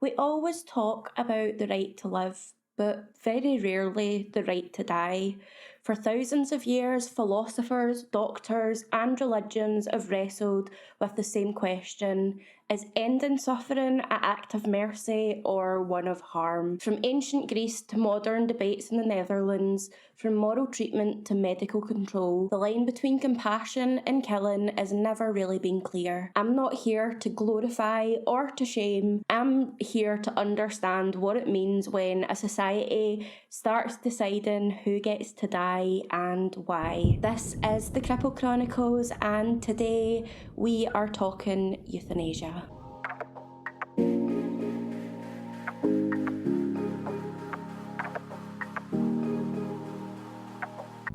We always talk about the right to live, but very rarely the right to die. For thousands of years, philosophers, doctors, and religions have wrestled with the same question: is ending suffering an act of mercy or one of harm? From ancient Greece to modern debates in the Netherlands, from moral treatment to medical control, the line between compassion and killing has never really been clear. I'm not here to glorify or to shame. I'm here to understand what it means when a society starts deciding who gets to die and why. This is the Cripple Chronicles, and today we are talking euthanasia.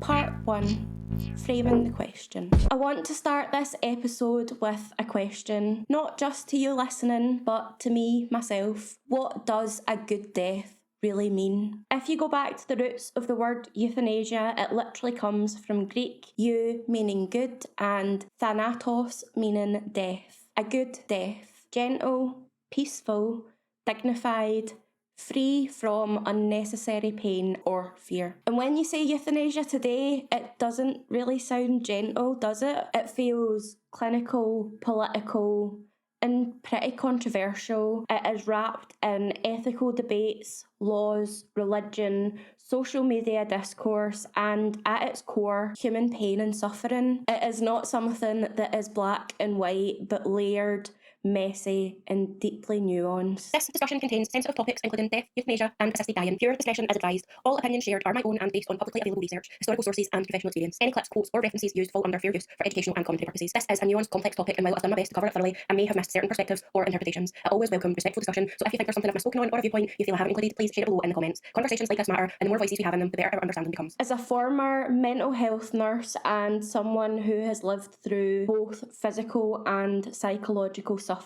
Part 1. Framing the question. I want to start this episode with a question, not just to you listening, but to me, myself. What does a good death really mean? If you go back to the roots of the word euthanasia, it literally comes from Greek, eu meaning good and thanatos meaning death. A good death. Gentle, peaceful, dignified, free from unnecessary pain or fear. And when you say euthanasia today, it doesn't really sound gentle, does it? It feels clinical, political, and pretty controversial. It is wrapped in ethical debates, laws, religion, social media discourse, and at its core, human pain and suffering. It is not something that is black and white, but layered, messy, and deeply nuanced. This discussion contains sensitive topics including death, euthanasia, and assisted dying. Pure discretion is advised. All opinions shared are my own and based on publicly available research, historical sources, and professional experience. Any clips, quotes, or references used fall under fair use for educational and commentary purposes. This is a nuanced, complex topic, and while I've done my best to cover it thoroughly, I may have missed certain perspectives or interpretations. I always welcome respectful discussion, so if you think there's something I've misspoken on or a viewpoint you feel I haven't included, please share it below in the comments. Conversations like this matter, and the more voices we have in them, the better our understanding becomes. As a former mental health nurse and someone who has lived through both physical and psychological suffering,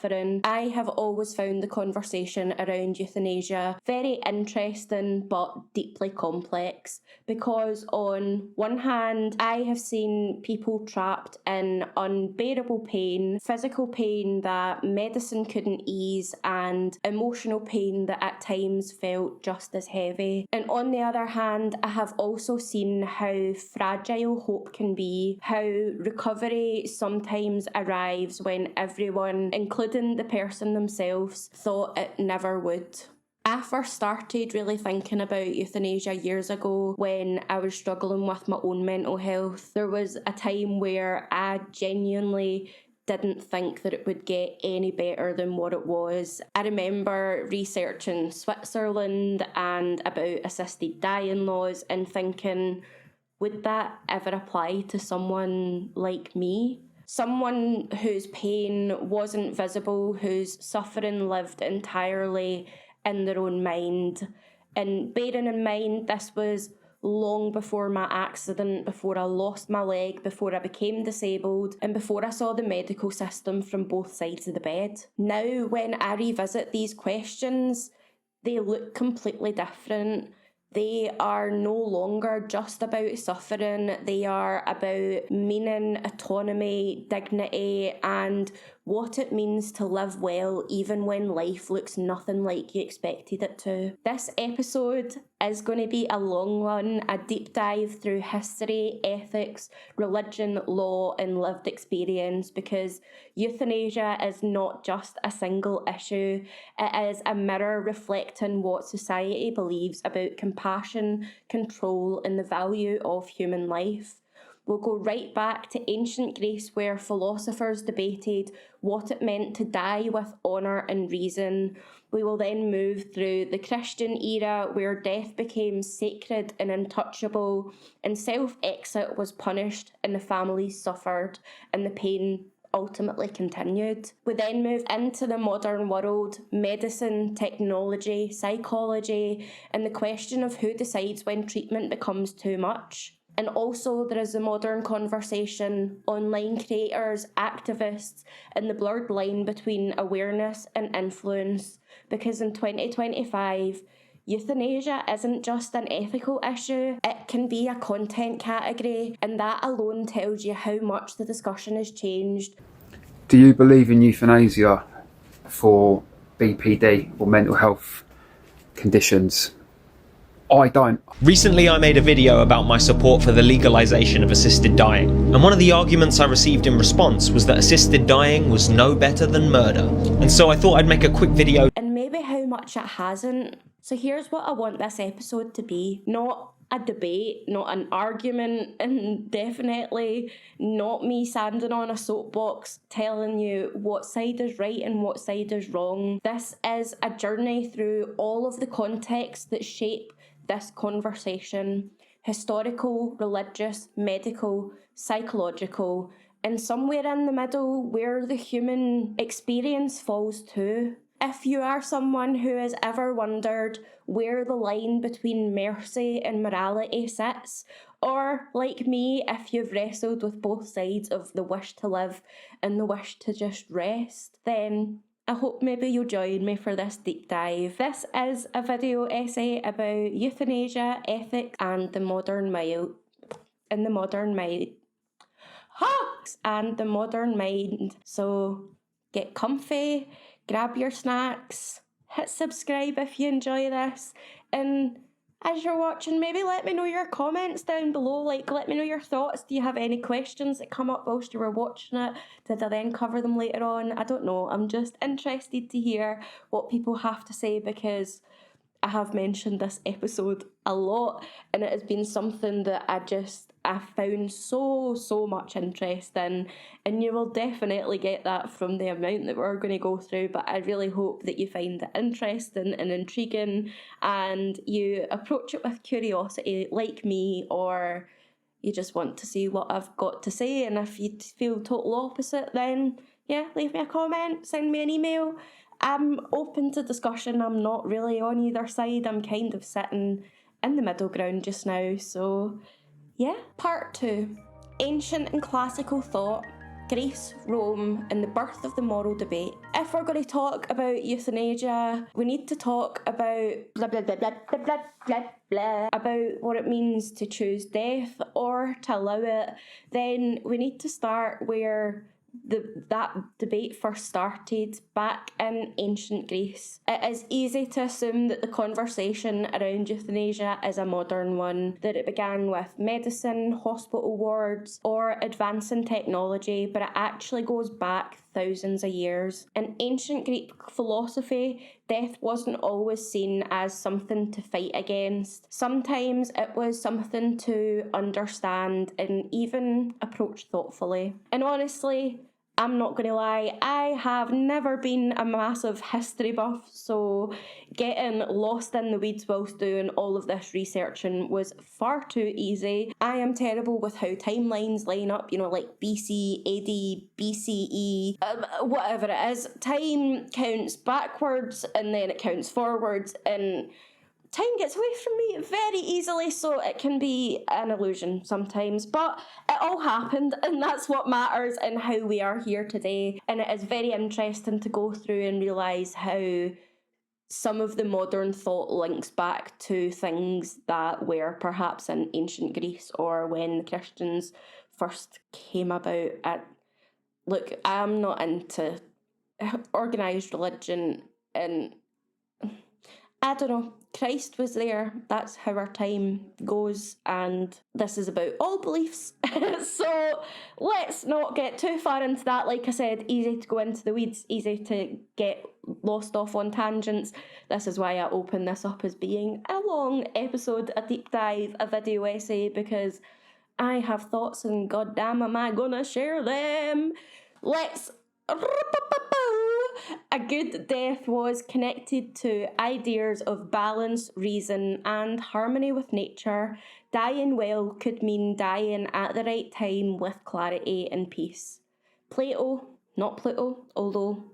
I have always found the conversation around euthanasia very interesting but deeply complex, because on one hand I have seen people trapped in unbearable pain, physical pain that medicine couldn't ease, and emotional pain that at times felt just as heavy. And on the other hand, I have also seen how fragile hope can be, how recovery sometimes arrives when everyone, including the person themselves, thought it never would. I first started really thinking about euthanasia years ago when I was struggling with my own mental health. There was a time where I genuinely didn't think that it would get any better than what it was. I remember researching Switzerland and about assisted dying laws and thinking, would that ever apply to someone like me? Someone whose pain wasn't visible, whose suffering lived entirely in their own mind. And bearing in mind, this was long before my accident, before I lost my leg, before I became disabled, and before I saw the medical system from both sides of the bed. Now, when I revisit these questions, they look completely different. They are no longer just about suffering. They are about meaning, autonomy, dignity, and what it means to live well even when life looks nothing like you expected it to. This episode is going to be a long one, a deep dive through history, ethics, religion, law, and lived experience, because euthanasia is not just a single issue. It is a mirror reflecting what society believes about compassion, control, and the value of human life. We'll go right back to ancient Greece, where philosophers debated what it meant to die with honour and reason. We will then move through the Christian era, where death became sacred and untouchable, and self-exit was punished, and the families suffered, and the pain ultimately continued. We then move into the modern world, medicine, technology, psychology, and the question of who decides when treatment becomes too much. And also there is a modern conversation, online creators, activists, and the blurred line between awareness and influence. Because in 2025, euthanasia isn't just an ethical issue, it can be a content category, and that alone tells you how much the discussion has changed. Do you believe in euthanasia for BPD or mental health conditions. I don't. Recently I made a video about my support for the legalisation of assisted dying, and one of the arguments I received in response was that assisted dying was no better than murder. And so I thought I'd make a quick video. And maybe how much it hasn't. So here's what I want this episode to be. Not a debate, not an argument, and definitely not me standing on a soapbox telling you what side is right and what side is wrong. This is a journey through all of the contexts that shape this conversation: historical, religious, medical, psychological, and somewhere in the middle where the human experience falls too. If you are someone who has ever wondered where the line between mercy and morality sits, or like me, if you've wrestled with both sides of the wish to live and the wish to just rest, then I hope maybe you'll join me for this deep dive. This is a video essay about euthanasia, ethics, and the modern mind. So get comfy, grab your snacks, hit subscribe if you enjoy this, and as you're watching, maybe let me know your comments down below. Like, let me know your thoughts. Do you have any questions that come up whilst you were watching it? Did I then cover them later on? I don't know. I'm just interested to hear what people have to say, because I have mentioned this episode a lot, and it has been something that I found so much interest in, and you will definitely get that from the amount that we're going to go through. But I really hope that you find it interesting and intriguing, and you approach it with curiosity like me, or you just want to see what I've got to say. And if you feel total opposite, then yeah, leave me a comment, send me an email. I'm open to discussion. I'm not really on either side. I'm kind of sitting in the middle ground just now. So yeah. Part 2. Ancient and classical thought, Greece, Rome, and the birth of the moral debate. If we're going to talk about euthanasia, we need to talk about blah blah blah blah blah blah blah blah, about what it means to choose death or to allow it. Then we need to start where that debate first started, back in ancient Greece. It is easy to assume that the conversation around euthanasia is a modern one, that it began with medicine, hospital wards, or advancing technology, but it actually goes back thousands of years. In ancient Greek philosophy, death wasn't always seen as something to fight against. Sometimes it was something to understand and even approach thoughtfully. And honestly, I'm not going to lie, I have never been a massive history buff, so getting lost in the weeds whilst doing all of this researching was far too easy. I am terrible with how timelines line up, like BC, AD, BCE, whatever it is. Time counts backwards and then it counts forwards, and time gets away from me very easily, so it can be an illusion sometimes. But it all happened, and that's what matters in how we are here today. And it is very interesting to go through and realise how some of the modern thought links back to things that were perhaps in ancient Greece or when the Christians first came about. Look, I'm not into organised religion, and I don't know, Christ was there. That's how our time goes, and this is about all beliefs. So let's not get too far into that. Like I said, easy to go into the weeds, easy to get lost off on tangents. This is why I open this up as being a long episode, a deep dive, a video essay, because I have thoughts and goddamn am I gonna share them. Let's... A good death was connected to ideas of balance, reason, and harmony with nature. Dying well could mean dying at the right time with clarity and peace. Plato, not Pluto, although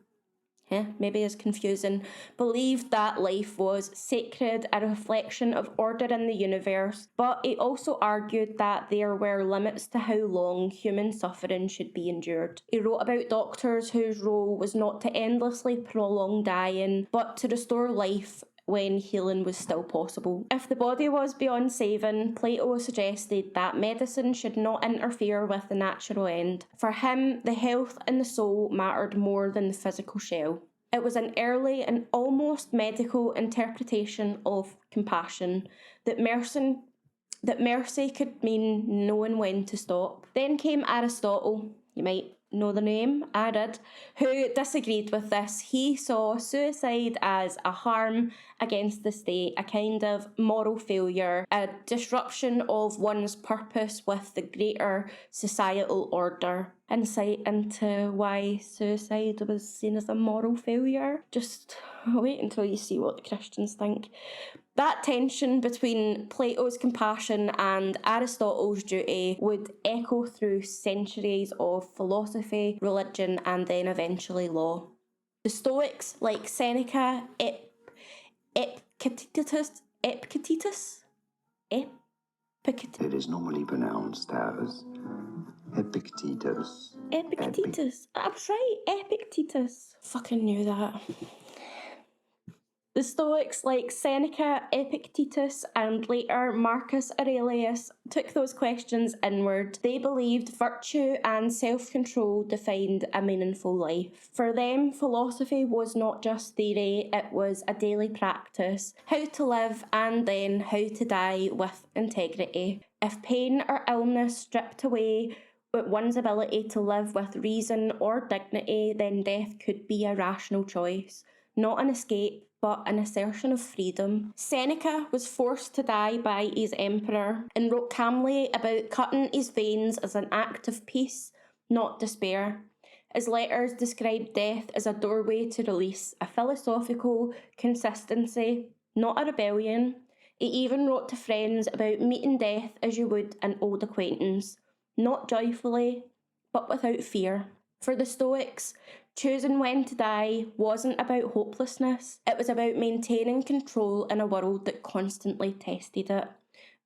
maybe is confusing, believed that life was sacred, a reflection of order in the universe, but he also argued that there were limits to how long human suffering should be endured. He wrote about doctors whose role was not to endlessly prolong dying, but to restore life when healing was still possible. If the body was beyond saving, Plato suggested that medicine should not interfere with the natural end. For him, the health and the soul mattered more than the physical shell. It was an early and almost medical interpretation of compassion, that mercy could mean knowing when to stop. Then came Aristotle, you might know the name, I did, who disagreed with this. He saw suicide as a harm against the state, a kind of moral failure, a disruption of one's purpose with the greater societal order. Insight into why suicide was seen as a moral failure. Just wait until you see what the Christians think. That tension between Plato's compassion and Aristotle's duty would echo through centuries of philosophy, religion, and then eventually law. The Stoics, like Seneca, Epictetus. It is normally pronounced as Epictetus. Epictetus. I was right, Epictetus. Fucking knew that. The Stoics, like Seneca, Epictetus, and later Marcus Aurelius, took those questions inward. They believed virtue and self-control defined a meaningful life. For them, philosophy was not just theory, it was a daily practice. How to live and then how to die with integrity. If pain or illness stripped away one's ability to live with reason or dignity, then death could be a rational choice, not an escape, but an assertion of freedom. Seneca was forced to die by his emperor and wrote calmly about cutting his veins as an act of peace, not despair. His letters described death as a doorway to release, a philosophical consistency, not a rebellion. He even wrote to friends about meeting death as you would an old acquaintance, not joyfully, but without fear. For the Stoics, choosing when to die wasn't about hopelessness, it was about maintaining control in a world that constantly tested it.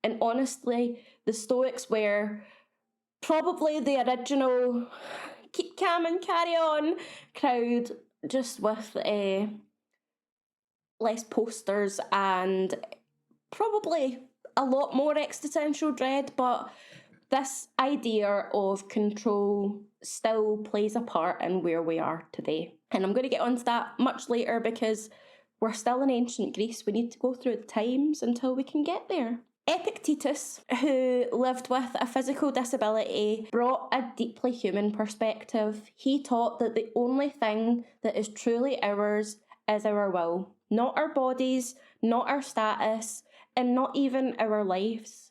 And honestly, the Stoics were probably the original keep calm and carry on crowd, just with less posters and probably a lot more existential dread, but this idea of control still plays a part in where we are today. And I'm going to get onto that much later because we're still in ancient Greece. We need to go through the times until we can get there. Epictetus, who lived with a physical disability, brought a deeply human perspective. He taught that the only thing that is truly ours is our will, not our bodies, not our status, and not even our lives.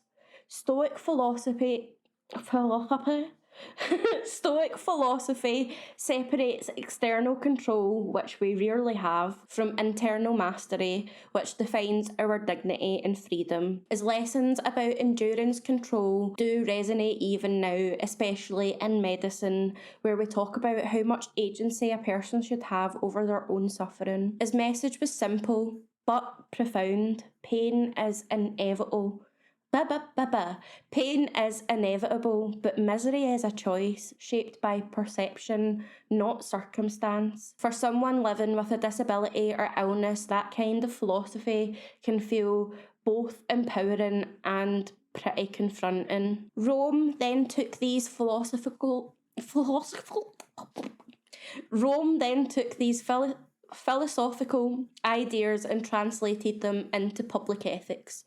Stoic philosophy separates external control, which we rarely have, from internal mastery, which defines our dignity and freedom. His lessons about endurance control do resonate even now, especially in medicine, where we talk about how much agency a person should have over their own suffering. His message was simple, but profound. Pain is inevitable. Pain is inevitable, but misery is a choice shaped by perception, not circumstance. For someone living with a disability or illness, that kind of philosophy can feel both empowering and pretty confronting. Rome then took these philosophical ideas and translated them into public ethics.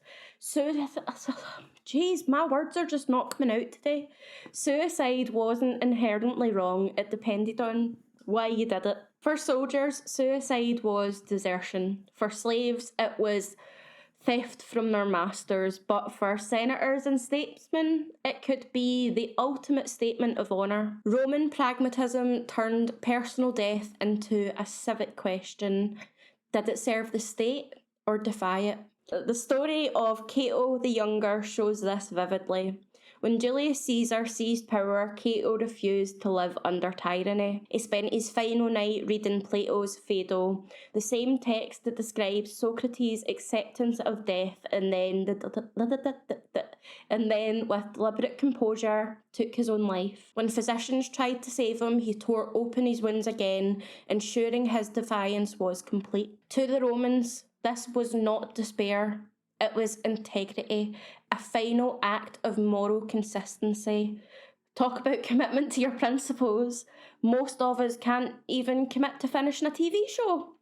Jeez, my words are just not coming out today. Suicide wasn't inherently wrong. It depended on why you did it. For soldiers, suicide was desertion. For slaves, it was theft from their masters. But for senators and statesmen, it could be the ultimate statement of honour. Roman pragmatism turned personal death into a civic question. Did it serve the state or defy it? The story of Cato the Younger shows this vividly. When Julius Caesar seized power, Cato refused to live under tyranny. He spent his final night reading Plato's Phaedo, the same text that describes Socrates' acceptance of death, and then with deliberate composure took his own life. When physicians tried to save him, he tore open his wounds again, ensuring his defiance was complete. To the Romans, this was not despair, it was integrity, a final act of moral consistency. Talk about commitment to your principles. Most of us can't even commit to finishing a TV show.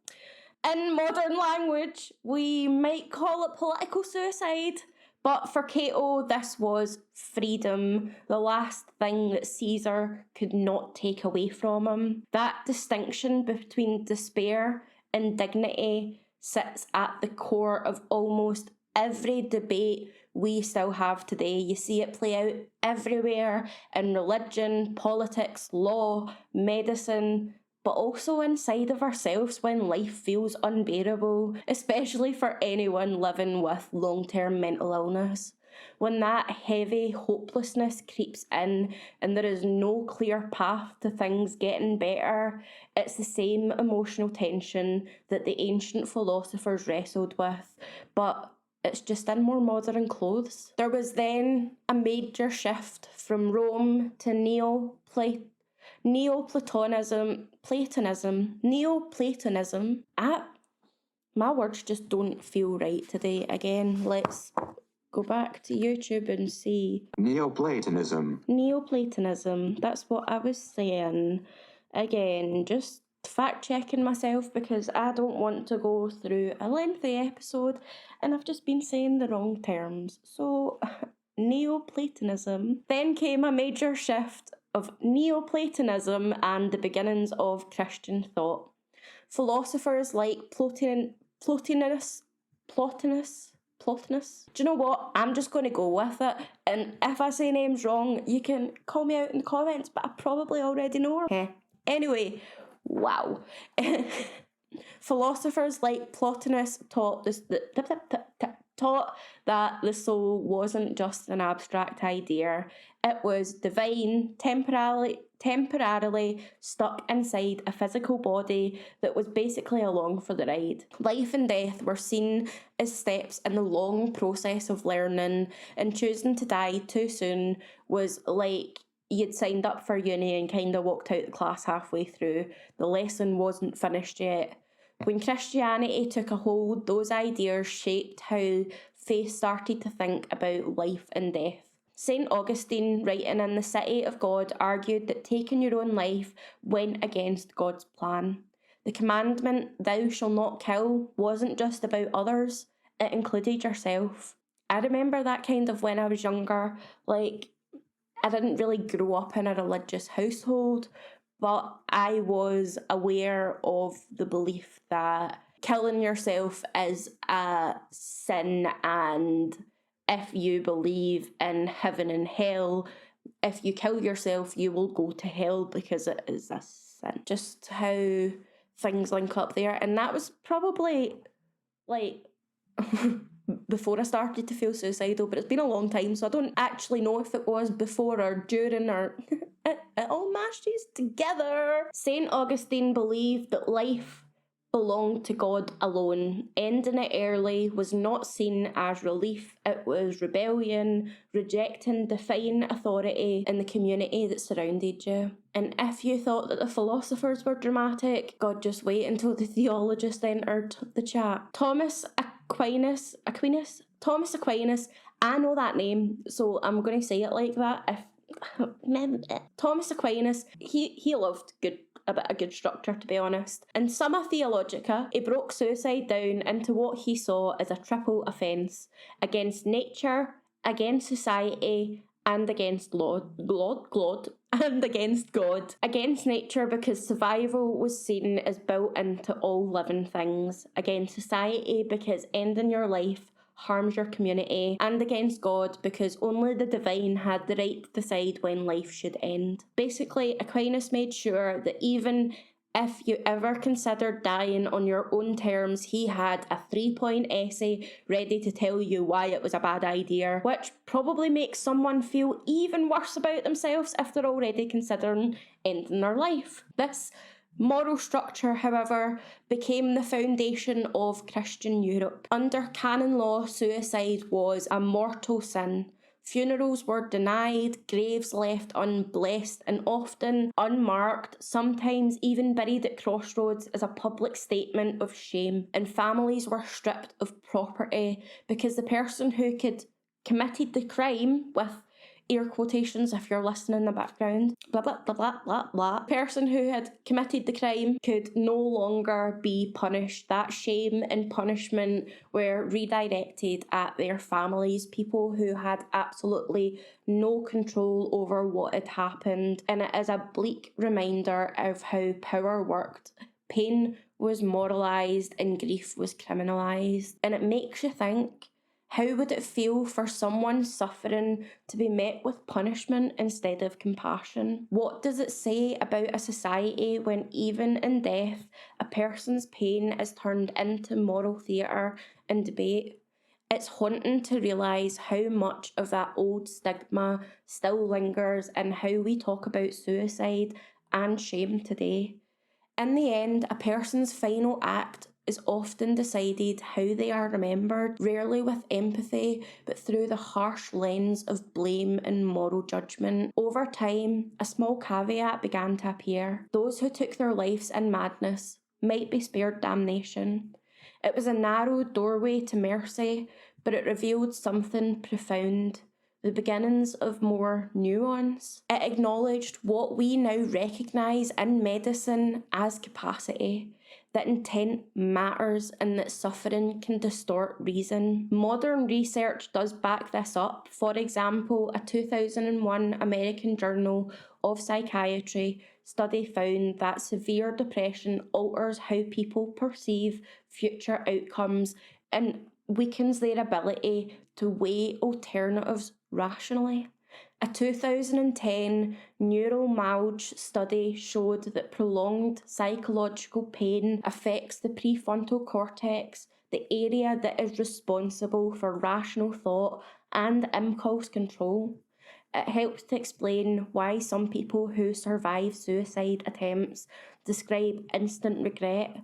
In modern language, we might call it political suicide, but for Cato, this was freedom, the last thing that Caesar could not take away from him. That distinction between despair and dignity sits at the core of almost every debate we still have today. You see it play out everywhere in religion, politics, law, medicine, but also inside of ourselves when life feels unbearable, especially for anyone living with long-term mental illness. When that heavy hopelessness creeps in and there is no clear path to things getting better, it's the same emotional tension that the ancient philosophers wrestled with, but it's just in more modern clothes. There was then a major shift from Rome to Neoplatonism. My words just don't feel right today. Again, let's go back to YouTube and see. Neoplatonism. That's what I was saying. Again, just fact checking myself because I don't want to go through a lengthy episode and I've just been saying the wrong terms. So, Neoplatonism. Then came a major shift of Neoplatonism and the beginnings of Christian thought. Philosophers like Plotinus. Do you know what? I'm just going to go with it. And if I say names wrong, you can call me out in the comments, but I probably already know her. Okay. Anyway, wow. Philosophers like Plotinus taught that the soul wasn't just an abstract idea. It was divine, temporarily stuck inside a physical body that was basically along for the ride. Life and death were seen as steps in the long process of learning, and choosing to die too soon was like you'd signed up for uni and kind of walked out the class halfway through. The lesson wasn't finished yet. When Christianity took a hold, those ideas shaped how faith started to think about life and death. St. Augustine, writing in The City of God, argued that taking your own life went against God's plan. The commandment, thou shalt not kill, wasn't just about others, it included yourself. I remember that kind of when I was younger, like, I didn't really grow up in a religious household, but I was aware of the belief that killing yourself is a sin, and if you believe in heaven and hell, if you kill yourself, you will go to hell because it is a sin. Just how things link up there. And that was probably, like, before I started to feel suicidal, but it's been a long time, so I don't actually know if it was before or during or it all mashes together. St. Augustine believed that life belonged to God alone. Ending it early was not seen as relief, it was rebellion, rejecting divine authority in the community that surrounded you. And if you thought that the philosophers were dramatic, God, just wait until the theologist entered the chat. Thomas Aquinas, I know that name, so I'm going to say it like that. Thomas Aquinas, he loved a bit of good structure, to be honest. In Summa Theologica, he broke suicide down into what he saw as a triple offence: against nature, against society, and against and against God. Against nature because survival was seen as built into all living things. Against society because ending your life harms your community, and against God because only the divine had the right to decide when life should end. Basically, Aquinas made sure that even if you ever considered dying on your own terms, he had a 3-point essay ready to tell you why it was a bad idea, which probably makes someone feel even worse about themselves if they're already considering ending their life. This moral structure, however, became the foundation of Christian Europe. Under canon law, suicide was a mortal sin. Funerals were denied, graves left unblessed and often unmarked, sometimes even buried at crossroads as a public statement of shame. And families were stripped of property because the person who committed the crime with air quotations if you're listening in the background, blah, blah, blah, blah, blah, blah. The person who had committed the crime could no longer be punished. That shame and punishment were redirected at their families, people who had absolutely no control over what had happened. And it is a bleak reminder of how power worked. Pain was moralised and grief was criminalised. And it makes you think, how would it feel for someone suffering to be met with punishment instead of compassion? What does it say about a society when even in death, a person's pain is turned into moral theatre and debate? It's haunting to realise how much of that old stigma still lingers in how we talk about suicide and shame today. In the end, a person's final act is often decided how they are remembered, rarely with empathy, but through the harsh lens of blame and moral judgment. Over time, a small caveat began to appear. Those who took their lives in madness might be spared damnation. It was a narrow doorway to mercy, but it revealed something profound. The beginnings of more nuance. It acknowledged what we now recognise in medicine as capacity, that intent matters and that suffering can distort reason. Modern research does back this up. For example, a 2001 American Journal of Psychiatry study found that severe depression alters how people perceive future outcomes and weakens their ability to weigh alternatives rationally. A 2010 neuromyalgia study showed that prolonged psychological pain affects the prefrontal cortex, the area that is responsible for rational thought and impulse control. It helps to explain why some people who survive suicide attempts describe instant regret.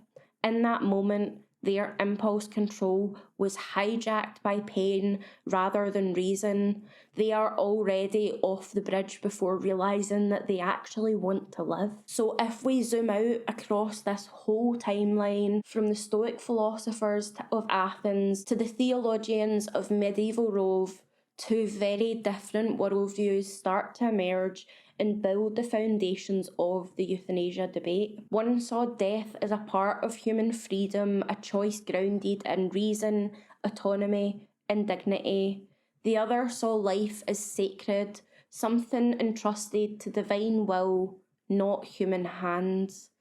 In that moment, their impulse control was hijacked by pain rather than reason. They are already off the bridge before realising that they actually want to live. So if we zoom out across this whole timeline, from the Stoic philosophers of Athens to the theologians of medieval Rome, two very different worldviews start to emerge and build the foundations of the euthanasia debate. One saw death as a part of human freedom, a choice grounded in reason, autonomy, and dignity. The other saw life as sacred, something entrusted to divine will, not human hands.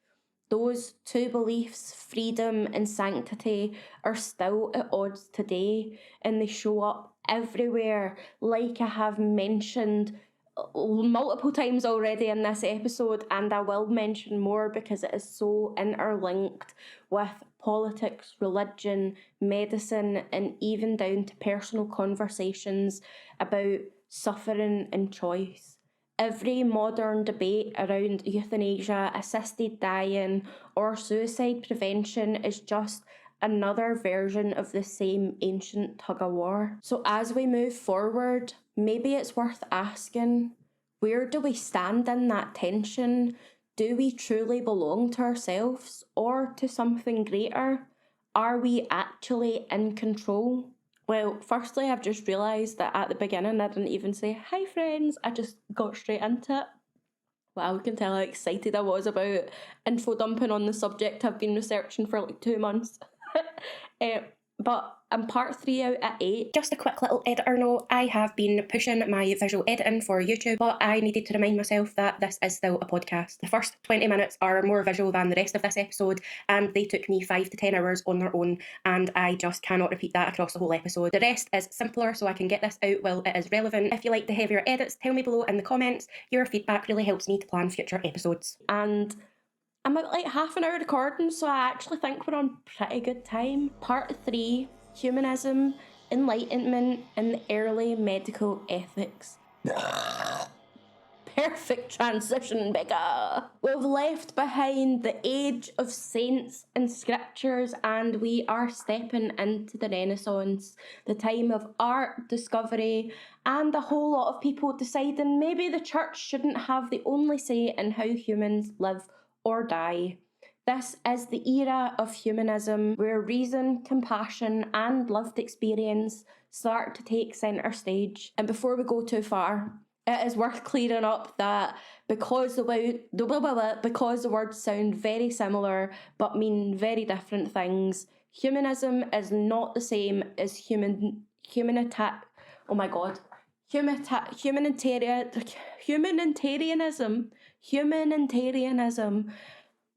Those two beliefs, freedom and sanctity, are still at odds today, and they show up everywhere, like I have mentioned multiple times already in this episode, and I will mention more because it is so interlinked with politics, religion, medicine, and even down to personal conversations about suffering and choice. Every modern debate around euthanasia, assisted dying, or suicide prevention is just another version of the same ancient tug-of-war. So as we move forward, maybe it's worth asking, where do we stand in that tension? Do we truly belong to ourselves or to something greater? Are we actually in control? Well, firstly, I've just realised that at the beginning I didn't even say, hi friends, I just got straight into it. Wow, you can tell how excited I was about info dumping on the subject I've been researching for like 2 months. But I'm part 3 out at 8. Just a quick little editor note, I have been pushing my visual editing for YouTube, but I needed to remind myself that this is still a podcast. The first 20 minutes are more visual than the rest of this episode, and they took me 5 to 10 hours on their own, and I just cannot repeat that across the whole episode. The rest is simpler, so I can get this out while it is relevant. If you like the heavier edits, tell me below in the comments. Your feedback really helps me to plan future episodes. And I'm at like half an hour recording, so I actually think we're on pretty good time. Part 3, Humanism, Enlightenment, and the Early Medical Ethics. Perfect transition, Becca. We've left behind the age of saints and scriptures, and we are stepping into the Renaissance, the time of art, discovery, and a whole lot of people deciding maybe the church shouldn't have the only say in how humans live or die. This is the era of humanism, where reason, compassion, and lived experience start to take centre stage. And before we go too far, It is worth clearing up that because the words sound very similar but mean very different things, humanism is not the same as humanitarianism.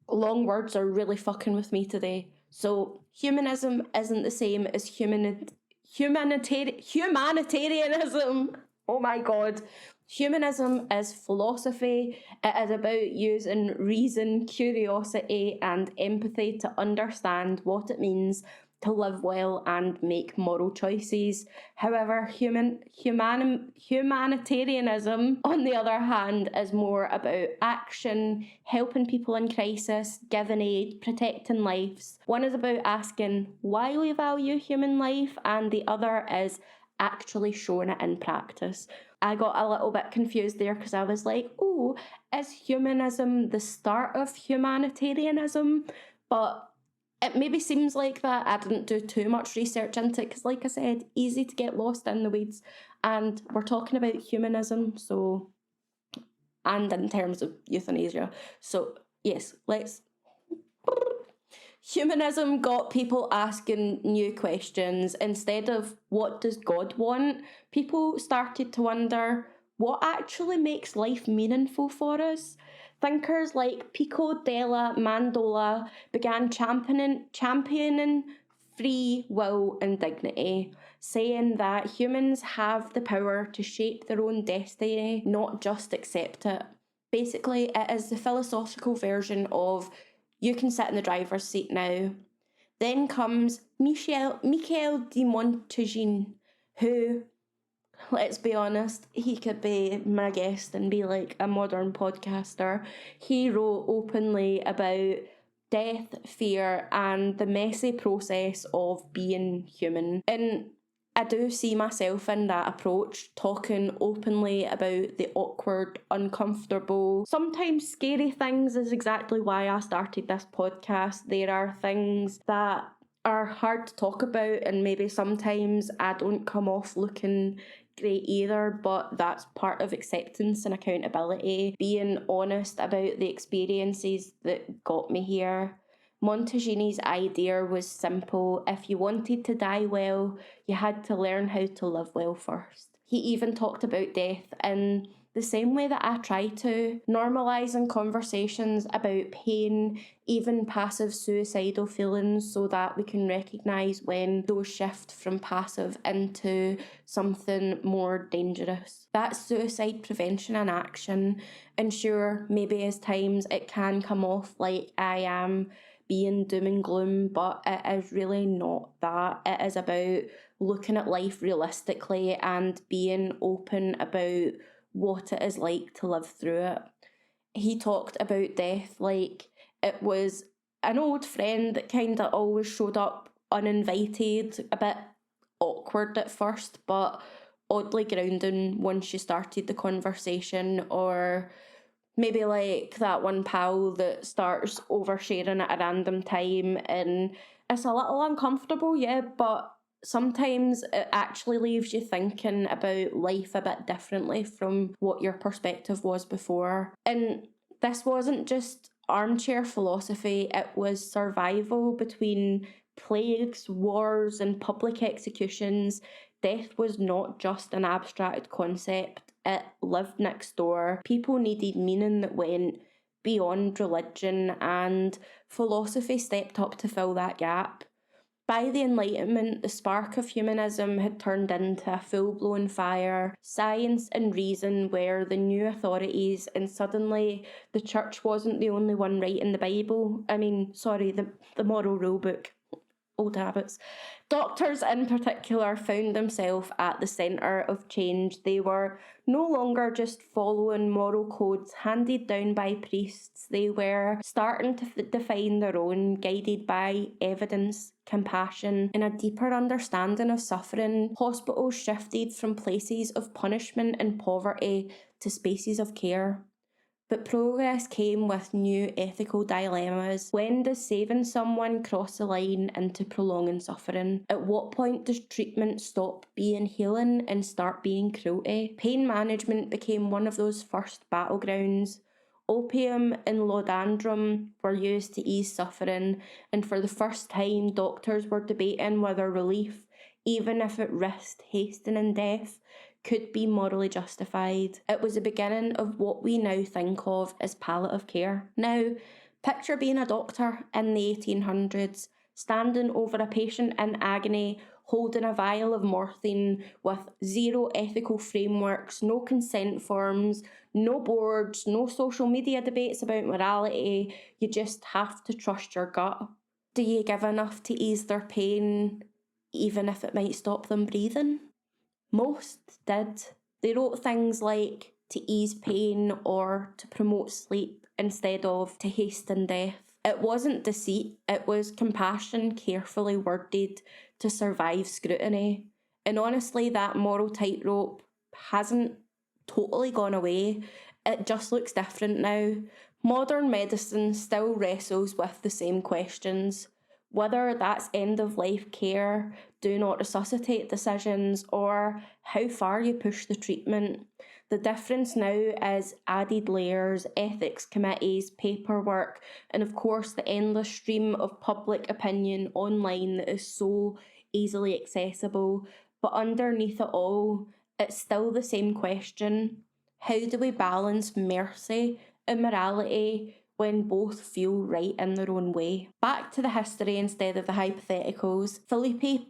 Long words are really fucking with me today. So humanism isn't the same as humanitarianism. Oh my god. Humanism is philosophy. It is about using reason, curiosity, and empathy to understand what it means to live well and make moral choices. However, humanitarianism, on the other hand, is more about action, helping people in crisis, giving aid, protecting lives. One is about asking why we value human life, and the other is actually showing it in practice. I got a little bit confused there because I was like, oh, is humanism the start of humanitarianism? But it maybe seems like that. I didn't do too much research into it because, like I said, easy to get lost in the weeds. And we're talking about humanism, so, and in terms of euthanasia. So, yes, Humanism got people asking new questions. Instead of what does God want, people started to wonder what actually makes life meaningful for us. Thinkers like Pico della Mandola began championing free will and dignity, saying that humans have the power to shape their own destiny, not just accept it. Basically, it is the philosophical version of you can sit in the driver's seat now. Then comes Michel de Montaigne, who, let's be honest, he could be my guest and be like a modern podcaster. He wrote openly about death, fear, and the messy process of being human. And I do see myself in that approach, talking openly about the awkward, uncomfortable, sometimes scary things is exactly why I started this podcast. There are things that are hard to talk about, and maybe sometimes I don't come off looking great either, but that's part of acceptance and accountability, being honest about the experiences that got me here. Montaigne's idea was simple. If you wanted to die well, you had to learn how to live well first. He even talked about death in the same way that I try to, normalising conversations about pain, even passive suicidal feelings, so that we can recognise when those shift from passive into something more dangerous. That's suicide prevention in action. And sure, maybe as times it can come off like I am being doom and gloom, but it is really not that. It is about looking at life realistically and being open about what it is like to live through it. He talked about death like it was an old friend that kind of always showed up uninvited, a bit awkward at first, but oddly grounding once you started the conversation, or maybe like that one pal that starts oversharing at a random time and it's a little uncomfortable, yeah, but sometimes it actually leaves you thinking about life a bit differently from what your perspective was before. And this wasn't just armchair philosophy, it was survival between plagues, wars, and public executions. Death was not just an abstract concept, it lived next door. People needed meaning that went beyond religion, and philosophy stepped up to fill that gap. By the Enlightenment, the spark of humanism had turned into a full-blown fire. Science and reason were the new authorities, and suddenly the church wasn't the only one writing the Bible. The moral rule book. Old habits. Doctors in particular found themselves at the centre of change. They were no longer just following moral codes handed down by priests. They were starting to define their own, guided by evidence, compassion, and a deeper understanding of suffering. Hospitals shifted from places of punishment and poverty to spaces of care. But progress came with new ethical dilemmas. When does saving someone cross the line into prolonging suffering? At what point does treatment stop being healing and start being cruelty? Pain management became one of those first battlegrounds. Opium and laudanum were used to ease suffering, and for the first time doctors were debating whether relief, even if it risked hastening death, could be morally justified. It was the beginning of what we now think of as palliative care. Now, picture being a doctor in the 1800s, standing over a patient in agony, holding a vial of morphine with zero ethical frameworks, no consent forms, no boards, no social media debates about morality. You just have to trust your gut. Do you give enough to ease their pain, even if it might stop them breathing? Most did. They wrote things like to ease pain or to promote sleep instead of to hasten death. It wasn't deceit, it was compassion carefully worded to survive scrutiny. And honestly, that moral tightrope hasn't totally gone away. It just looks different now. Modern medicine still wrestles with the same questions. Whether that's end-of-life care, do not resuscitate decisions, or how far you push the treatment. The difference now is added layers, ethics committees, paperwork, and of course the endless stream of public opinion online that is so easily accessible. But underneath it all, it's still the same question. How do we balance mercy and morality when both feel right in their own way? Back to the history instead of the hypotheticals. Philippe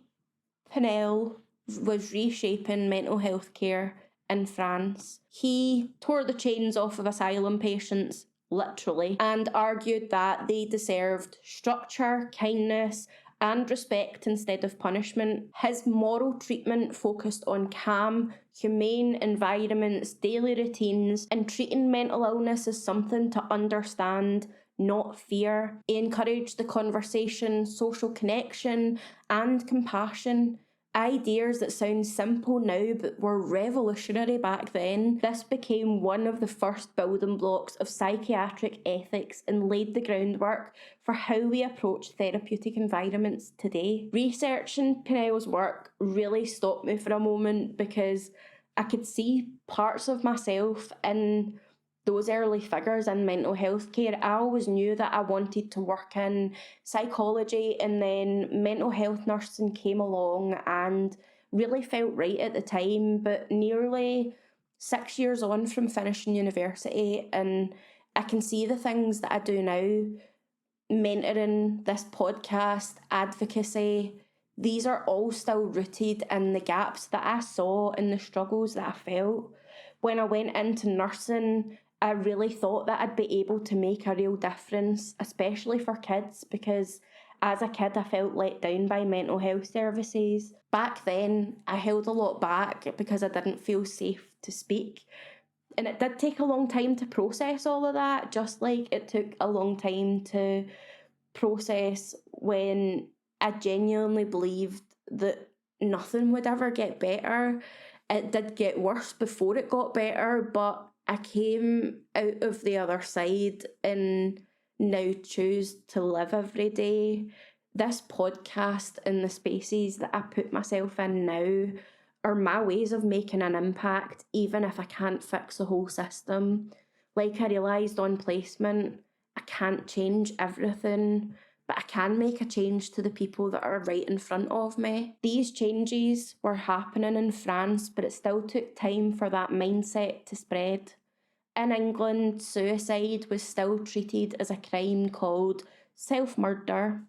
Pinel was reshaping mental health care in France. He tore the chains off of asylum patients, literally, and argued that they deserved structure, kindness, and respect instead of punishment. His moral treatment focused on calm, humane environments, daily routines, and treating mental illness as something to understand, not fear. He encouraged the conversation, social connection, and compassion. Ideas that sound simple now but were revolutionary back then. This became one of the first building blocks of psychiatric ethics and laid the groundwork for how we approach therapeutic environments today. Researching Pinel's work really stopped me for a moment because I could see parts of myself in those early figures in mental health care. I always knew that I wanted to work in psychology, and then mental health nursing came along and really felt right at the time. But nearly 6 years on from finishing university, and I can see the things that I do now, mentoring, this podcast, advocacy, these are all still rooted in the gaps that I saw and the struggles that I felt. When I went into nursing, I really thought that I'd be able to make a real difference, especially for kids, because as a kid I felt let down by mental health services. Back then, I held a lot back because I didn't feel safe to speak. And it did take a long time to process all of that, just like it took a long time to process when I genuinely believed that nothing would ever get better. It did get worse before it got better, but I came out of the other side and now choose to live every day. This podcast and the spaces that I put myself in now are my ways of making an impact, even if I can't fix the whole system. Like I realised on placement, I can't change everything, but I can make a change to the people that are right in front of me. These changes were happening in France, but it still took time for that mindset to spread. In England, suicide was still treated as a crime called self-murder.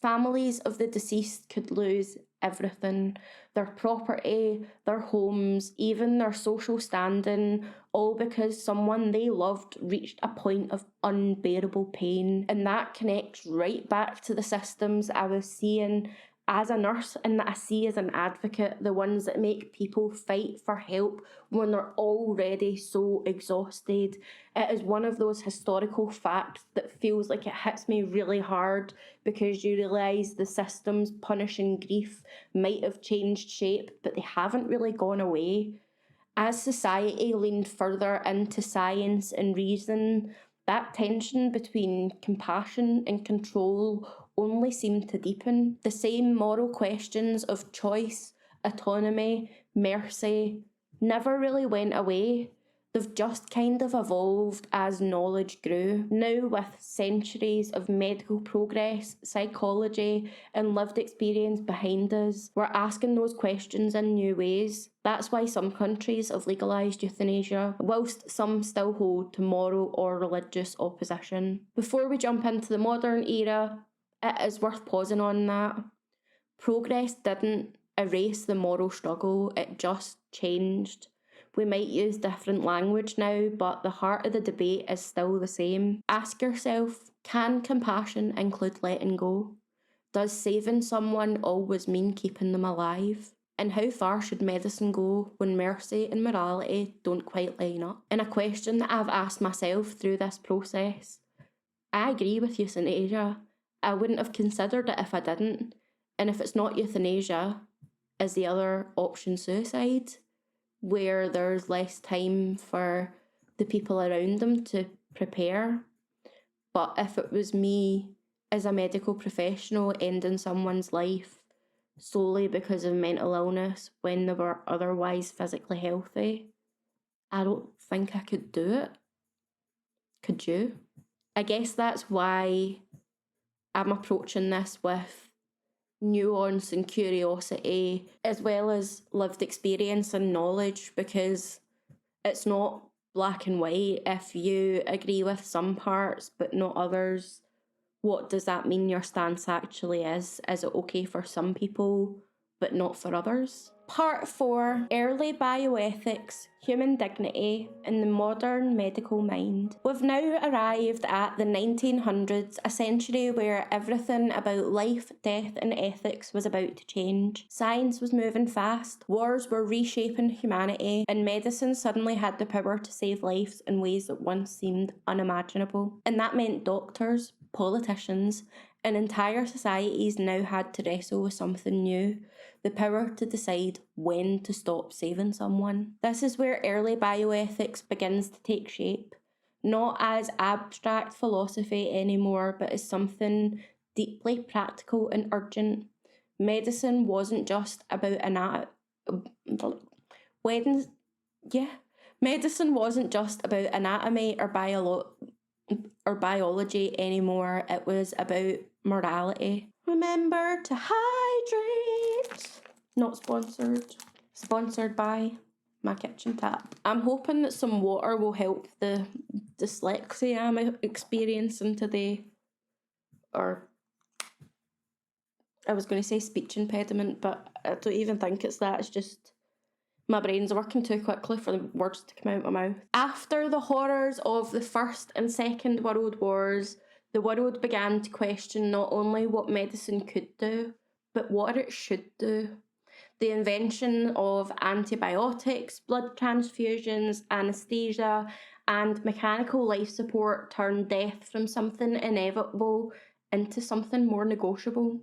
Families of the deceased could lose everything, their property, their homes, even their social standing, all because someone they loved reached a point of unbearable pain. And that connects right back to the systems I was seeing as a nurse and that I see as an advocate, the ones that make people fight for help when they're already so exhausted. It is one of those historical facts that feels like it hits me really hard because you realise the systems punishing grief might have changed shape, but they haven't really gone away. As society leaned further into science and reason, that tension between compassion and control only seemed to deepen. The same moral questions of choice, autonomy, mercy never really went away. They've just kind of evolved as knowledge grew. Now, with centuries of medical progress, psychology, and lived experience behind us, we're asking those questions in new ways. That's why some countries have legalised euthanasia, whilst some still hold to moral or religious opposition. Before we jump into the modern era, it is worth pausing on that. Progress didn't erase the moral struggle, it just changed. We might use different language now, but the heart of the debate is still the same. Ask yourself, can compassion include letting go? Does saving someone always mean keeping them alive? And how far should medicine go when mercy and morality don't quite line up? And a question that I've asked myself through this process. I agree with euthanasia. I wouldn't have considered it if I didn't. And if it's not euthanasia, is the other option suicide, where there's less time for the people around them to prepare? But if it was me as a medical professional ending someone's life solely because of mental illness when they were otherwise physically healthy, I don't think I could do it. Could you? I guess that's why I'm approaching this with nuance and curiosity, as well as lived experience and knowledge, because it's not black and white. If you agree with some parts but not others, what does that mean your stance actually is? Is it okay for some people but not for others? Part 4, Early Bioethics, Human Dignity in the Modern Medical Mind. We've now arrived at the 1900s, a century where everything about life, death and ethics was about to change. Science was moving fast, wars were reshaping humanity, and medicine suddenly had the power to save lives in ways that once seemed unimaginable. And that meant doctors, politicians, and entire societies now had to wrestle with something new. The power to decide when to stop saving someone. This is where early bioethics begins to take shape, not as abstract philosophy anymore, but as something deeply practical and urgent. Medicine wasn't just about Medicine wasn't just about anatomy or biology anymore. It was about morality. Remember to hydrate. Not sponsored. Sponsored by my kitchen tap. I'm hoping that some water will help the dyslexia I'm experiencing today. Or I was going to say speech impediment, but I don't even think it's that. It's just my brain's working too quickly for the words to come out of my mouth. After the horrors of the First and Second World Wars, the world began to question not only what medicine could do, but what it should do. The invention of antibiotics, blood transfusions, anaesthesia, and mechanical life support turned death from something inevitable into something more negotiable.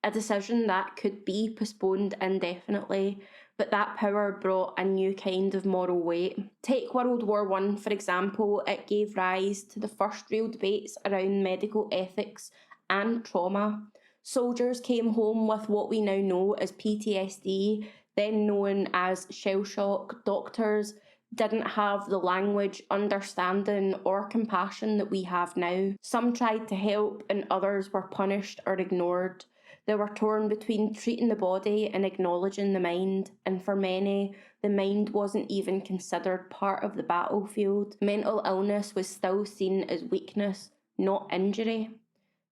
A decision that could be postponed indefinitely, but that power brought a new kind of moral weight. Take World War I, for example. It gave rise to the first real debates around medical ethics and trauma. Soldiers came home with what we now know as PTSD, then known as shell shock. Doctors didn't have the language, understanding, or compassion that we have now. Some tried to help and others were punished or ignored. They were torn between treating the body and acknowledging the mind, and for many, the mind wasn't even considered part of the battlefield. Mental illness was still seen as weakness, not injury.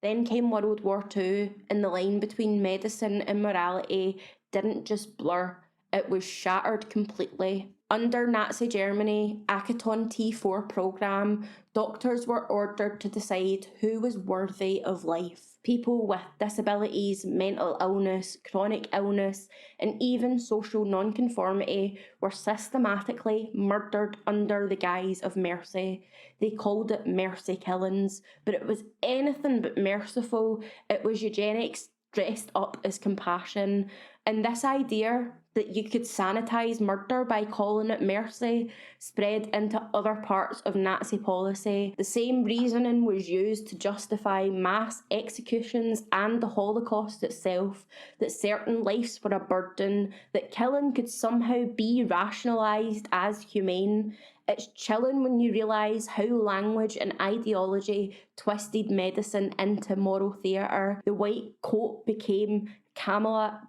Then came World War II, and the line between medicine and morality didn't just blur, it was shattered completely. Under Nazi Germany, Akaton T4 programme, doctors were ordered to decide who was worthy of life. People with disabilities, mental illness, chronic illness, and even social nonconformity were systematically murdered under the guise of mercy. They called it mercy killings, but it was anything but merciful. It was eugenics dressed up as compassion. And this idea that you could sanitize murder by calling it mercy spread into other parts of Nazi policy. The same reasoning was used to justify mass executions and the Holocaust itself, that certain lives were a burden, that killing could somehow be rationalised as humane. It's chilling when you realise how language and ideology twisted medicine into moral theatre. The white coat became Kamala?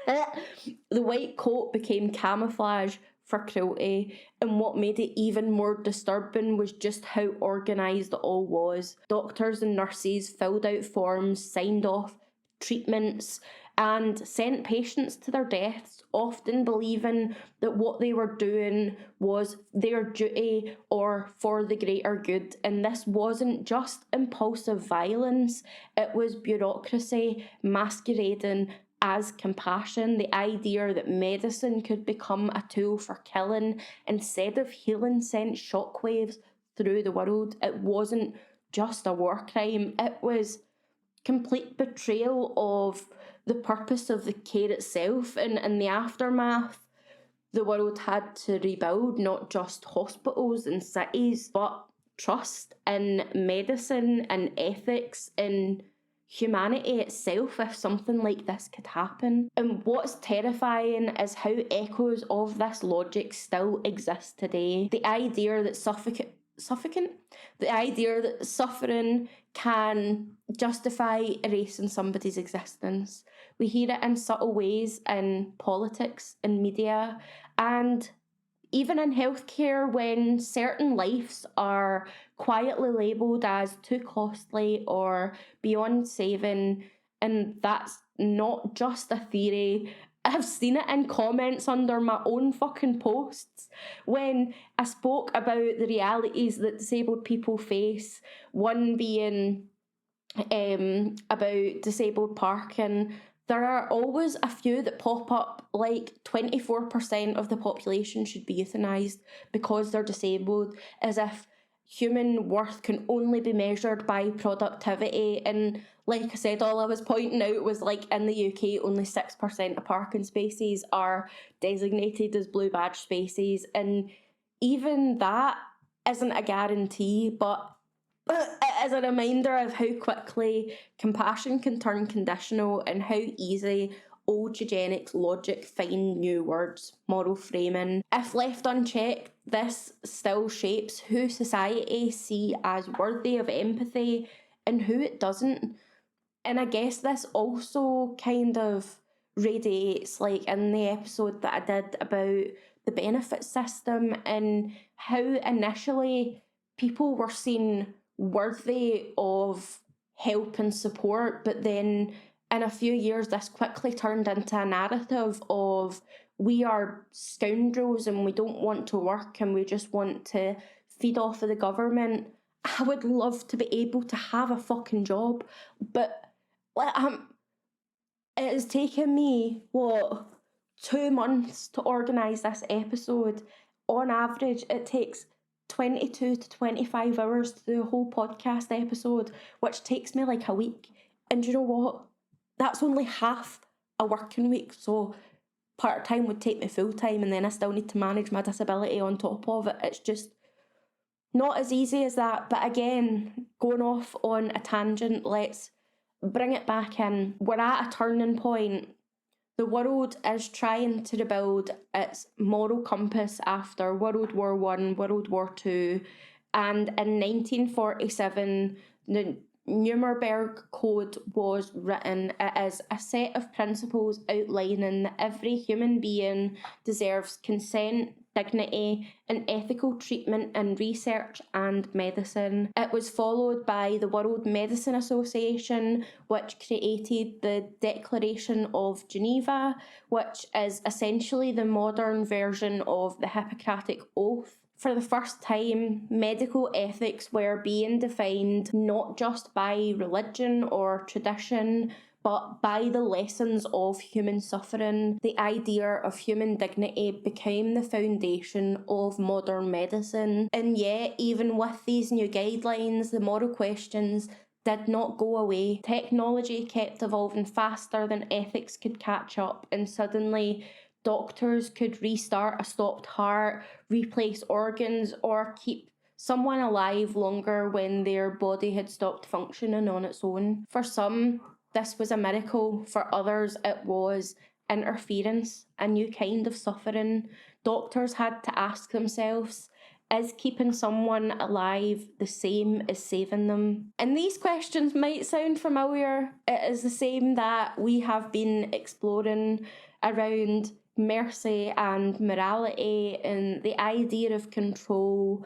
The white coat became camouflage for cruelty, and what made it even more disturbing was just how organised it all was. Doctors and nurses filled out forms, signed off treatments, and sent patients to their deaths, often believing that what they were doing was their duty or for the greater good. And this wasn't just impulsive violence, it was bureaucracy masquerading as compassion. The idea that medicine could become a tool for killing instead of healing sent shockwaves through the world. It wasn't just a war crime, it was complete betrayal of the purpose of the care itself. And in the aftermath, the world had to rebuild not just hospitals and cities, but trust in medicine and ethics and humanity itself if something like this could happen. And what's terrifying is how echoes of this logic still exist today. The idea that suffering can justify erasing somebody's existence. We hear it in subtle ways in politics, in media, and even in healthcare when certain lives are quietly labelled as too costly or beyond saving. And that's not just a theory. I've seen it in comments under my own fucking posts when I spoke about the realities that disabled people face, one being about disabled parking. There are always a few that pop up, like 24% of the population should be euthanised because they're disabled, as if human worth can only be measured by productivity. And like I said, all I was pointing out was, like, in the UK, only 6% of parking spaces are designated as blue badge spaces. And even that isn't a guarantee, but it is a reminder of how quickly compassion can turn conditional and how easy old eugenics logic find new words, moral framing. If left unchecked, this still shapes who society see as worthy of empathy and who it doesn't. And I guess this also kind of radiates, like in the episode that I did about the benefit system and how initially people were seen worthy of help and support, but then in a few years this quickly turned into a narrative of we are scoundrels and we don't want to work and we just want to feed off of the government. I would love to be able to have a fucking job, but it has taken me 2 months to organise this episode. On average it takes 22 to 25 hours to do a whole podcast episode, which takes me like a week. And you know what? That's only half a working week. So part-time would take me full-time, and then I still need to manage my disability on top of it. It's just not as easy as that. But again, going off on a tangent, let's bring it back in. We're at a turning point. The world is trying to rebuild its moral compass after World War I, World War II, and in 1947, the Nuremberg Code was written. It is a set of principles outlining that every human being deserves consent, dignity, and ethical treatment in research and medicine. It was followed by the World Medicine Association, which created the Declaration of Geneva, which is essentially the modern version of the Hippocratic Oath. For the first time, medical ethics were being defined not just by religion or tradition, but by the lessons of human suffering. The idea of human dignity became the foundation of modern medicine. And yet, even with these new guidelines, the moral questions did not go away. Technology kept evolving faster than ethics could catch up, and suddenly doctors could restart a stopped heart, replace organs, or keep someone alive longer when their body had stopped functioning on its own. For some, this was a miracle. For others, it was interference, a new kind of suffering. Doctors had to ask themselves, is keeping someone alive the same as saving them? And these questions might sound familiar. It is the same that we have been exploring around mercy and morality and the idea of control.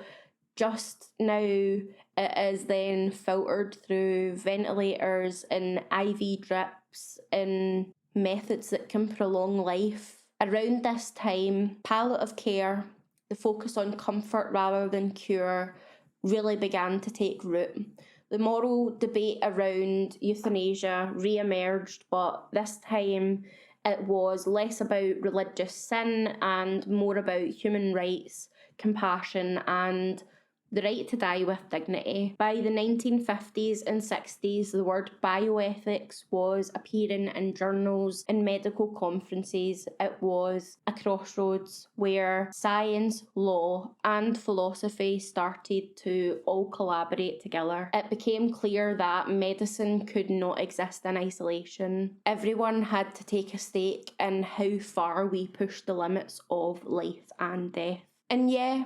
Just now, it is then filtered through ventilators and IV drips and methods that can prolong life. Around this time, palliative care, the focus on comfort rather than cure, really began to take root. The moral debate around euthanasia re-emerged, but this time it was less about religious sin and more about human rights, compassion, and the right to die with dignity. By the 1950s and 60s, the word bioethics was appearing in journals and medical conferences. It was a crossroads where science, law, and philosophy started to all collaborate together. It became clear that medicine could not exist in isolation. Everyone had to take a stake in how far we push the limits of life and death. And yeah,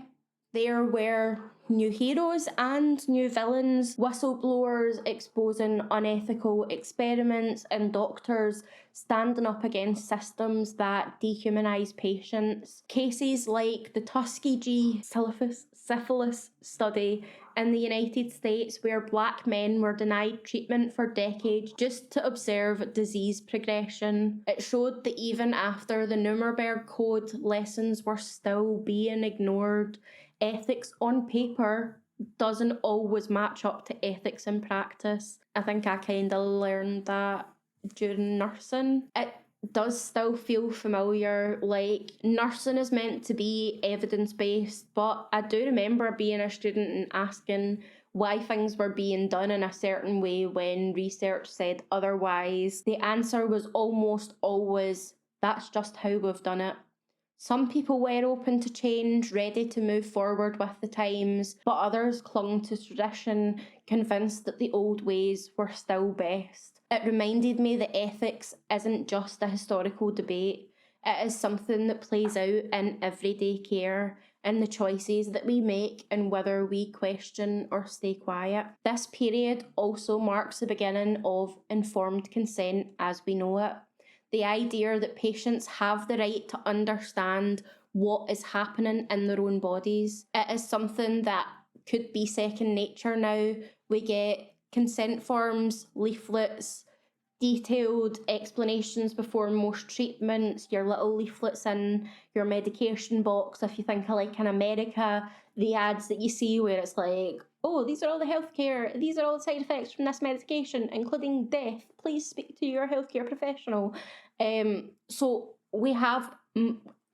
there were new heroes and new villains, whistleblowers exposing unethical experiments, and doctors standing up against systems that dehumanise patients. Cases like the Tuskegee syphilis study in the United States, where black men were denied treatment for decades just to observe disease progression. It showed that even after the Nuremberg Code, lessons were still being ignored. Ethics on paper doesn't always match up to ethics in practice. I think I kind of learned that during nursing. It does still feel familiar. Like, nursing is meant to be evidence-based, but I do remember being a student and asking why things were being done in a certain way when research said otherwise. The answer was almost always, that's just how we've done it. Some people were open to change, ready to move forward with the times, but others clung to tradition, convinced that the old ways were still best. It reminded me that ethics isn't just a historical debate. It is something that plays out in everyday care, in the choices that we make and whether we question or stay quiet. This period also marks the beginning of informed consent as we know it. The idea that patients have the right to understand what is happening in their own bodies. It is something that could be second nature now. We get consent forms, leaflets, detailed explanations before most treatments, your little leaflets in your medication box. If you think of like in America, the ads that you see where it's like, oh, these are all the healthcare, these are all the side effects from this medication, including death. Please speak to your healthcare professional. So we have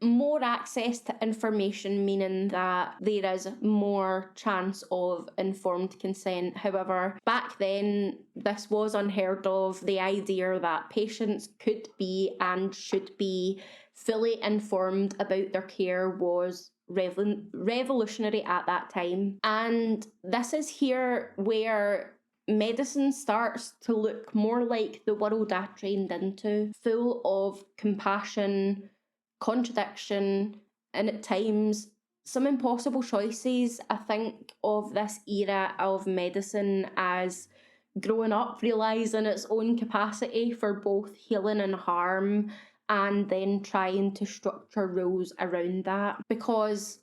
more access to information, meaning that there is more chance of informed consent. However, back then, this was unheard of. The idea that patients could be and should be fully informed about their care was revolutionary at that time. And this is here where medicine starts to look more like the world I trained into, full of compassion, contradiction, and at times some impossible choices. I think of this era of medicine as growing up, realising its own capacity for both healing and harm, and then trying to structure rules around that. Because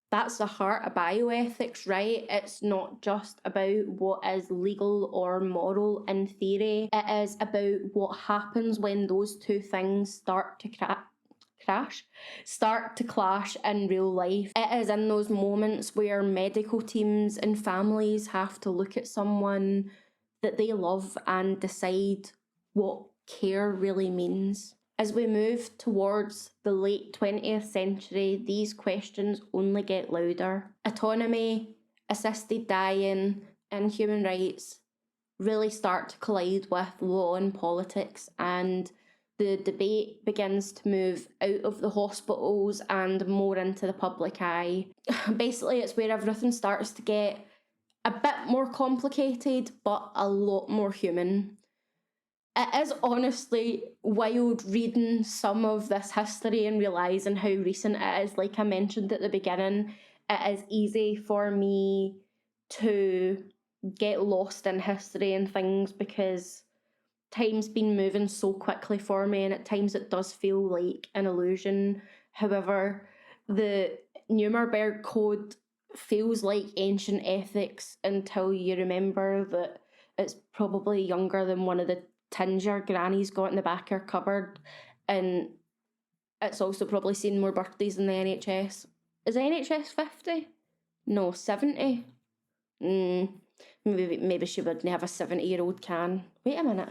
that's the heart of bioethics, right? It's not just about what is legal or moral in theory. It is about what happens when those two things start to clash in real life. It is in those moments where medical teams and families have to look at someone that they love and decide what care really means. As we move towards the late 20th century, these questions only get louder. Autonomy, assisted dying, and human rights really start to collide with law and politics, and the debate begins to move out of the hospitals and more into the public eye. Basically, it's where everything starts to get a bit more complicated, but a lot more human. It is honestly wild reading some of this history and realising how recent it is. Like I mentioned at the beginning, it is easy for me to get lost in history and things because time's been moving so quickly for me, and at times it does feel like an illusion. However, the Nuremberg Code feels like ancient ethics until you remember that it's probably younger than one of the tins your granny's got in the back of her cupboard, and it's also probably seen more birthdays than the NHS. Is the NHS 50? No, 70? Maybe she wouldn't have a 70-year-old can. Wait a minute.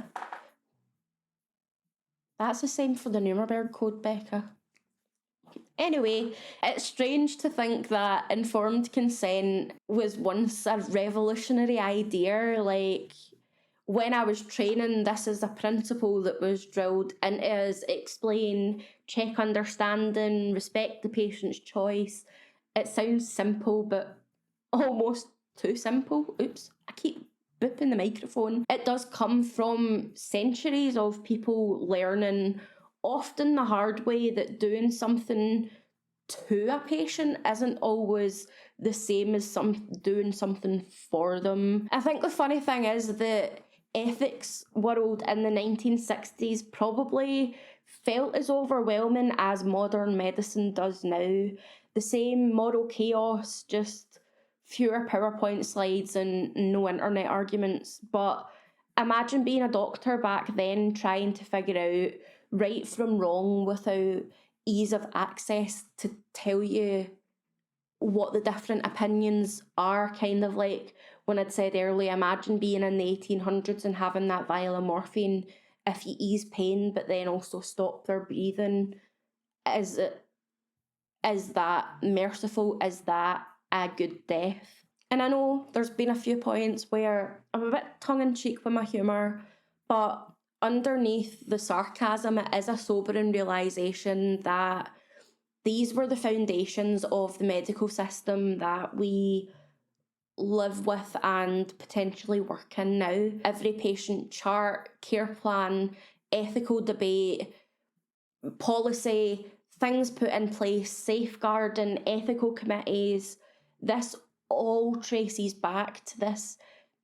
That's the same for the Nuremberg Code, Becca. Anyway, it's strange to think that informed consent was once a revolutionary idea. Like, when I was training, this is a principle that was drilled into us: explain, check understanding, respect the patient's choice. It sounds simple, but almost too simple. Oops, I keep booping the microphone. It does come from centuries of people learning, often the hard way, that doing something to a patient isn't always the same as doing something for them. I think the funny thing is that ethics world in the 1960s probably felt as overwhelming as modern medicine does now. The same moral chaos, just fewer PowerPoint slides and no internet arguments. But imagine being a doctor back then, trying to figure out right from wrong without ease of access to tell you what the different opinions are. Kind of like when I'd said earlier, imagine being in the 1800s and having that vial of morphine if you ease pain but then also stop their breathing. Is that merciful? Is that a good death? And I know there's been a few points where I'm a bit tongue-in-cheek with my humour, but underneath the sarcasm, it is a sobering realisation that these were the foundations of the medical system that we live with and potentially work in now. Every patient chart, care plan, ethical debate, policy, things put in place, safeguarding, ethical committees, this all traces back to this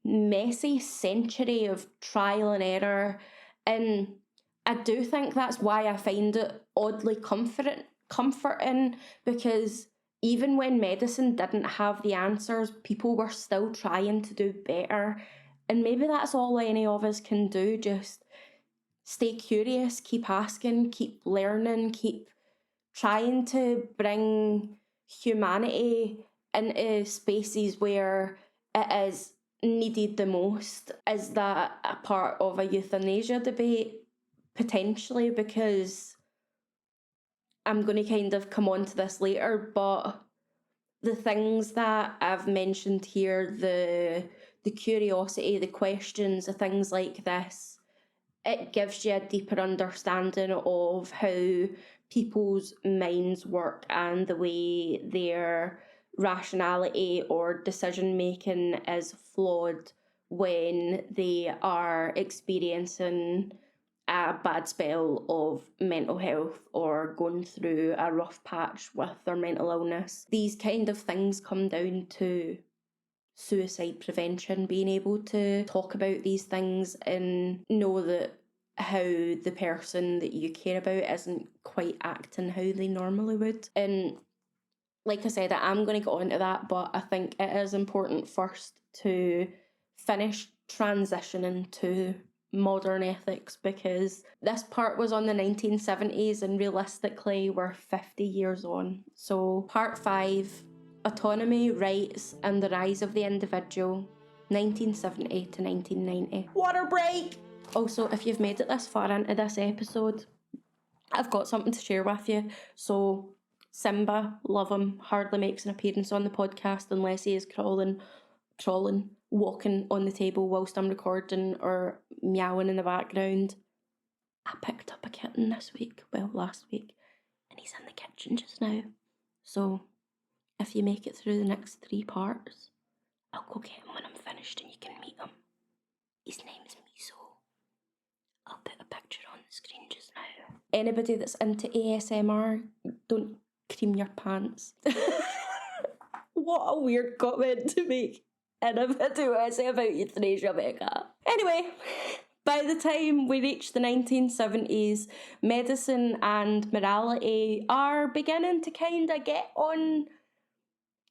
messy century of trial and error. And I do think that's why I find it oddly comforting, because even when medicine didn't have the answers, people were still trying to do better. And maybe that's all any of us can do, just stay curious, keep asking, keep learning, keep trying to bring humanity into spaces where it is needed the most. Is that a part of a euthanasia debate? Potentially, because I'm going to kind of come on to this later, but the things that I've mentioned here, the curiosity, the questions, the things like this, it gives you a deeper understanding of how people's minds work and the way their rationality or decision making is flawed when they are experiencing a bad spell of mental health or going through a rough patch with their mental illness. These kind of things come down to suicide prevention, being able to talk about these things and know that how the person that you care about isn't quite acting how they normally would. And like I said, I am going to get onto that, but I think it is important first to finish transitioning to modern ethics, because this part was on the 1970s and realistically we're 50 years on. So part 5, autonomy, rights and the rise of the individual, 1970 to 1990. Water break! Also, if you've made it this far into this episode, I've got something to share with you. So Simba, love him, hardly makes an appearance on the podcast unless he is crawling walking on the table whilst I'm recording or meowing in the background. I picked up a kitten last week, and he's in the kitchen just now. So if you make it through the next 3 parts, I'll go get him when I'm finished and you can meet him. His name's Miso. I'll put a picture on the screen just now. Anybody that's into ASMR, don't cream your pants. What a weird comment to make in a video essay about euthanasia, Becca. Anyway, by the time we reach the 1970s, medicine and morality are beginning to kind of get on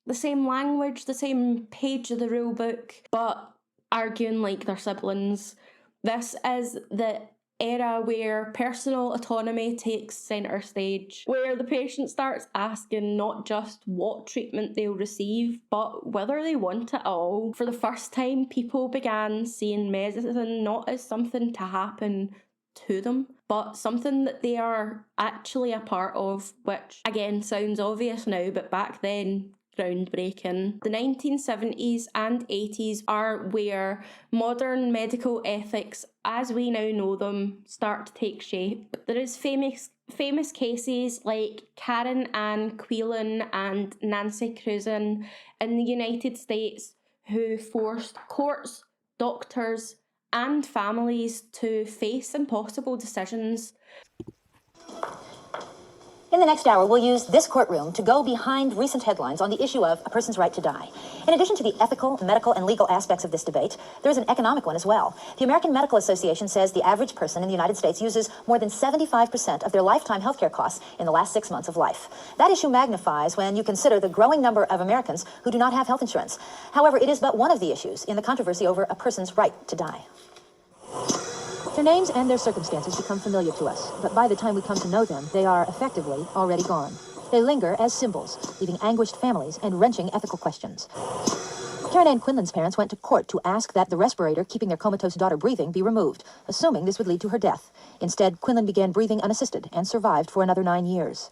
the same language, the same page of the rule book, but arguing like their siblings. This is the era where personal autonomy takes centre stage, where the patient starts asking not just what treatment they'll receive, but whether they want it all. For the first time, people began seeing medicine not as something to happen to them, but something that they are actually a part of, which again sounds obvious now, but back then, groundbreaking. The 1970s and 80s are where modern medical ethics, as we now know them, start to take shape. There is famous cases like Karen Ann Quillen and Nancy Cruzan in the United States who forced courts, doctors, and families to face impossible decisions. In the next hour, we'll use this courtroom to go behind recent headlines on the issue of a person's right to die. In addition to the ethical, medical, and legal aspects of this debate, there is an economic one as well. The American Medical Association says the average person in the United States uses more than 75% of their lifetime healthcare costs in the last 6 months of life. That issue magnifies when you consider the growing number of Americans who do not have health insurance. However, it is but one of the issues in the controversy over a person's right to die. Their names and their circumstances become familiar to us, but by the time we come to know them, they are effectively already gone. They linger as symbols, leaving anguished families and wrenching ethical questions. Karen Ann Quinlan's parents went to court to ask that the respirator keeping their comatose daughter breathing be removed, assuming this would lead to her death. Instead, Quinlan began breathing unassisted and survived for another 9 years.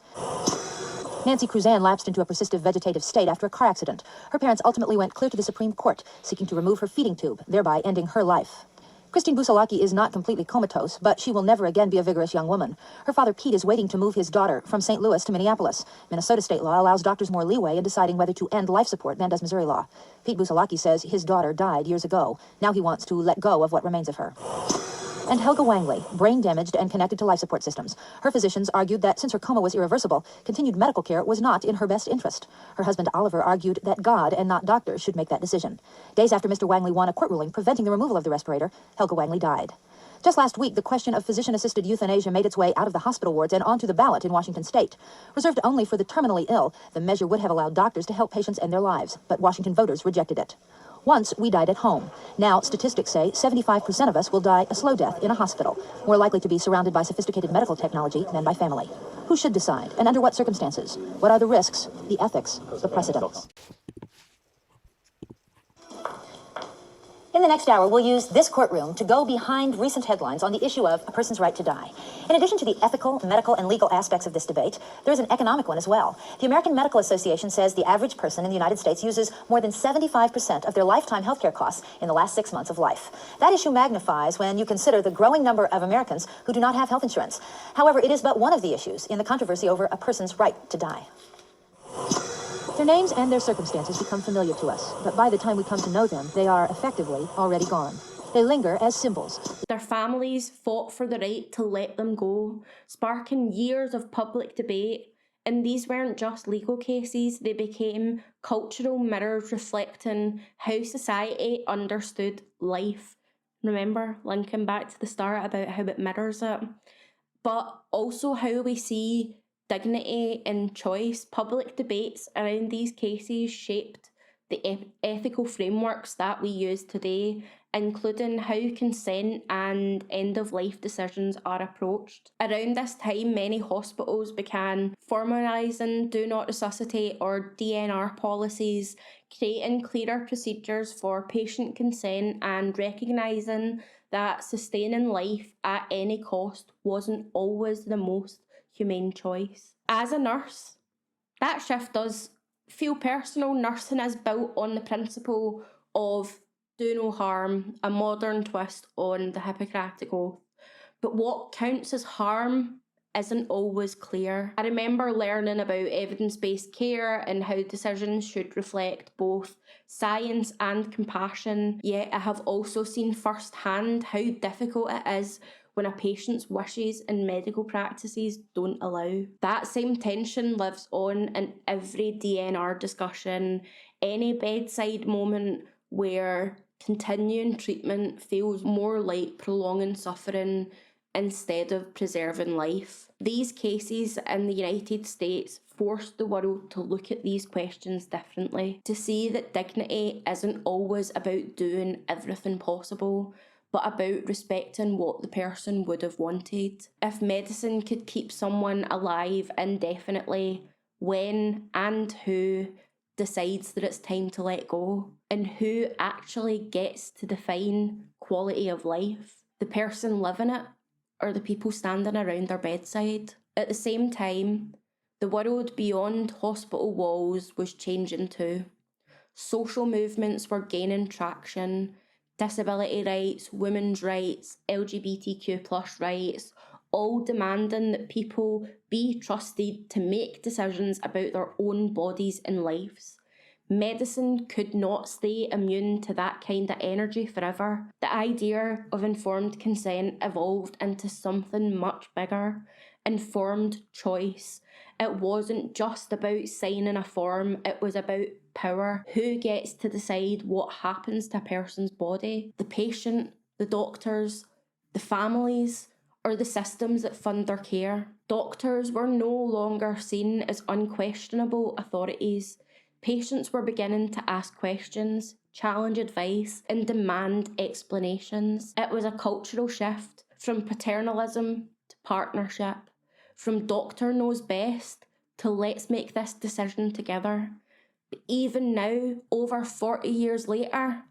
Nancy Cruzan lapsed into a persistent vegetative state after a car accident. Her parents ultimately went clear to the Supreme Court, seeking to remove her feeding tube, thereby ending her life. Christine Busalaki is not completely comatose, but she will never again be a vigorous young woman. Her father, Pete, is waiting to move his daughter from St. Louis to Minneapolis. Minnesota state law allows doctors more leeway in deciding whether to end life support than does Missouri law. Pete Busalaki says his daughter died years ago. Now he wants to let go of what remains of her. And Helga Wangley, brain damaged and connected to life support systems. Her physicians argued that since her coma was irreversible, continued medical care was not in her best interest. Her husband, Oliver, argued that God and not doctors should make that decision. Days after Mr. Wangley won a court ruling preventing the removal of the respirator, Helga Wangley died. Just last week, the question of physician-assisted euthanasia made its way out of the hospital wards and onto the ballot in Washington state. Reserved only for the terminally ill, the measure would have allowed doctors to help patients end their lives, but Washington voters rejected it. Once, we died at home. Now, statistics say 75% of us will die a slow death in a hospital, more likely to be surrounded by sophisticated medical technology than by family. Who should decide, and under what circumstances? What are the risks, the ethics, the precedents? In the next hour, we'll use this courtroom to go behind recent headlines on the issue of a person's right to die. In addition to the ethical, medical, and legal aspects of this debate, there is an economic one as well. The American Medical Association says the average person in the United States uses more than 75% of their lifetime healthcare costs in the last 6 months of life. That issue magnifies when you consider the growing number of Americans who do not have health insurance. However, it is but one of the issues in the controversy over a person's right to die. Their names and their circumstances become familiar to us, but by the time we come to know them, they are effectively already gone. They linger as symbols. Their families fought for the right to let them go, sparking years of public debate. And these weren't just legal cases, they became cultural mirrors reflecting how society understood life. Remember, linking back to the start about how it mirrors it. But also how we see dignity and choice. Public debates around these cases shaped the ethical frameworks that we use today, including how consent and end-of-life decisions are approached. Around this time, many hospitals began formalising do not resuscitate or DNR policies, creating clearer procedures for patient consent and recognising that sustaining life at any cost wasn't always the most humane choice. As a nurse, that shift does feel personal. Nursing is built on the principle of do no harm, a modern twist on the Hippocratic Oath. But what counts as harm isn't always clear. I remember learning about evidence-based care and how decisions should reflect both science and compassion, yet I have also seen firsthand how difficult it is when a patient's wishes and medical practices don't allow. That same tension lives on in every DNR discussion, any bedside moment where continuing treatment feels more like prolonging suffering instead of preserving life. These cases in the United States forced the world to look at these questions differently, to see that dignity isn't always about doing everything possible, but about respecting what the person would have wanted. If medicine could keep someone alive indefinitely, when and who decides that it's time to let go? And who actually gets to define quality of life? The person living it, or the people standing around their bedside? At the same time, the world beyond hospital walls was changing too. Social movements were gaining traction. Disability rights, women's rights, LGBTQ+ rights, all demanding that people be trusted to make decisions about their own bodies and lives. Medicine could not stay immune to that kind of energy forever. The idea of informed consent evolved into something much bigger. Informed choice. It wasn't just about signing a form, it was about power. Who gets to decide what happens to a person's body? The patient, the doctors, the families, or the systems that fund their care? Doctors were no longer seen as unquestionable authorities. Patients were beginning to ask questions, challenge advice, and demand explanations. It was a cultural shift from paternalism to partnership, from doctor knows best to let's make this decision together. But even now, over 40 years later,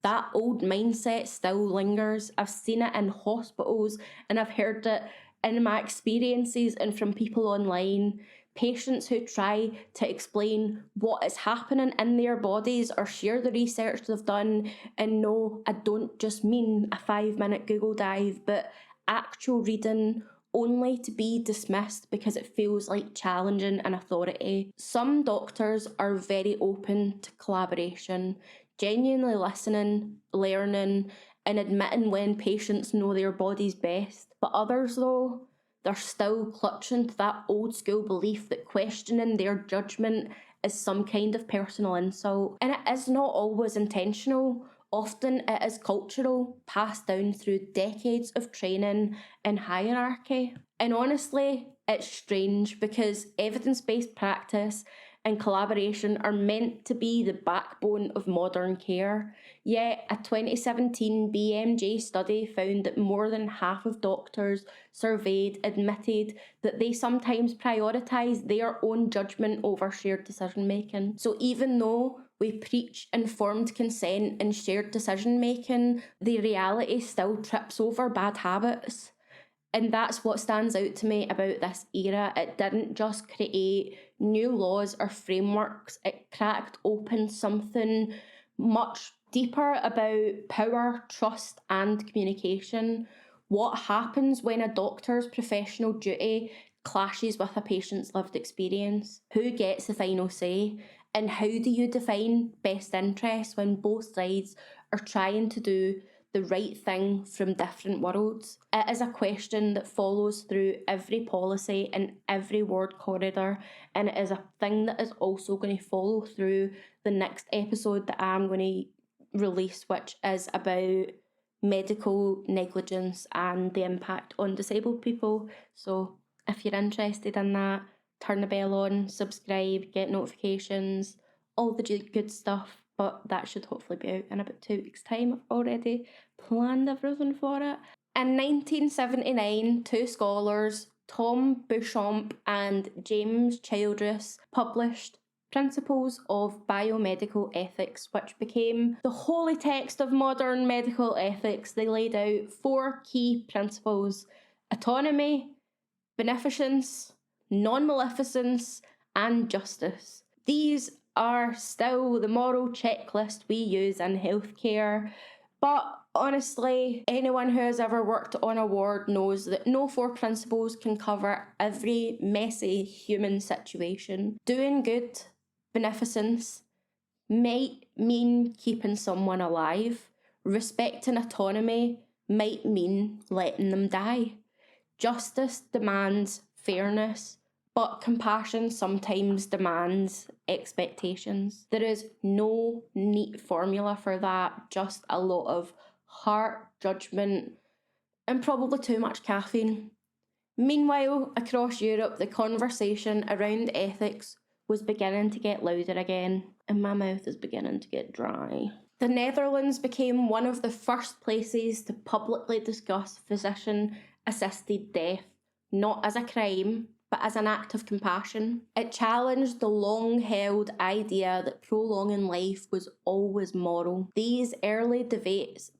that old mindset still lingers. I've seen it in hospitals and I've heard it in my experiences and from people online. Patients who try to explain what is happening in their bodies or share the research they've done. And no, I don't just mean a 5-minute Google dive, but actual reading, only to be dismissed because it feels like challenging an authority. Some doctors are very open to collaboration, genuinely listening, learning, and admitting when patients know their bodies best. But others, though, they're still clutching to that old school belief that questioning their judgment is some kind of personal insult. And it is not always intentional. Often it is cultural, passed down through decades of training and hierarchy. And honestly, it's strange because evidence-based practice and collaboration are meant to be the backbone of modern care. Yet a 2017 BMJ study found that more than half of doctors surveyed admitted that they sometimes prioritise their own judgment over shared decision making. So even though we preach informed consent and shared decision making, the reality still trips over bad habits. And that's what stands out to me about this era. It didn't just create new laws or frameworks, it cracked open something much deeper about power, trust, and communication. What happens when a doctor's professional duty clashes with a patient's lived experience? Who gets the final say? And how do you define best interests when both sides are trying to do the right thing from different worlds? It is a question that follows through every policy and every ward corridor, and it is a thing that is also going to follow through the next episode that I'm going to release, which is about medical negligence and the impact on disabled people. So if you're interested in that, turn the bell on, subscribe, get notifications, all the good stuff. But that should hopefully be out in about 2 weeks' time. I've already planned everything for it. In 1979, two scholars, Tom Beauchamp and James Childress, published Principles of Biomedical Ethics, which became the holy text of modern medical ethics. They laid out 4 key principles: autonomy, beneficence, non-maleficence, and justice. These are still the moral checklist we use in healthcare, but honestly, anyone who has ever worked on a ward knows that no four principles can cover every messy human situation. Doing good, beneficence, might mean keeping someone alive. Respecting autonomy might mean letting them die. Justice demands fairness, but compassion sometimes demands expectations. There is no neat formula for that, just a lot of heart, judgment, and probably too much caffeine. Meanwhile, across Europe, the conversation around ethics was beginning to get louder again, and my mouth is beginning to get dry. The Netherlands became one of the first places to publicly discuss physician-assisted death, not as a crime, but as an act of compassion. It challenged the long-held idea that prolonging life was always moral. These early debates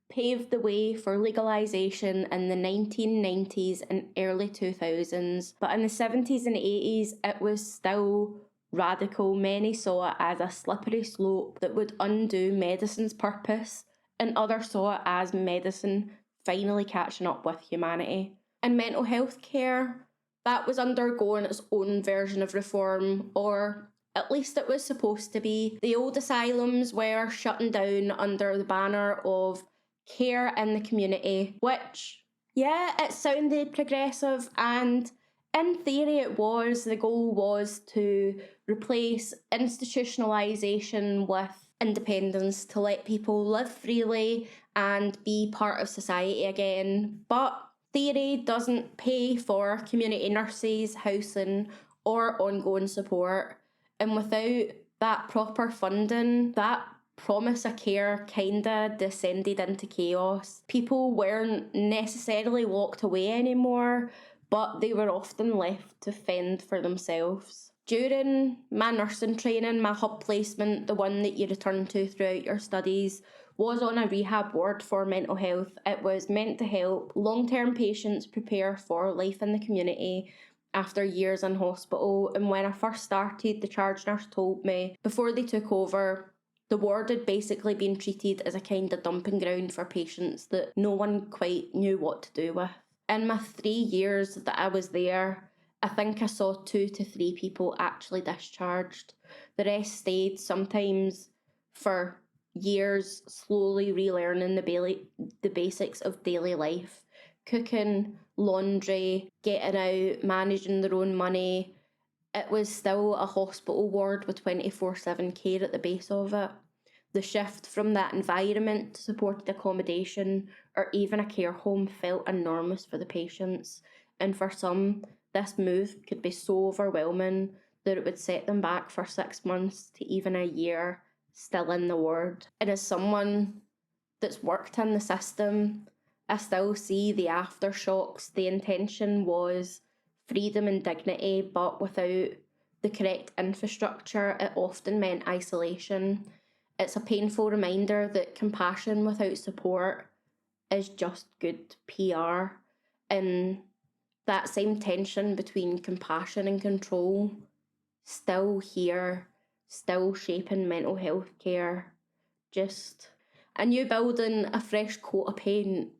paved the way for legalisation in the 1990s and early 2000s, but in the 70s and 80s it was still radical. Many saw it as a slippery slope that would undo medicine's purpose, and others saw it as medicine finally catching up with humanity. In mental health care, that was undergoing its own version of reform, or at least it was supposed to be. The old asylums were shutting down under the banner of care in the community, which, yeah, it sounded progressive, and in theory it was. The goal was to replace institutionalisation with independence, to let people live freely and be part of society again. But theory doesn't pay for community nurses, housing, or ongoing support. And without that proper funding, that promise of care kinda descended into chaos. People weren't necessarily locked away anymore, but they were often left to fend for themselves. During my nursing training, my hub placement, the one that you return to throughout your studies, was on a rehab ward for mental health. It was meant to help long-term patients prepare for life in the community after years in hospital. And when I first started, the charge nurse told me before they took over, the ward had basically been treated as a kind of dumping ground for patients that no one quite knew what to do with. In my 3 years that I was there, I think I saw 2 to 3 people actually discharged. The rest stayed, sometimes for years, slowly relearning the basics of daily life. Cooking, laundry, getting out, managing their own money. It was still a hospital ward with 24/7 care at the base of it. The shift from that environment to supported accommodation or even a care home felt enormous for the patients, and for some, this move could be so overwhelming that it would set them back for 6 months to even a year still in the ward. And as someone that's worked in the system, I still see the aftershocks. The intention was freedom and dignity, but without the correct infrastructure, it often meant isolation. It's a painful reminder that compassion without support is just good PR. And that same tension between compassion and control, still here, still shaping mental health care. Just a new building, a fresh coat of paint,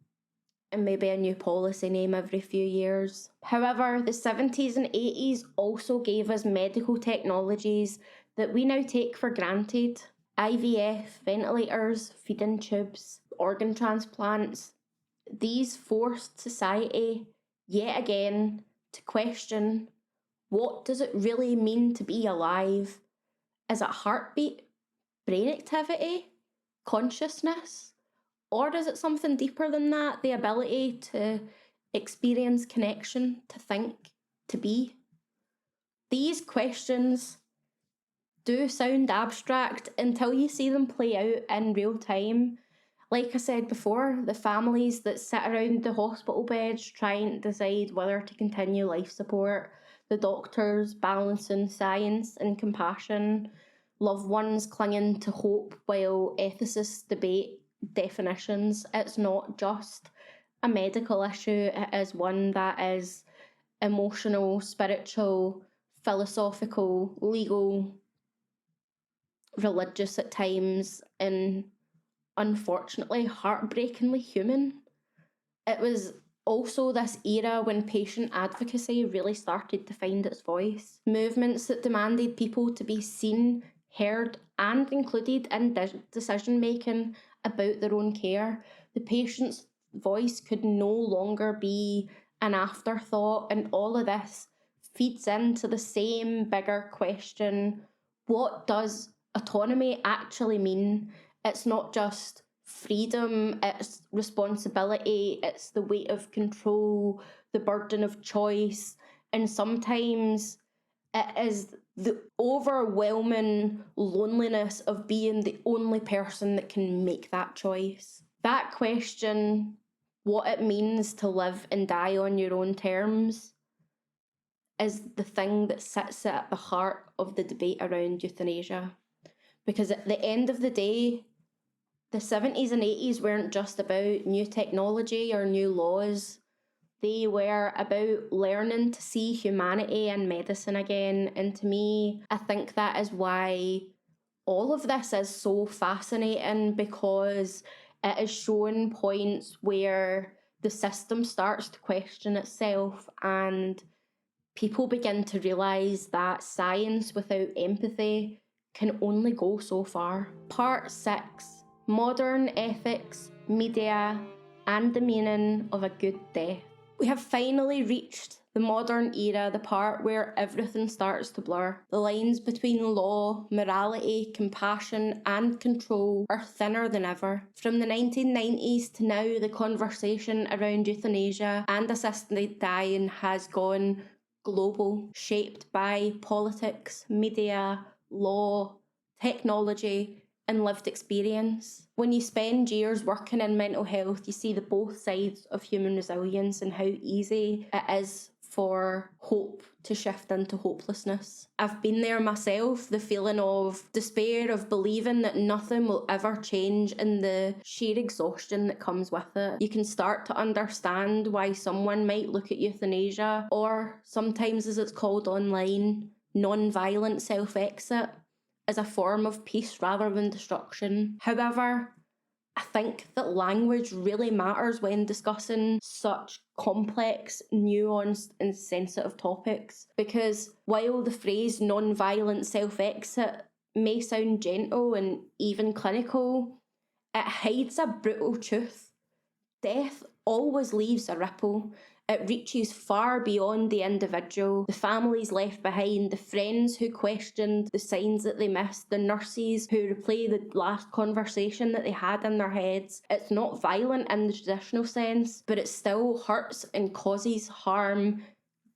and maybe a new policy name every few years. However, the 70s and 80s also gave us medical technologies that we now take for granted. IVF, ventilators, feeding tubes, organ transplants. These forced society, yet again, to question, what does it really mean to be alive? Is it heartbeat, brain activity, consciousness? Or is it something deeper than that? The ability to experience connection, to think, to be? These questions do sound abstract until you see them play out in real time. Like I said before, the families that sit around the hospital beds trying to decide whether to continue life support, the doctors balancing science and compassion, loved ones clinging to hope while ethicists debate definitions. It's not just a medical issue, it is one that is emotional, spiritual, philosophical, legal, religious at times, and unfortunately heartbreakingly human. It was also this era when patient advocacy really started to find its voice. Movements that demanded people to be seen, heard, and included in decision making about their own care. The patient's voice could no longer be an afterthought, and all of this feeds into the same bigger question: what does autonomy actually mean? It's not just freedom, it's responsibility, it's the weight of control, the burden of choice, and sometimes it is the overwhelming loneliness of being the only person that can make that choice. That question, what it means to live and die on your own terms, is the thing that sits at the heart of the debate around euthanasia. Because at the end of the day, the 70s and 80s weren't just about new technology or new laws. They were about learning to see humanity in medicine again. And to me, I think that is why all of this is so fascinating, because it is showing points where the system starts to question itself and people begin to realise that science without empathy can only go so far. Part 6. Modern ethics, media, and the meaning of a good death. We have finally reached the modern era, the part where everything starts to blur. The lines between law, morality, compassion, and control are thinner than ever. From the 1990s to now, the conversation around euthanasia and assisted dying has gone global, shaped by politics, media, law, technology, and lived experience. When you spend years working in mental health, you see the both sides of human resilience and how easy it is for hope to shift into hopelessness. I've been there myself, the feeling of despair, of believing that nothing will ever change, and the sheer exhaustion that comes with it. You can start to understand why someone might look at euthanasia, or sometimes as it's called online, non-violent self-exit, as a form of peace rather than destruction. However, I think that language really matters when discussing such complex, nuanced and sensitive topics, because while the phrase non-violent self-exit may sound gentle and even clinical, it hides a brutal truth. Death always leaves a ripple. It reaches far beyond the individual, the families left behind, the friends who questioned the signs that they missed, the nurses who replay the last conversation that they had in their heads. It's not violent in the traditional sense, but it still hurts and causes harm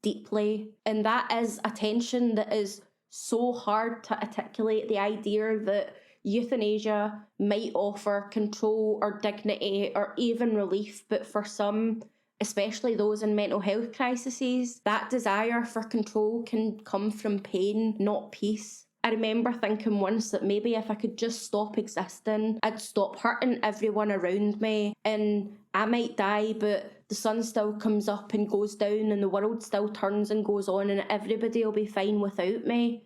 deeply. And that is a tension that is so hard to articulate, the idea that euthanasia might offer control or dignity or even relief, but for some, especially those in mental health crises, that desire for control can come from pain, not peace. I remember thinking once that maybe if I could just stop existing, I'd stop hurting everyone around me, and I might die, but the sun still comes up and goes down, and the world still turns and goes on, and everybody will be fine without me.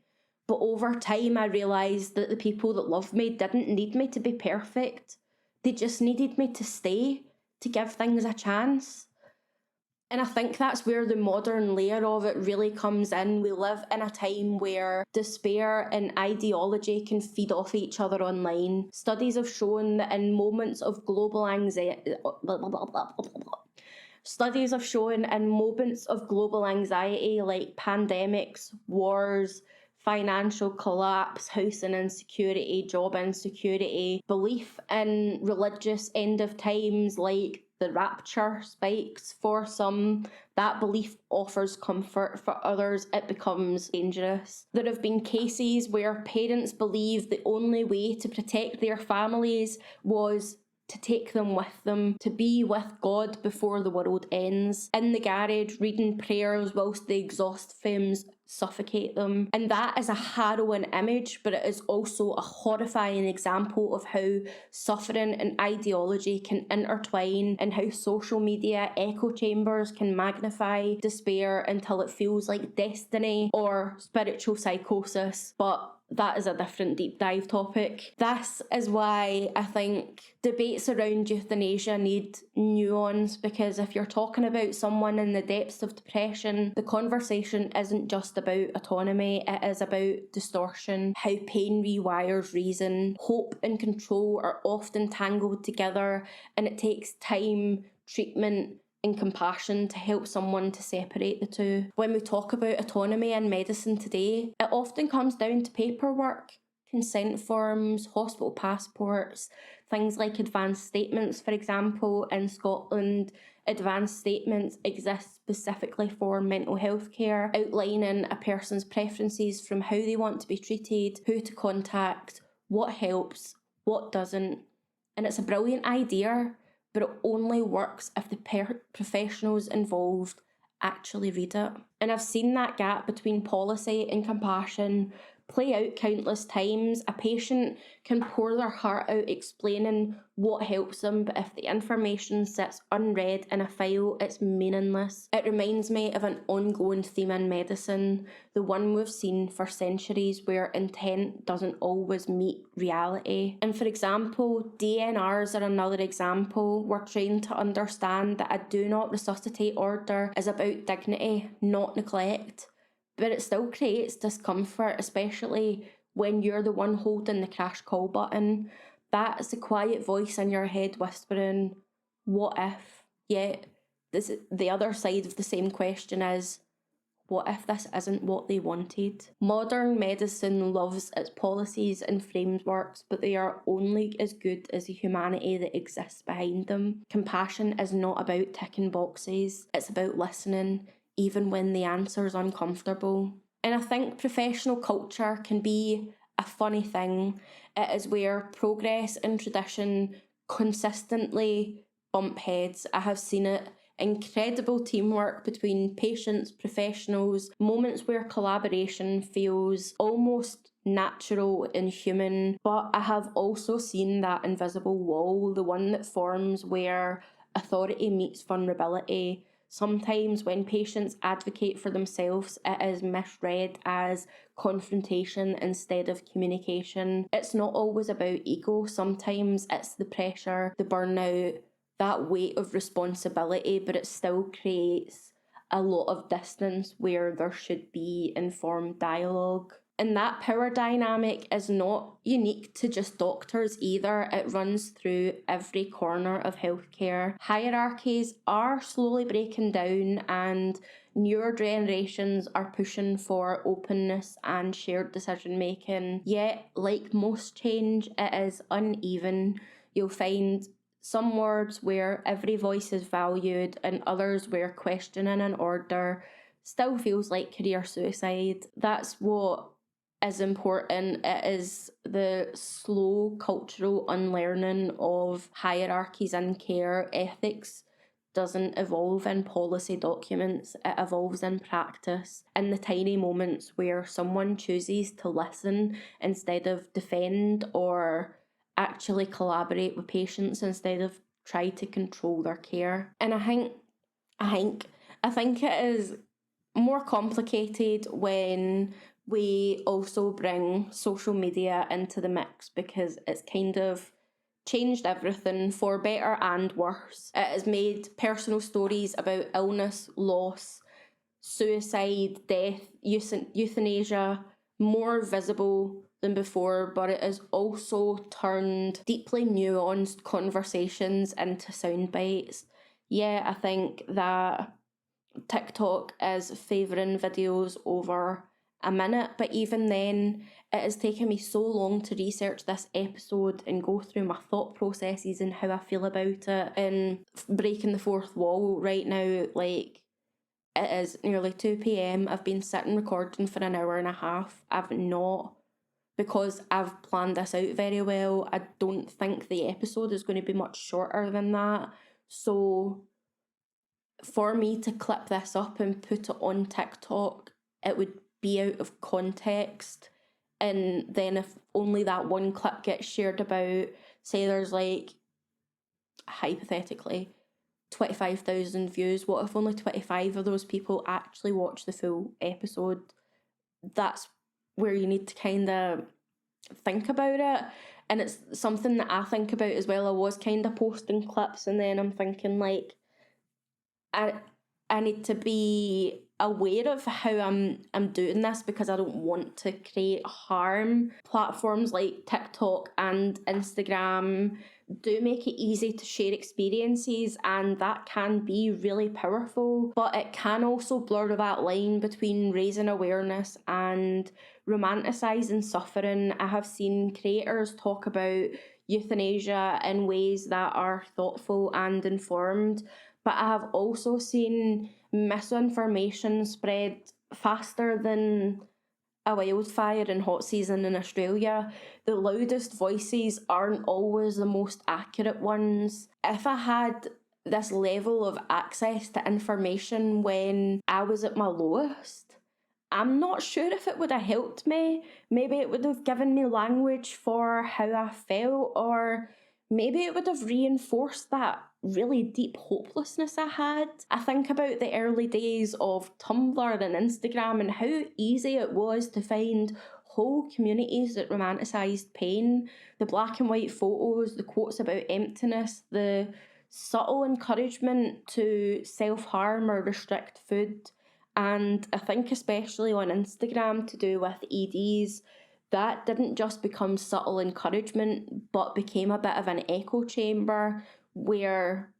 But over time, I realised that the people that loved me didn't need me to be perfect. They just needed me to stay, to give things a chance. And I think that's where the modern layer of it really comes in. We live in a time where despair and ideology can feed off each other online. Studies have shown that in moments of global anxiety, like pandemics, wars, financial collapse, housing insecurity, job insecurity, belief in religious end of times like the rapture spikes for some. That belief offers comfort. For others, it becomes dangerous. There have been cases where parents believed the only way to protect their families was to take them with them, to be with God before the world ends. In the garage, reading prayers whilst the exhaust fumes suffocate them. And that is a harrowing image, but it is also a horrifying example of how suffering and ideology can intertwine, and how social media echo chambers can magnify despair until it feels like destiny or spiritual psychosis. But that is a different deep dive topic. This is why I think debates around euthanasia need nuance, because if you're talking about someone in the depths of depression, the conversation isn't just about autonomy, it is about distortion, how pain rewires reason. Hope and control are often tangled together, and it takes time, treatment, and compassion to help someone to separate the two. When we talk about autonomy in medicine today, it often comes down to paperwork, consent forms, hospital passports, things like advanced statements. For example, in Scotland, advanced statements exist specifically for mental health care, outlining a person's preferences from how they want to be treated, who to contact, what helps, what doesn't. And it's a brilliant idea, but it only works if the professionals involved actually read it. And I've seen that gap between policy and compassion play out countless times. A patient can pour their heart out explaining what helps them, but if the information sits unread in a file, it's meaningless. It reminds me of an ongoing theme in medicine, the one we've seen for centuries, where intent doesn't always meet reality. And for example, DNRs are another example. We're trained to understand that a do not resuscitate order is about dignity, not neglect. But it still creates discomfort, especially when you're the one holding the crash call button. That is the quiet voice in your head whispering, what if? Yet, the other side of the same question is, what if this isn't what they wanted? Modern medicine loves its policies and frameworks, but they are only as good as the humanity that exists behind them. Compassion is not about ticking boxes, it's about listening, even when the answer is uncomfortable. And I think professional culture can be a funny thing. It is where progress and tradition consistently bump heads. I have seen it. Incredible teamwork between patients, professionals, moments where collaboration feels almost natural and human. But I have also seen that invisible wall, the one that forms where authority meets vulnerability. Sometimes when patients advocate for themselves, it is misread as confrontation instead of communication. It's not always about ego. Sometimes it's the pressure, the burnout, that weight of responsibility, but it still creates a lot of distance where there should be informed dialogue. And that power dynamic is not unique to just doctors either. It runs through every corner of healthcare. Hierarchies are slowly breaking down, and newer generations are pushing for openness and shared decision making. Yet, like most change, it is uneven. You'll find some words where every voice is valued, and others where questioning an order still feels like career suicide. That's what is important. It is the slow cultural unlearning of hierarchies in care. Ethics doesn't evolve in policy documents, it evolves in practice, in the tiny moments where someone chooses to listen instead of defend, or actually collaborate with patients instead of try to control their care. And I think it is more complicated when we also bring social media into the mix, because it's kind of changed everything for better and worse. It has made personal stories about illness, loss, suicide, death, euthanasia more visible than before, but it has also turned deeply nuanced conversations into sound bites. Yeah, I think that TikTok is favouring videos over a minute, but even then, it has taken me so long to research this episode and go through my thought processes and how I feel about it, and breaking the fourth wall right now. Like, it is nearly 2 p.m. I've been sitting recording for an hour and a half. I've not, because I've planned this out very well, I don't think the episode is going to be much shorter than that. So for me to clip this up and put it on TikTok, it would be out of context. And then if only that one clip gets shared about, say there's like, hypothetically, 25,000 views, what if only 25 of those people actually watch the full episode? That's where you need to kind of think about it. And it's something that I think about as well. I was kind of posting clips, and then I'm thinking like, I need to be aware of how I'm doing this, because I don't want to create harm. Platforms like TikTok and Instagram do make it easy to share experiences, and that can be really powerful, but it can also blur that line between raising awareness and romanticising suffering. I have seen creators talk about euthanasia in ways that are thoughtful and informed, but I have also seen misinformation spread faster than a wildfire in hot season in Australia. The loudest voices aren't always the most accurate ones. If I had this level of access to information when I was at my lowest, I'm not sure if it would have helped me. Maybe it would have given me language for how I felt, or maybe it would have reinforced that really deep hopelessness I had. I think about the early days of Tumblr and Instagram and how easy it was to find whole communities that romanticised pain. The black and white photos, the quotes about emptiness, the subtle encouragement to self-harm or restrict food. And I think especially on Instagram, to do with EDs, that didn't just become subtle encouragement, but became a bit of an echo chamber where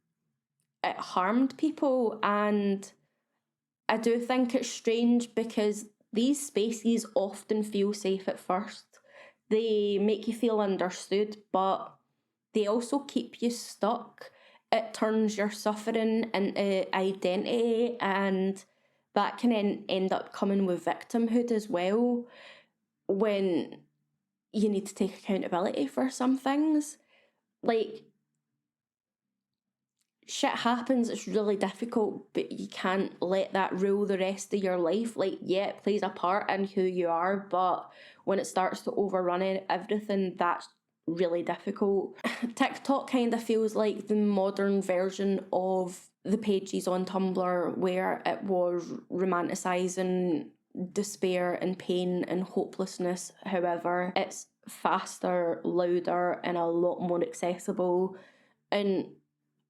it harmed people. And I do think it's strange, because these spaces often feel safe at first. They make you feel understood, but they also keep you stuck. It turns your suffering into identity, and that can end up coming with victimhood as well, when you need to take accountability for some things. Like, shit happens, it's really difficult, but you can't let that rule the rest of your life. Like, yeah, it plays a part in who you are, but when it starts to overrun everything, that's really difficult. TikTok kind of feels like the modern version of the pages on Tumblr, where it was romanticising despair and pain and hopelessness. However, it's faster, louder, and a lot more accessible. And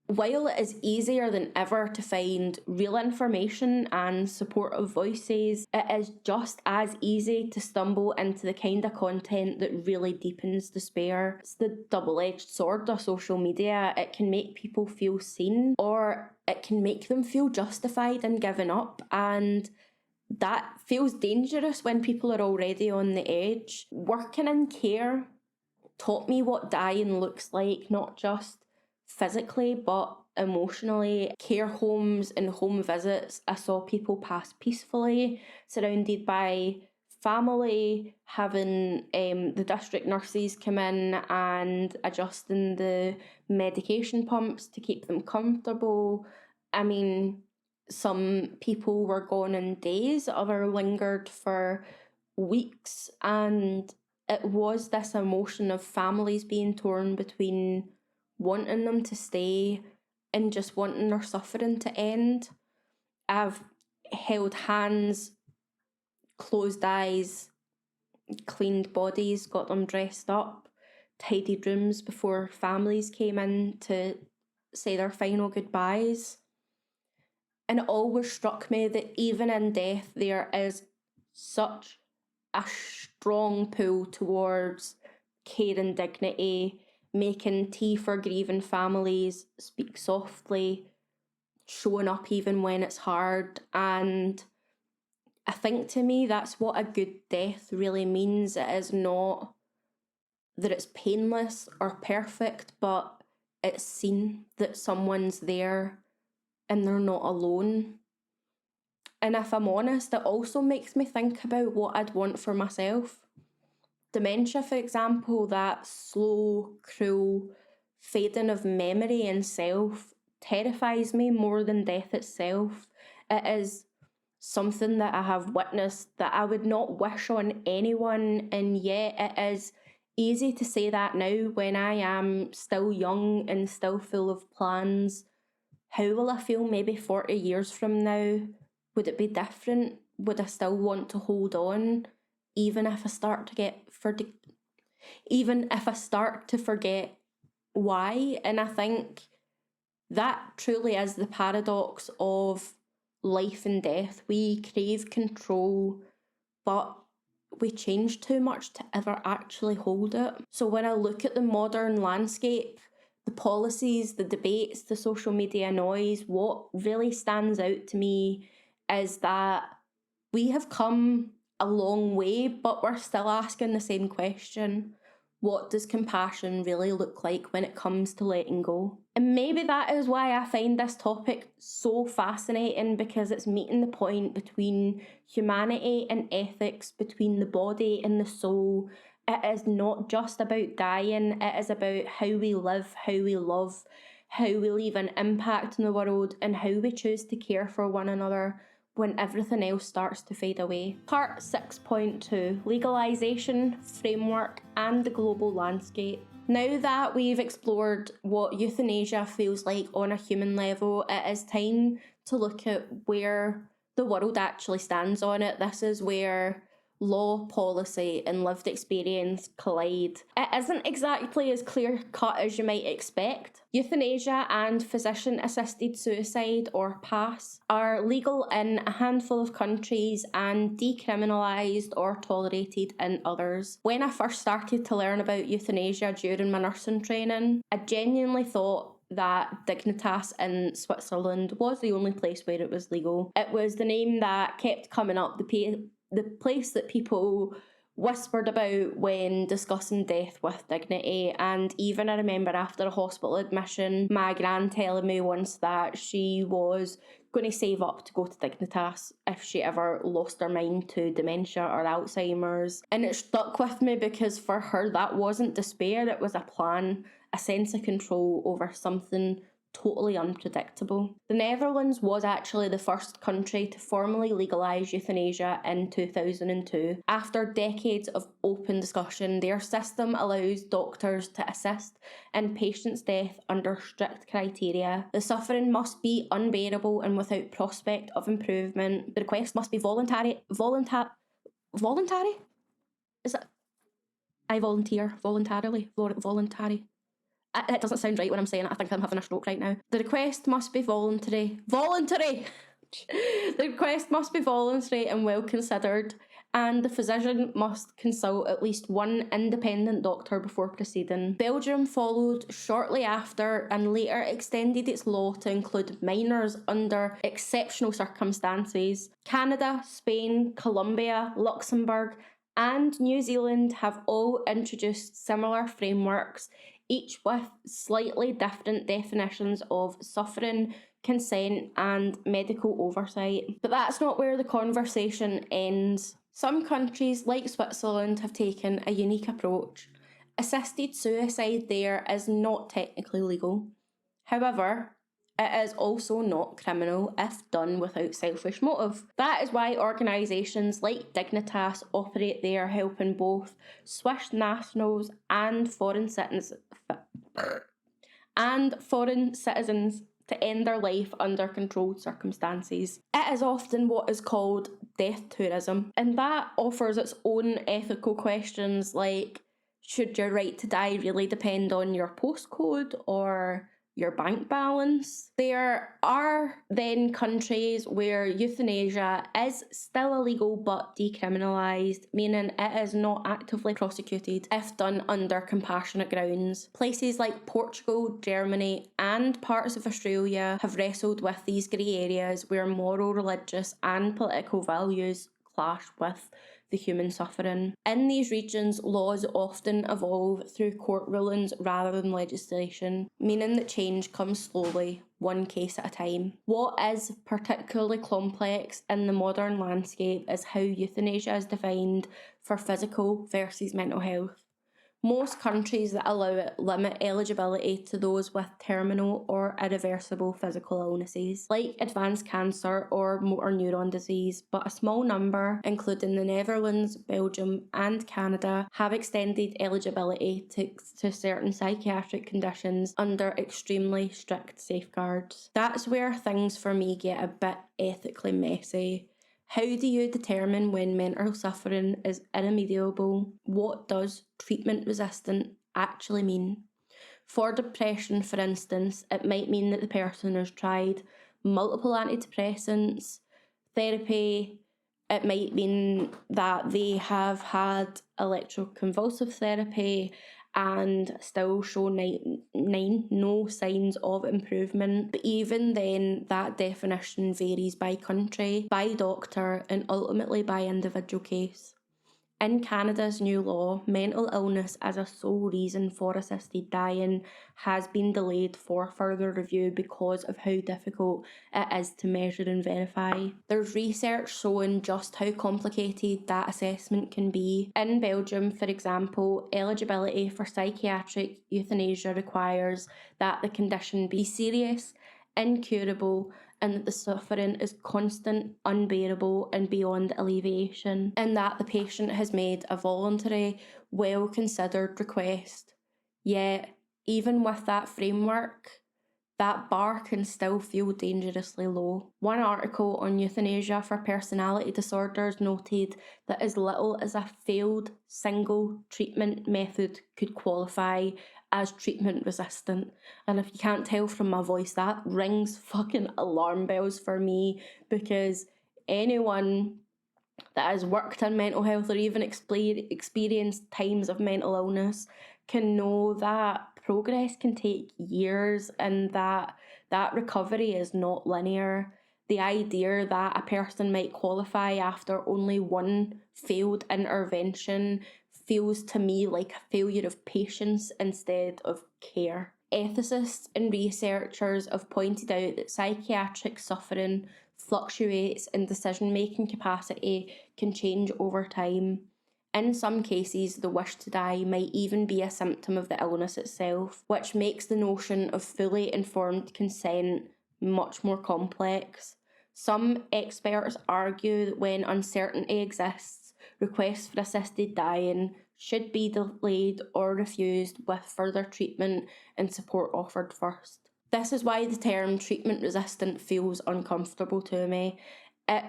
while it is easier than ever to find real information and supportive voices, it is just as easy to stumble into the kind of content that really deepens despair. It's the double-edged sword of social media. It can make people feel seen, or it can make them feel justified in giving up, and that feels dangerous when people are already on the edge. Working in care taught me what dying looks like, not just physically but emotionally. Care homes and home visits, I saw people pass peacefully, surrounded by family, having the district nurses come in and adjusting the medication pumps to keep them comfortable. I mean, some people were gone in days, others lingered for weeks, and it was this emotion of families being torn between wanting them to stay and just wanting their suffering to end. I've held hands, closed eyes, cleaned bodies, got them dressed up, tidied rooms before families came in to say their final goodbyes. And it always struck me that even in death, there is such a strong pull towards care and dignity, making tea for grieving families, speak softly, showing up even when it's hard. And I think to me that's what a good death really means. It is not that it's painless or perfect, but it's seen that someone's there and they're not alone. And if I'm honest, it also makes me think about what I'd want for myself. Dementia, for example, that slow, cruel fading of memory and self terrifies me more than death itself. It is something that I have witnessed that I would not wish on anyone, and yet it is easy to say that now when I am still young and still full of plans. How will I feel maybe 40 years from now? Would it be different? Would I still want to hold on, even if I start to forget why? And I think that truly is the paradox of life and death. We crave control, but we change too much to ever actually hold it. So when I look at the modern landscape, the policies, the debates, the social media noise, what really stands out to me is that we have come a long way, but we're still asking the same question. What does compassion really look like when it comes to letting go? And maybe that is why I find this topic so fascinating, because it's meeting the point between humanity and ethics, between the body and the soul. It is not just about dying, it is about how we live, how we love, how we leave an impact in the world, and how we choose to care for one another when everything else starts to fade away. Part 6.2, legalisation, framework and the global landscape. Now that we've explored what euthanasia feels like on a human level, it is time to look at where the world actually stands on it. This is where law, policy and lived experience collide. It isn't exactly as clear-cut as you might expect. Euthanasia and physician-assisted suicide, or PASS, are legal in a handful of countries and decriminalised or tolerated in others. When I first started to learn about euthanasia during my nursing training, I genuinely thought that Dignitas in Switzerland was the only place where it was legal. It was the name that kept coming up, the place that people whispered about when discussing death with dignity. And even I remember after a hospital admission, my gran telling me once that she was going to save up to go to Dignitas if she ever lost her mind to dementia or Alzheimer's. And it stuck with me because for her that wasn't despair, it was a plan, a sense of control over something totally unpredictable. The Netherlands was actually the first country to formally legalise euthanasia in 2002. After decades of open discussion, their system allows doctors to assist in patients' death under strict criteria. The suffering must be unbearable and without prospect of improvement. The request must be voluntary? Is it? I volunteer. Voluntarily. Voluntary. It doesn't sound right when I'm saying it. I think I'm having a stroke right now. The request must be voluntary. Voluntary! The request must be voluntary and well considered, and the physician must consult at least one independent doctor before proceeding. Belgium followed shortly after and later extended its law to include minors under exceptional circumstances. Canada, Spain, Colombia, Luxembourg, and New Zealand have all introduced similar frameworks, each with slightly different definitions of suffering, consent, and medical oversight. But that's not where the conversation ends. Some countries, like Switzerland, have taken a unique approach. Assisted suicide there is not technically legal. However, it is also not criminal if done without selfish motive. That is why organisations like Dignitas operate there, helping both Swiss nationals and foreign citizens to end their life under controlled circumstances. It is often what is called death tourism, and that offers its own ethical questions like, should your right to die really depend on your postcode or your bank balance? There are then countries where euthanasia is still illegal but decriminalised, meaning it is not actively prosecuted if done under compassionate grounds. Places like Portugal, Germany and parts of Australia have wrestled with these grey areas where moral, religious and political values clash with the human suffering. In these regions, laws often evolve through court rulings rather than legislation, meaning that change comes slowly, one case at a time. What is particularly complex in the modern landscape is how euthanasia is defined for physical versus mental health. Most countries that allow it limit eligibility to those with terminal or irreversible physical illnesses, like advanced cancer or motor neuron disease, but a small number, including the Netherlands, Belgium and Canada, have extended eligibility to certain psychiatric conditions under extremely strict safeguards. That's where things for me get a bit ethically messy. How do you determine when mental suffering is irremediable? What does treatment resistant actually mean? For depression, for instance, it might mean that the person has tried multiple antidepressants, therapy. It might mean that they have had electroconvulsive therapy and still show no signs of improvement. But even then, that definition varies by country, by doctor, and ultimately by individual case. In Canada's new law, mental illness as a sole reason for assisted dying has been delayed for further review because of how difficult it is to measure and verify. There's research showing just how complicated that assessment can be. In Belgium, for example, eligibility for psychiatric euthanasia requires that the condition be serious, incurable, and that the suffering is constant, unbearable and beyond alleviation, and that the patient has made a voluntary, well-considered request. Yet, even with that framework, that bar can still feel dangerously low. One article on euthanasia for personality disorders noted that as little as a failed single treatment method could qualify as treatment resistant. And if you can't tell from my voice, that rings fucking alarm bells for me, because anyone that has worked in mental health or even experienced times of mental illness can know that progress can take years and that recovery is not linear. The idea that a person might qualify after only one failed intervention feels to me like a failure of patience instead of care. Ethicists and researchers have pointed out that psychiatric suffering fluctuates and decision-making capacity can change over time. In some cases, the wish to die might even be a symptom of the illness itself, which makes the notion of fully informed consent much more complex. Some experts argue that when uncertainty exists, requests for assisted dying should be delayed or refused with further treatment and support offered first. This is why the term treatment resistant feels uncomfortable to me. It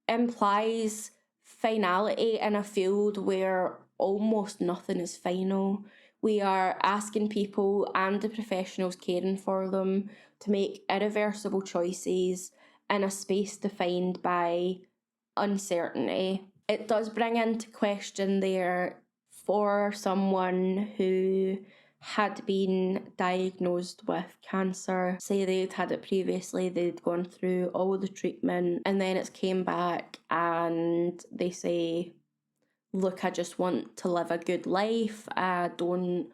implies finality in a field where almost nothing is final. We are asking people and the professionals caring for them to make irreversible choices in a space defined by uncertainty. It does bring into question there, for someone who had been diagnosed with cancer, say they'd had it previously, they'd gone through all the treatment and then it's came back and they say, look, I just want to live a good life, I don't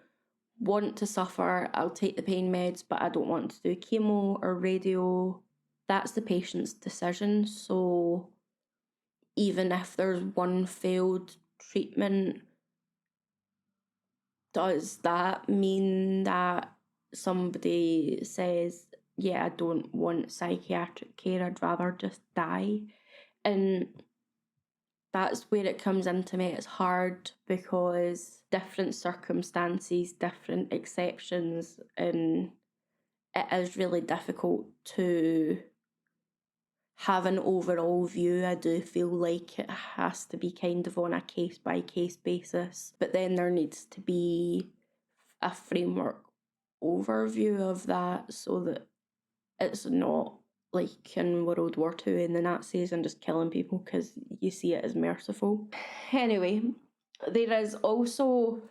want to suffer, I'll take the pain meds but I don't want to do chemo or radio. That's the patient's decision. So even if there's one failed treatment, does that mean that somebody says, yeah, I don't want psychiatric care, I'd rather just die? And that's where it comes into me. It's hard because different circumstances, different exceptions, and it is really difficult to have an overall view. I do feel like it has to be kind of on a case-by-case basis, but then there needs to be a framework overview of that so that it's not like in World War II and the Nazis and just killing people because you see it as merciful. Anyway, there is also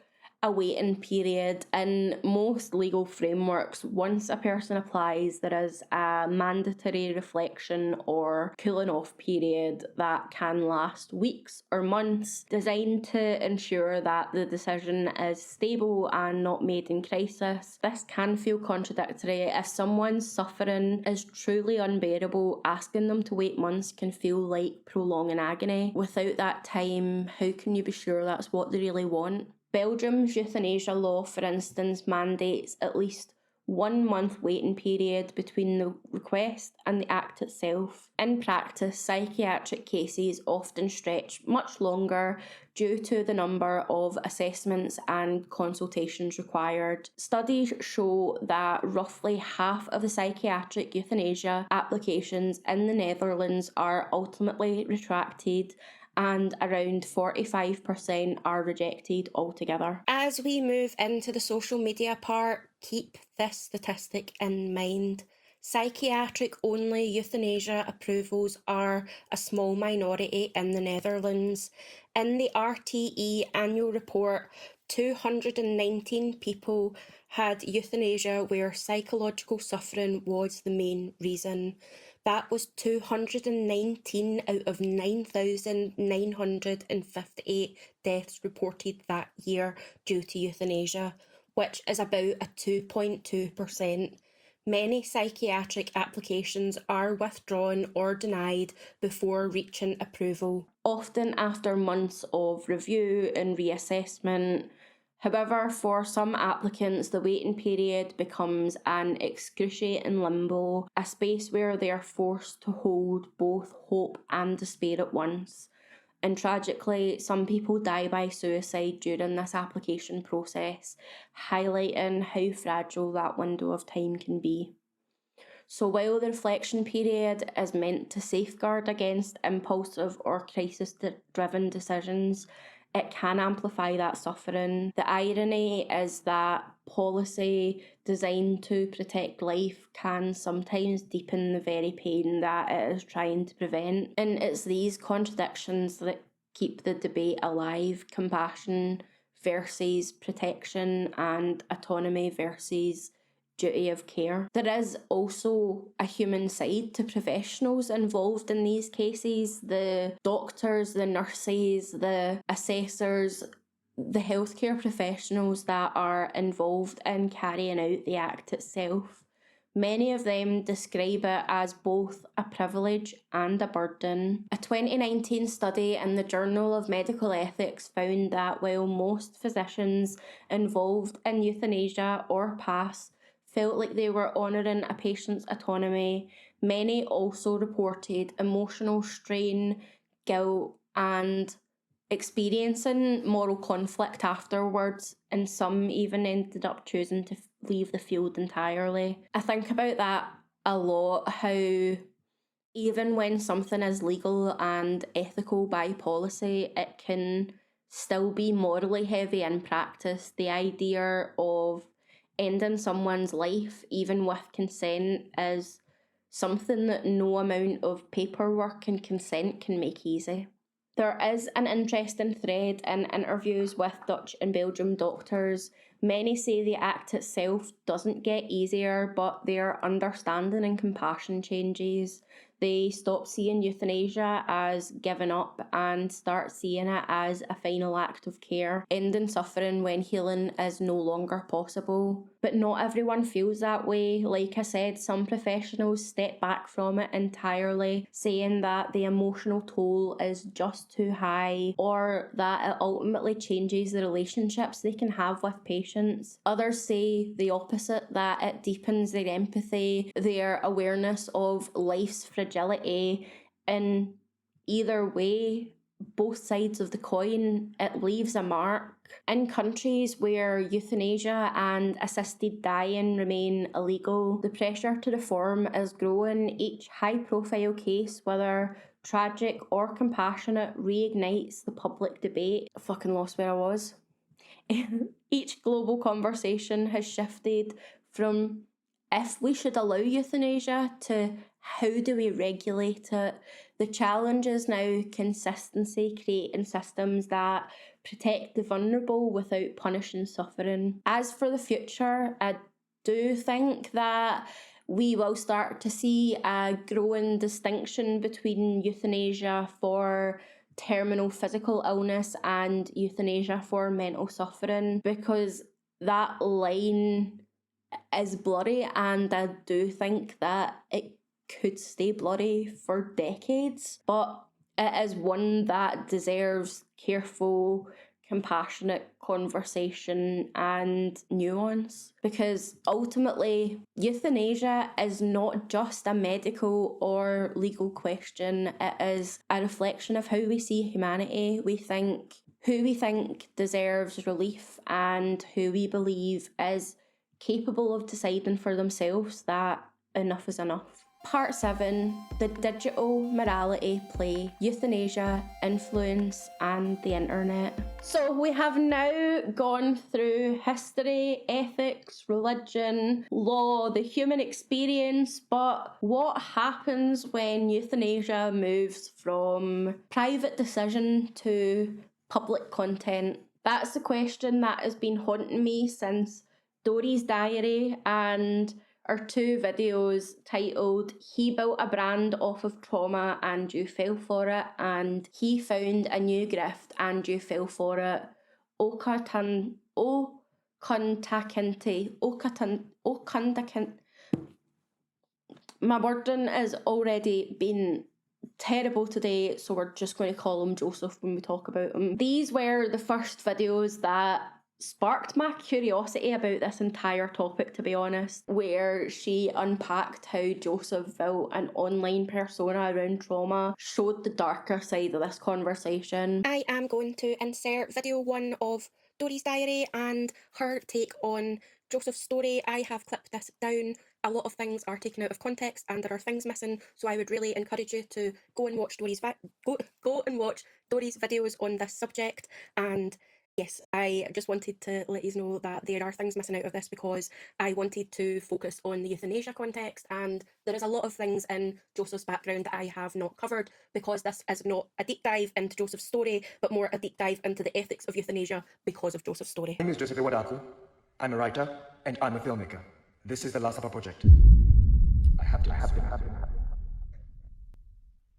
a waiting period in most legal frameworks. Once a person applies, there is a mandatory reflection or cooling off period that can last weeks or months, designed to ensure that the decision is stable and not made in crisis. This can feel contradictory. If someone's suffering is truly unbearable, asking them to wait months can feel like prolonging agony. Without that time, how can you be sure that's what they really want? Belgium's euthanasia law, for instance, mandates at least 1 month waiting period between the request and the act itself. In practice, psychiatric cases often stretch much longer due to the number of assessments and consultations required. Studies show that roughly half of the psychiatric euthanasia applications in the Netherlands are ultimately retracted, and around 45% are rejected altogether. As we move into the social media part, keep this statistic in mind. Psychiatric-only euthanasia approvals are a small minority in the Netherlands. In the RTE annual report, 219 people had euthanasia where psychological suffering was the main reason. That was 219 out of 9,958 deaths reported that year due to euthanasia, which is about a 2.2%. Many psychiatric applications are withdrawn or denied before reaching approval, often after months of review and reassessment. However, for some applicants, the waiting period becomes an excruciating limbo, a space where they are forced to hold both hope and despair at once. And tragically, some people die by suicide during this application process, highlighting how fragile that window of time can be. So while the reflection period is meant to safeguard against impulsive or crisis-driven decisions, it can amplify that suffering. The irony is that policy designed to protect life can sometimes deepen the very pain that it is trying to prevent. And it's these contradictions that keep the debate alive: compassion versus protection and autonomy versus duty of care. There is also a human side to professionals involved in these cases: the doctors, the nurses, the assessors, the healthcare professionals that are involved in carrying out the act itself. Many of them describe it as both a privilege and a burden. A 2019 study in the Journal of Medical Ethics found that while most physicians involved in euthanasia or PASS felt like they were honouring a patient's autonomy, many also reported emotional strain, guilt, and experiencing moral conflict afterwards, and some even ended up choosing to leave the field entirely. I think about that a lot, how even when something is legal and ethical by policy, it can still be morally heavy in practice. The idea of ending someone's life, even with consent, is something that no amount of paperwork and consent can make easy. There is an interesting thread in interviews with Dutch and Belgian doctors. Many say the act itself doesn't get easier, but their understanding and compassion changes. They stop seeing euthanasia as giving up and start seeing it as a final act of care, ending suffering when healing is no longer possible. But not everyone feels that way. Like I said, some professionals step back from it entirely, saying that the emotional toll is just too high, or that it ultimately changes the relationships they can have with patients. Others say the opposite, that it deepens their empathy, their awareness of life's fragility. In either way, both sides of the coin, it leaves a mark. In countries where euthanasia and assisted dying remain illegal, the pressure to reform is growing. Each high-profile case, whether tragic or compassionate, reignites the public debate. I fucking lost where I was. Each global conversation has shifted from if we should allow euthanasia to how do we regulate it. The challenge is now consistency, creating systems that protect the vulnerable without punishing suffering. As for the future, I do think that we will start to see a growing distinction between euthanasia for terminal physical illness and euthanasia for mental suffering, because that line is blurry, and I do think that it could stay blurry for decades, but it is one that deserves careful compassionate conversation and nuance, because ultimately euthanasia is not just a medical or legal question. It is a reflection of how we see humanity. Who we think deserves relief and who we believe is capable of deciding for themselves that enough is enough. Part 7, the digital morality play, euthanasia, influence, and the internet. So we have now gone through history, ethics, religion, law, the human experience, but what happens when euthanasia moves from private decision to public content? That's the question that has been haunting me since Dory's Diary and our 2 videos titled He Built a Brand Off of Trauma and You Fell For It, and He Found a New Grift and You Fell For It. My wording has already been terrible today, so we're just going to call him Joseph when we talk about him. These were the first videos that sparked my curiosity about this entire topic, to be honest, where she unpacked how Joseph built an online persona around trauma, showed the darker side of this conversation. I am going to insert video 1 of Dory's Diary and her take on Joseph's story. I have clipped this down. A lot of things are taken out of context and there are things missing, so I would really encourage you to go and watch Dory's videos on this subject. And yes, I just wanted to let you know that there are things missing out of this because I wanted to focus on the euthanasia context, and there is a lot of things in Joseph's background that I have not covered because this is not a deep dive into Joseph's story, but more a deep dive into the ethics of euthanasia because of Joseph's story. My name is Joseph Iwadaku. I'm a writer and I'm a filmmaker. This is the Last Supper project. I have to.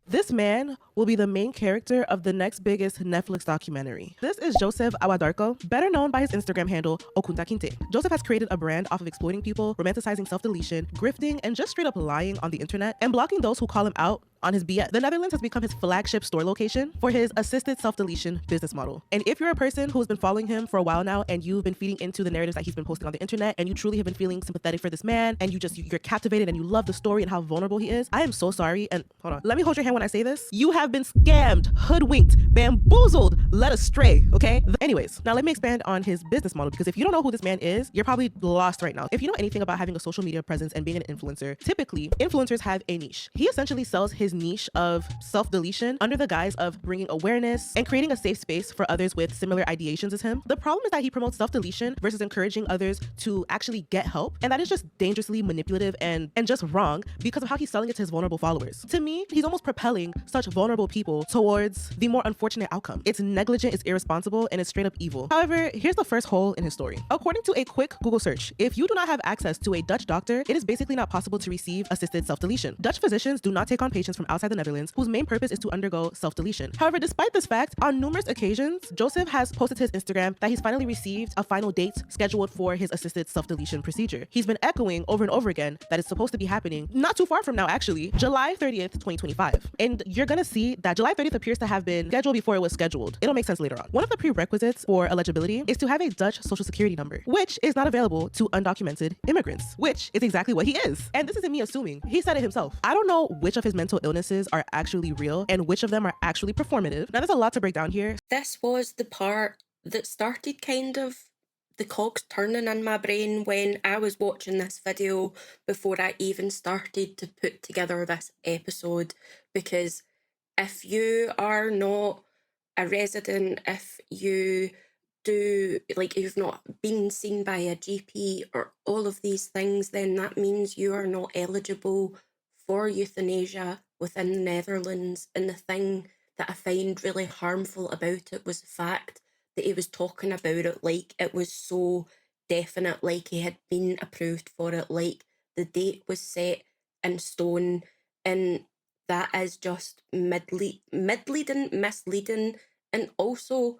This man will be the main character of the next biggest Netflix documentary. This is Joseph Awadarko, better known by his Instagram handle, Okunta Kinte. Joseph has created a brand off of exploiting people, romanticizing self-deletion, grifting, and just straight up lying on the internet, and blocking those who call him out on his BS. The Netherlands has become his flagship store location for his assisted self-deletion business model. And if you're a person who's been following him for a while now and you've been feeding into the narratives that he's been posting on the internet and you truly have been feeling sympathetic for this man and you're captivated and you love the story and how vulnerable he is, I am so sorry. And hold on, let me hold your hand when I say this. You have been scammed, hoodwinked, bamboozled, led astray, okay? Anyways, now let me expand on his business model, because if you don't know who this man is, you're probably lost right now. If you know anything about having a social media presence and being an influencer, typically influencers have a niche. He essentially sells his niche of self-deletion under the guise of bringing awareness and creating a safe space for others with similar ideations as him. The problem is that he promotes self-deletion versus encouraging others to actually get help, and that is just dangerously manipulative and just wrong because of how he's selling it to his vulnerable followers. To me, he's almost propelling such vulnerable people towards the more unfortunate outcome. It's negligent, it's irresponsible, and it's straight up evil. However, here's the first hole in his story. According to a quick Google search, if you do not have access to a Dutch doctor, it is basically not possible to receive assisted self-deletion. Dutch physicians do not take on patients from outside the Netherlands whose main purpose is to undergo self-deletion. However, despite this fact, on numerous occasions, Joseph has posted to his Instagram that he's finally received a final date scheduled for his assisted self-deletion procedure. He's been echoing over and over again that it's supposed to be happening not too far from now, actually, July 30th, 2025. And you're gonna see that July 30th appears to have been scheduled before it was scheduled. It'll make sense later on. One of the prerequisites for eligibility is to have a Dutch social security number, which is not available to undocumented immigrants, which is exactly what he is. And this isn't me assuming. He said it himself. I don't know which of his mental illnesses are actually real and which of them are actually performative. Now, there's a lot to break down here. This was the part that started kind of the cogs turning in my brain when I was watching this video before I even started to put together this episode, because if you are not a resident, if you you've not been seen by a GP or all of these things, then that means you are not eligible for euthanasia within the Netherlands. And the thing that I find really harmful about it was the fact that he was talking about it like it was so definite, like he had been approved for it, like the date was set in stone, and that is just misleading, and also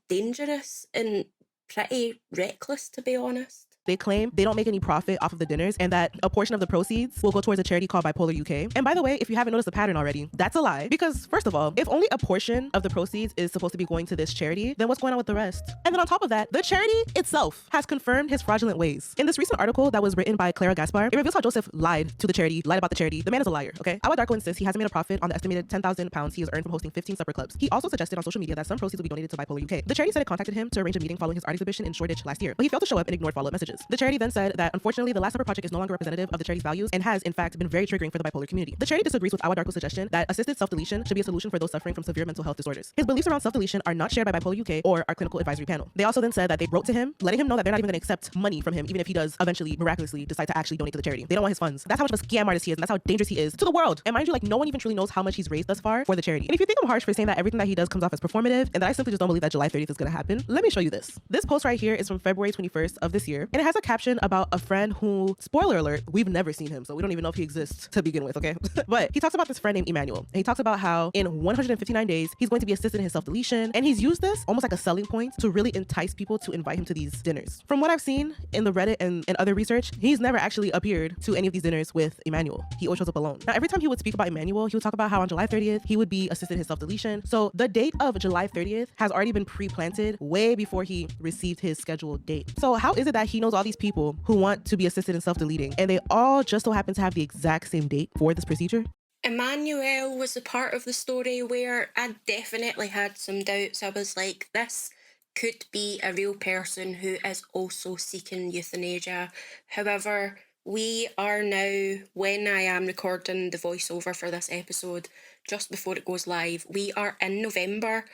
dangerous and pretty reckless, to be honest. They claim they don't make any profit off of the dinners and that a portion of the proceeds will go towards a charity called Bipolar UK. And by the way, if you haven't noticed the pattern already, that's a lie. Because first of all, if only a portion of the proceeds is supposed to be going to this charity, then what's going on with the rest? And then on top of that, the charity itself has confirmed his fraudulent ways. In this recent article that was written by Clara Gaspar, it reveals how Joseph lied to the charity, lied about the charity. The man is a liar, okay? Awa Darko insists he hasn't made a profit on the estimated £10,000 he has earned from hosting 15 supper clubs. He also suggested on social media that some proceeds will be donated to Bipolar UK. The charity said it contacted him to arrange a meeting following his art exhibition in Shoreditch last year, but he failed to show up and ignored follow-up messages. The charity then said that unfortunately the Last Supper project is no longer representative of the charity's values and has in fact been very triggering for the bipolar community. The charity disagrees with Awa Darko's suggestion that assisted self-deletion should be a solution for those suffering from severe mental health disorders. His beliefs around self-deletion are not shared by Bipolar UK or our clinical advisory panel. They also then said that they wrote to him, letting him know that they're not even going to accept money from him, even if he does eventually miraculously decide to actually donate to the charity. They don't want his funds. That's how much of a scam artist he is, and that's how dangerous he is to the world. And mind you, like, no one even truly knows how much he's raised thus far for the charity. And if you think I'm harsh for saying that everything that he does comes off as performative and that I simply just don't believe that July 30th is going to happen, let me show you this. This post right here is from February 21st of this year, and it has a caption about a friend who, spoiler alert, we've never seen him, so we don't even know if he exists to begin with, okay? But he talks about this friend named Emmanuel, and he talks about how in 159 days he's going to be assisted in his self-deletion, and he's used this almost like a selling point to really entice people to invite him to these dinners. From what I've seen in the Reddit and other research, he's never actually appeared to any of these dinners with Emmanuel. He always shows up alone. Now, every time he would speak about Emmanuel, he would talk about how on July 30th he would be assisted in his self-deletion. So the date of July 30th has already been pre-planted way before he received his scheduled date. So how is it that he knows all these people who want to be assisted in self-deleting and they all just so happen to have the exact same date for this procedure? Emmanuel was a part of the story where I definitely had some doubts. I was like, this could be a real person who is also seeking euthanasia. However, we are now, when I am recording the voiceover for this episode, just before it goes live, we are in November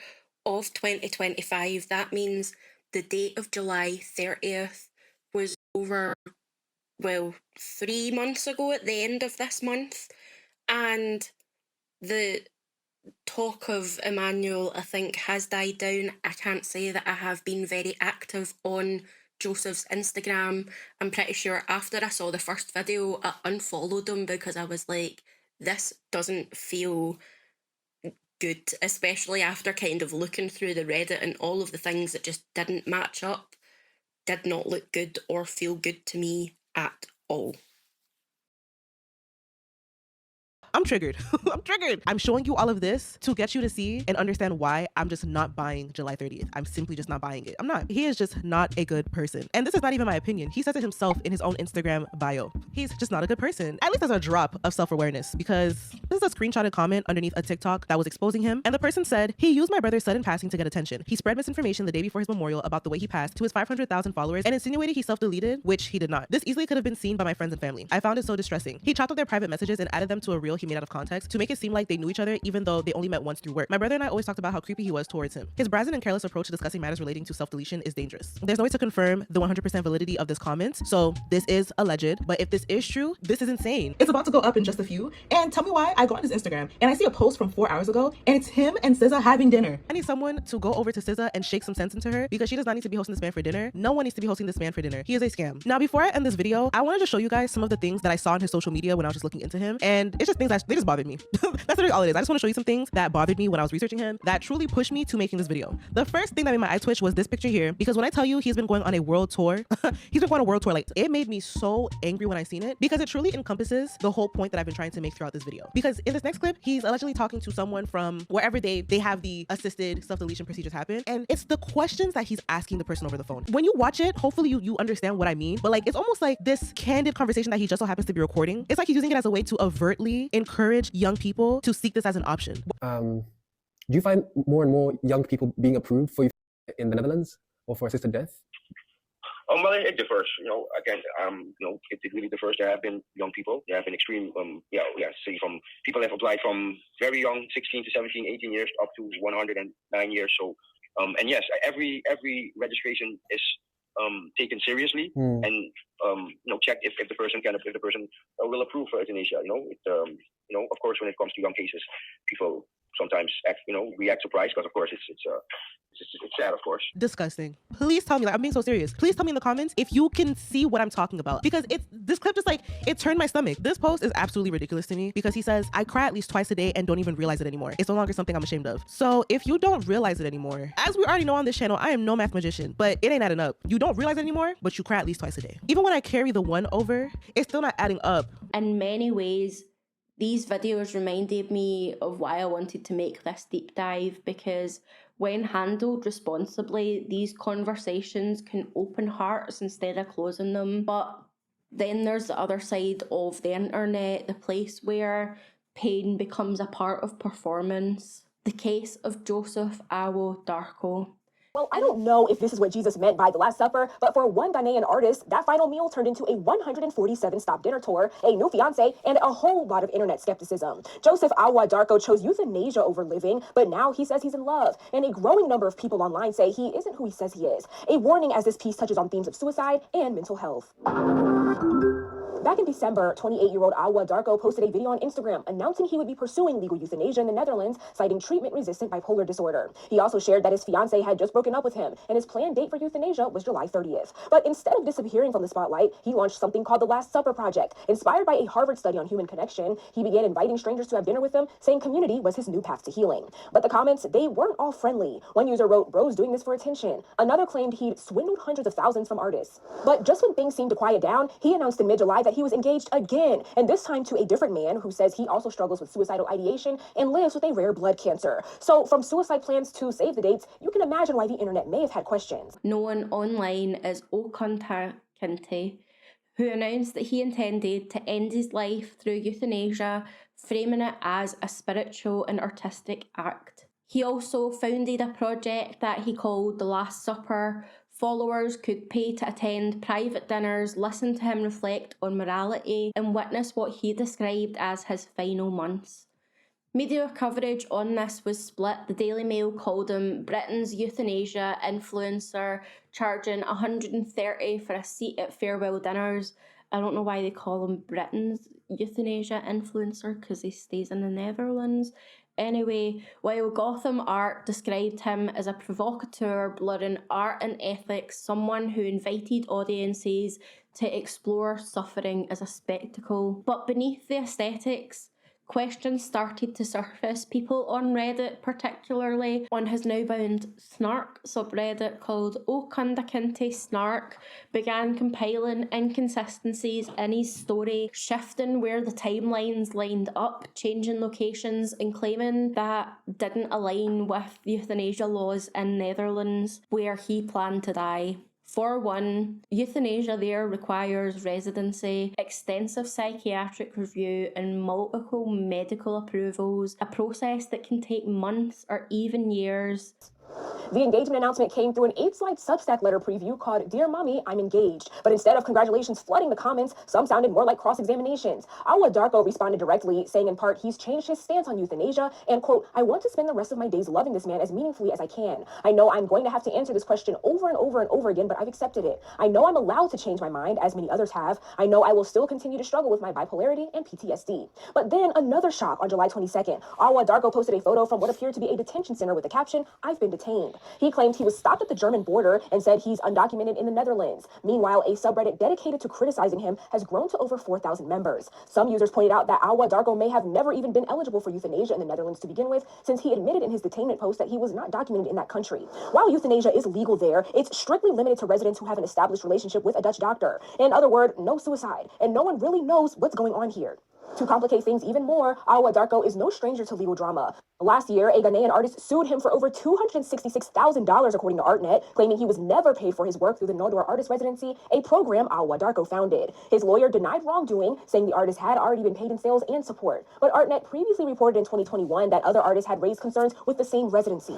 of 2025. That means the date of July 30th was over, 3 months ago at the end of this month. And the talk of Emmanuel, I think, has died down. I can't say that I have been very active on Joseph's Instagram. I'm pretty sure after I saw the first video, I unfollowed him because I was like, this doesn't feel good, especially after kind of looking through the Reddit and all of the things that just didn't match up, did not look good or feel good to me at all. I'm triggered. I'm triggered. I'm showing you all of this to get you to see and understand why I'm just not buying July 30th. I'm simply just not buying it. I'm not. He is just not a good person. And this is not even my opinion. He says it himself in his own Instagram bio. He's just not a good person. At least there's a drop of self-awareness, because this is a screenshotted comment underneath a TikTok that was exposing him. And the person said, he used my brother's sudden passing to get attention. He spread misinformation the day before his memorial about the way he passed to his 500,000 followers and insinuated he self-deleted, which he did not. This easily could have been seen by my friends and family. I found it so distressing. He chopped up their private messages and added them to a reel he made out of context to make it seem like they knew each other even though they only met once through work. My brother and I always talked about how creepy he was towards him. His brazen and careless approach to discussing matters relating to self-deletion is dangerous. There's no way to confirm the 100% validity of this comment, so this is alleged, but if this is true, this is insane. It's about to go up in just a few, and tell me why I go on his Instagram and I see a post from 4 hours ago and it's him and SZA having dinner. I need someone to go over to SZA and shake some sense into her, because she does not need to be hosting this man for dinner. No one needs to be hosting this man for dinner. He is a scam. Now, before I end this video, I wanted to show you guys some of the things that I saw on his social media when I was just looking into him, and it's just things that they just bothered me. That's literally all it is. I just want to show you some things that bothered me when I was researching him that truly pushed me to making this video. The first thing that made my eye twitch was this picture here, because when I tell you he's been going on a world tour, he's been going on a world tour, like, it made me so angry when I seen it, because it truly encompasses the whole point that I've been trying to make throughout this video. Because in this next clip, he's allegedly talking to someone from wherever they have the assisted self-deletion procedures happen, and it's the questions that he's asking the person over the phone. When you watch it, hopefully you understand what I mean, but like, it's almost like this candid conversation that he just so happens to be recording. It's like he's using it as a way to overtly encourage young people to seek this as an option. Do you find more and more young people being approved for in the Netherlands or for assisted death? Well, it differs. Again, it really differs. There have been young people. There have been extreme, say from people that have applied from very young, 16 to 17, 18 years, up to 109 years. So, and yes, every registration is taken seriously and checked if the person will approve for euthanasia. Of course, when it comes to young cases, people sometimes react surprised, because of course it's sad, of course. Disgusting. Please tell me, like, I'm being so serious. Please tell me in the comments if you can see what I'm talking about, because this clip just like, it turned my stomach. This post is absolutely ridiculous to me because he says, I cry at least twice a day and don't even realize it anymore. It's no longer something I'm ashamed of. So if you don't realize it anymore, as we already know on this channel, I am no math magician, but it ain't adding up. You don't realize it anymore, but you cry at least twice a day. Even when I carry the 1 over, it's still not adding up. In many ways, these videos reminded me of why I wanted to make this deep dive, because when handled responsibly, these conversations can open hearts instead of closing them. But then there's the other side of the internet, the place where pain becomes a part of performance. The case of Joseph Awo Darko. Well, I don't know if this is what Jesus meant by the Last Supper, but for one Ghanaian artist, that final meal turned into a 147-stop dinner tour, a new fiancé, and a whole lot of internet skepticism. Joseph Awo Darko chose euthanasia over living, but now he says he's in love, and a growing number of people online say he isn't who he says he is. A warning as this piece touches on themes of suicide and mental health. Back in December, 28-year-old Awo Darko posted a video on Instagram announcing he would be pursuing legal euthanasia in the Netherlands, citing treatment-resistant bipolar disorder. He also shared that his fiancée had just broken up with him, and his planned date for euthanasia was July 30th. But instead of disappearing from the spotlight, he launched something called the Last Supper Project. Inspired by a Harvard study on human connection, he began inviting strangers to have dinner with him, saying community was his new path to healing. But the comments, they weren't all friendly. One user wrote, "Bro's doing this for attention." Another claimed he'd swindled hundreds of thousands from artists. But just when things seemed to quiet down, he announced in mid-July that he was engaged again, and this time to a different man who says he also struggles with suicidal ideation and lives with a rare blood cancer. So from suicide plans to save the dates, you can imagine why the internet may have had questions. Known online as Okunta Kinte, who announced that he intended to end his life through euthanasia, framing it as a spiritual and artistic act. He also founded a project that he called The Last Supper. Followers could pay to attend private dinners, listen to him reflect on morality, and witness what he described as his final months. Media coverage on this was split. The Daily Mail called him Britain's euthanasia influencer, charging $130 for a seat at farewell dinners. I don't know why they call him Britain's euthanasia influencer, because he stays in the Netherlands. Anyway, while Gotham Art described him as a provocateur, blurring art and ethics, someone who invited audiences to explore suffering as a spectacle. But beneath the aesthetics, questions started to surface. People on Reddit, particularly on his now banned Snark subreddit called Okundakinte Snark, began compiling inconsistencies in his story, shifting where the timelines lined up, changing locations, and claiming that didn't align with euthanasia laws in Netherlands, where he planned to die. For one, euthanasia there requires residency, extensive psychiatric review, and multiple medical approvals, a process that can take months or even years. The engagement announcement came through an 8-slide Substack letter preview called Dear Mommy, I'm Engaged. But instead of congratulations flooding the comments, some sounded more like cross-examinations. Awo Darko responded directly, saying in part he's changed his stance on euthanasia and, quote, "I want to spend the rest of my days loving this man as meaningfully as I can. I know I'm going to have to answer this question over and over and over again, but I've accepted it. I know I'm allowed to change my mind, as many others have. I know I will still continue to struggle with my bipolarity and PTSD." But then another shock on July 22nd. Awo Darko posted a photo from what appeared to be a detention center with the caption, "I've been detained." He claimed he was stopped at the German border and said he's undocumented in the Netherlands. Meanwhile, a subreddit dedicated to criticizing him has grown to over 4,000 members. Some users pointed out that Awo Darko may have never even been eligible for euthanasia in the Netherlands to begin with, since he admitted in his detainment post that he was not documented in that country. While euthanasia is legal there, it's strictly limited to residents who have an established relationship with a Dutch doctor. In other words, no suicide, and no one really knows what's going on here. To complicate things even more, Awo Darko is no stranger to legal drama. Last year, a Ghanaian artist sued him for over $266,000, according to ArtNet, claiming he was never paid for his work through the Nodor Artist Residency, a program Awo Darko founded. His lawyer denied wrongdoing, saying the artist had already been paid in sales and support. But ArtNet previously reported in 2021 that other artists had raised concerns with the same residency.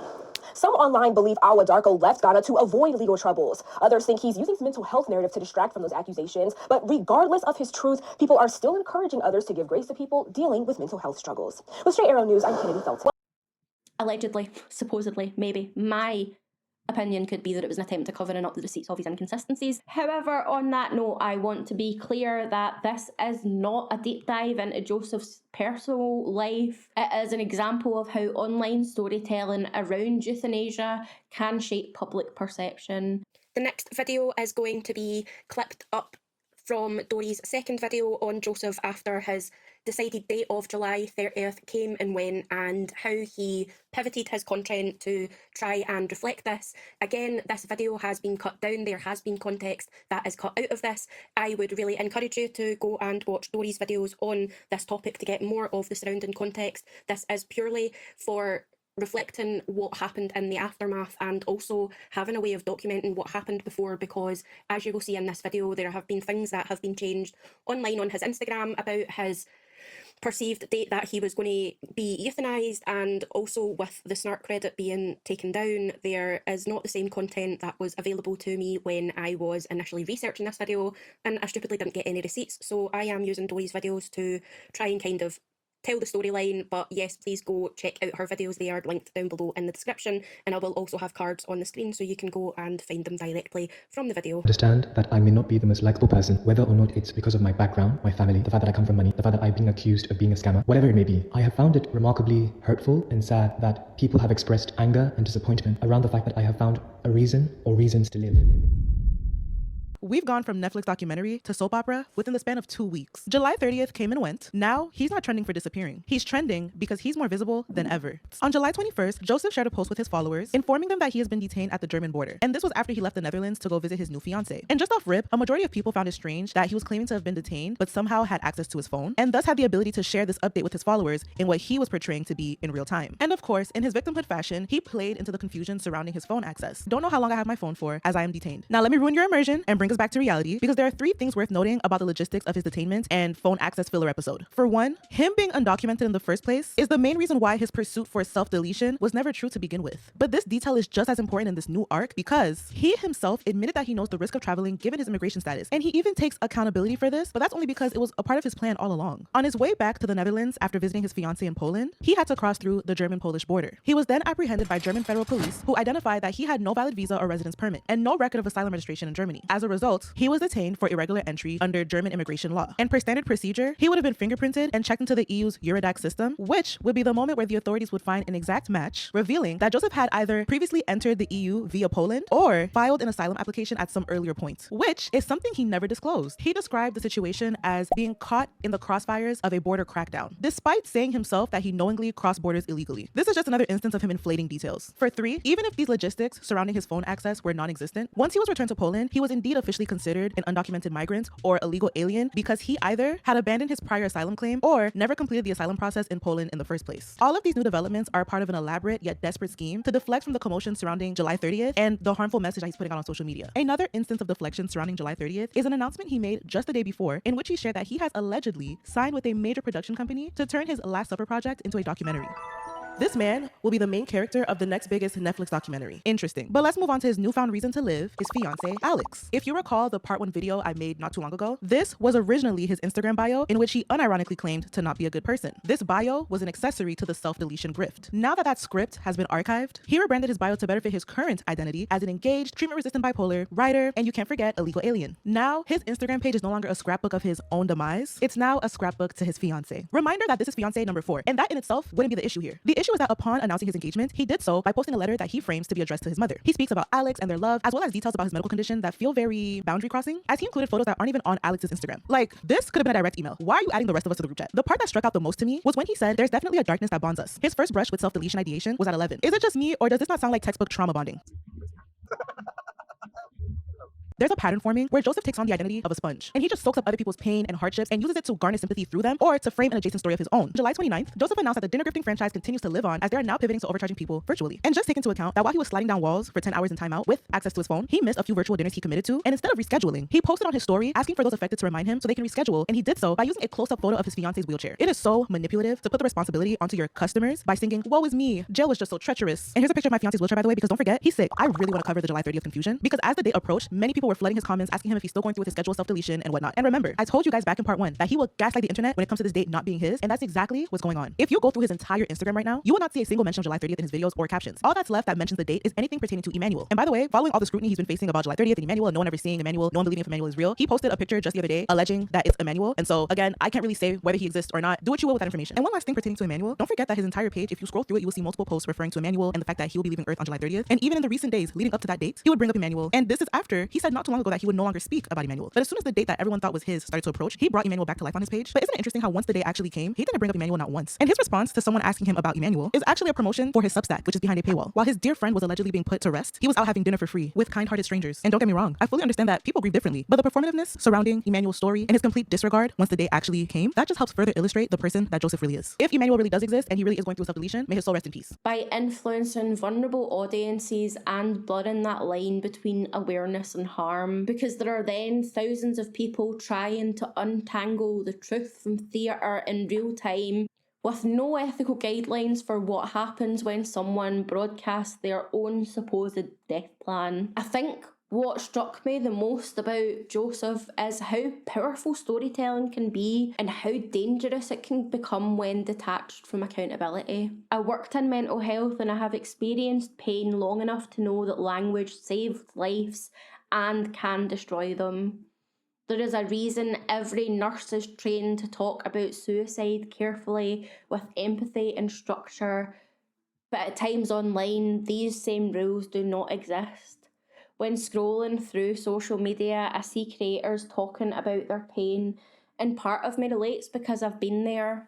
Some online believe Awo Darko left Ghana to avoid legal troubles. Others think he's using his mental health narrative to distract from those accusations. But regardless of his truth, people are still encouraging others to give grace to people dealing with mental health struggles. With Straight Arrow News, I'm Kennedy Feltz. Allegedly, supposedly, maybe, my opinion could be that it was an attempt to cover up the receipts of his inconsistencies. However, on that note, I want to be clear that this is not a deep dive into Joseph's personal life. It is an example of how online storytelling around euthanasia can shape public perception. The next video is going to be clipped up from Dory's second video on Joseph after his decided date of July 30th came and went, and how he pivoted his content to try and reflect this. Again, this video has been cut down. There has been context that is cut out of this. I would really encourage you to go and watch Dory's videos on this topic to get more of the surrounding context. This is purely for reflecting what happened in the aftermath and also having a way of documenting what happened before, because as you will see in this video, there have been things that have been changed online on his Instagram about his perceived date that he was going to be euthanized, and also with the snark credit being taken down, there is not the same content that was available to me when I was initially researching this video, and I stupidly didn't get any receipts, so I am using Dory's videos to try and kind of tell the storyline. But yes, please go check out her videos. They are linked down below in the description, and I will also have cards on the screen so you can go and find them directly from the video. Understand that I may not be the most likable person, whether or not it's because of my background, my family, the fact that I come from money, the fact that I'm being accused of being a scammer, whatever it may be. I have found it remarkably hurtful and sad that people have expressed anger and disappointment around the fact that I have found a reason or reasons to live. We've gone from Netflix documentary to soap opera within the span of 2 weeks. July 30th came and went. Now, he's not trending for disappearing. He's trending because he's more visible than ever. On July 21st, Joseph shared a post with his followers informing them that he has been detained at the German border. And this was after he left the Netherlands to go visit his new fiancée. And just off rip, a majority of people found it strange that he was claiming to have been detained, but somehow had access to his phone, and thus had the ability to share this update with his followers in what he was portraying to be in real time. And of course, in his victimhood fashion, he played into the confusion surrounding his phone access. Don't know how long I have my phone for, as I am detained. Now let me ruin your immersion and bring us back to reality, because there are 3 things worth noting about the logistics of his detainment and phone access filler episode. For one, him being undocumented in the first place is the main reason why his pursuit for self-deletion was never true to begin with. But this detail is just as important in this new arc because he himself admitted that he knows the risk of traveling given his immigration status, and he even takes accountability for this, but that's only because it was a part of his plan all along. On his way back to the Netherlands after visiting his fiancée in Poland, he had to cross through the German-Polish border. He was then apprehended by German federal police, who identified that he had no valid visa or residence permit and no record of asylum registration in Germany. As a result, he was detained for irregular entry under German immigration law. And per standard procedure, he would have been fingerprinted and checked into the EU's Eurodac system, which would be the moment where the authorities would find an exact match, revealing that Joseph had either previously entered the EU via Poland or filed an asylum application at some earlier point, which is something he never disclosed. He described the situation as being caught in the crossfires of a border crackdown, despite saying himself that he knowingly crossed borders illegally. This is just another instance of him inflating details. For 3, even if these logistics surrounding his phone access were non-existent, once he was returned to Poland, he was indeed officially considered an undocumented migrant or illegal alien because he either had abandoned his prior asylum claim or never completed the asylum process in Poland in the first place. All of these new developments are part of an elaborate yet desperate scheme to deflect from the commotion surrounding July 30th and the harmful message that he's putting out on social media. Another instance of deflection surrounding July 30th is an announcement he made just the day before, in which he shared that he has allegedly signed with a major production company to turn his Last Supper project into a documentary. This man will be the main character of the next biggest Netflix documentary. Interesting. But let's move on to his newfound reason to live, his fiancée, Alex. If you recall the part 1 video I made not too long ago, this was originally his Instagram bio in which he unironically claimed to not be a good person. This bio was an accessory to the self-deletion grift. Now that that script has been archived, he rebranded his bio to better fit his current identity as an engaged, treatment-resistant bipolar, writer, and you can't forget, illegal alien. Now, his Instagram page is no longer a scrapbook of his own demise. It's now a scrapbook to his fiancée. Reminder that this is fiancée number 4, and that in itself wouldn't be the issue here. The issue is that upon announcing his engagement, he did so by posting a letter that he frames to be addressed to his mother. He speaks about Alex and their love, as well as details about his medical condition that feel very boundary crossing, as he included photos that aren't even on Alex's Instagram. Like, this could have been a direct email. Why are you adding the rest of us to the group chat? The part that struck out the most to me was when he said, "There's definitely a darkness that bonds us." His first brush with self-deletion ideation was at 11. Is it just me, or does this not sound like textbook trauma bonding? There's a pattern forming where Joseph takes on the identity of a sponge, and he just soaks up other people's pain and hardships and uses it to garner sympathy through them or to frame an adjacent story of his own. July 29th, Joseph announced that the dinner grifting franchise continues to live on as they are now pivoting to overcharging people virtually. And just take into account that while he was sliding down walls for 10 hours in timeout with access to his phone, he missed a few virtual dinners he committed to, and instead of rescheduling, he posted on his story asking for those affected to remind him so they can reschedule, and he did so by using a close-up photo of his fiance's wheelchair. It is so manipulative to put the responsibility onto your customers by singing, "Woe is me, jail was just so treacherous." And here's a picture of my fiance's wheelchair, by the way, because don't forget, he's sick. I really want to cover the July 30th confusion because as the day approached, many people were were flooding his comments, asking him if he's still going through with his schedule self-deletion and whatnot. And remember, I told you guys back in part 1 that he will gaslight the internet when it comes to this date not being his, and that's exactly what's going on. If you go through his entire Instagram right now, you will not see a single mention of July 30th in his videos or captions. All that's left that mentions the date is anything pertaining to Emmanuel. And by the way, following all the scrutiny he's been facing about July 30th and Emmanuel, and no one ever seeing Emmanuel, no one believing if Emmanuel is real, he posted a picture just the other day alleging that it's Emmanuel. And so again, I can't really say whether he exists or not. Do what you will with that information. And one last thing pertaining to Emmanuel, don't forget that his entire page, if you scroll through it, you will see multiple posts referring to Emmanuel and the fact that he will be leaving Earth on July 30th. And even in the recent days leading up to that date, he would bring up Emmanuel. And this is after he said not too long ago that he would no longer speak about Emmanuel. But as soon as the date that everyone thought was his started to approach, he brought Emmanuel back to life on his page. But isn't it interesting how once the day actually came, he didn't bring up Emmanuel not once? And his response to someone asking him about Emmanuel is actually a promotion for his Substack, which is behind a paywall. While his dear friend was allegedly being put to rest, he was out having dinner for free with kind-hearted strangers. And don't get me wrong, I fully understand that people grieve differently, but the performativeness surrounding Emmanuel's story and his complete disregard once the day actually came, that just helps further illustrate the person that Joseph really is. If Emmanuel really does exist and he really is going through self-deletion, may his soul rest in peace. By influencing vulnerable audiences and blurring that line between awareness and harm, because there are then thousands of people trying to untangle the truth from theatre in real time with no ethical guidelines for what happens when someone broadcasts their own supposed death plan. I think what struck me the most about Joseph is how powerful storytelling can be and how dangerous it can become when detached from accountability. I worked in mental health and I have experienced pain long enough to know that language saves lives and can destroy them. There is a reason every nurse is trained to talk about suicide carefully with empathy and structure, but at times online, these same rules do not exist. When scrolling through social media, I see creators talking about their pain, and part of me relates because I've been there.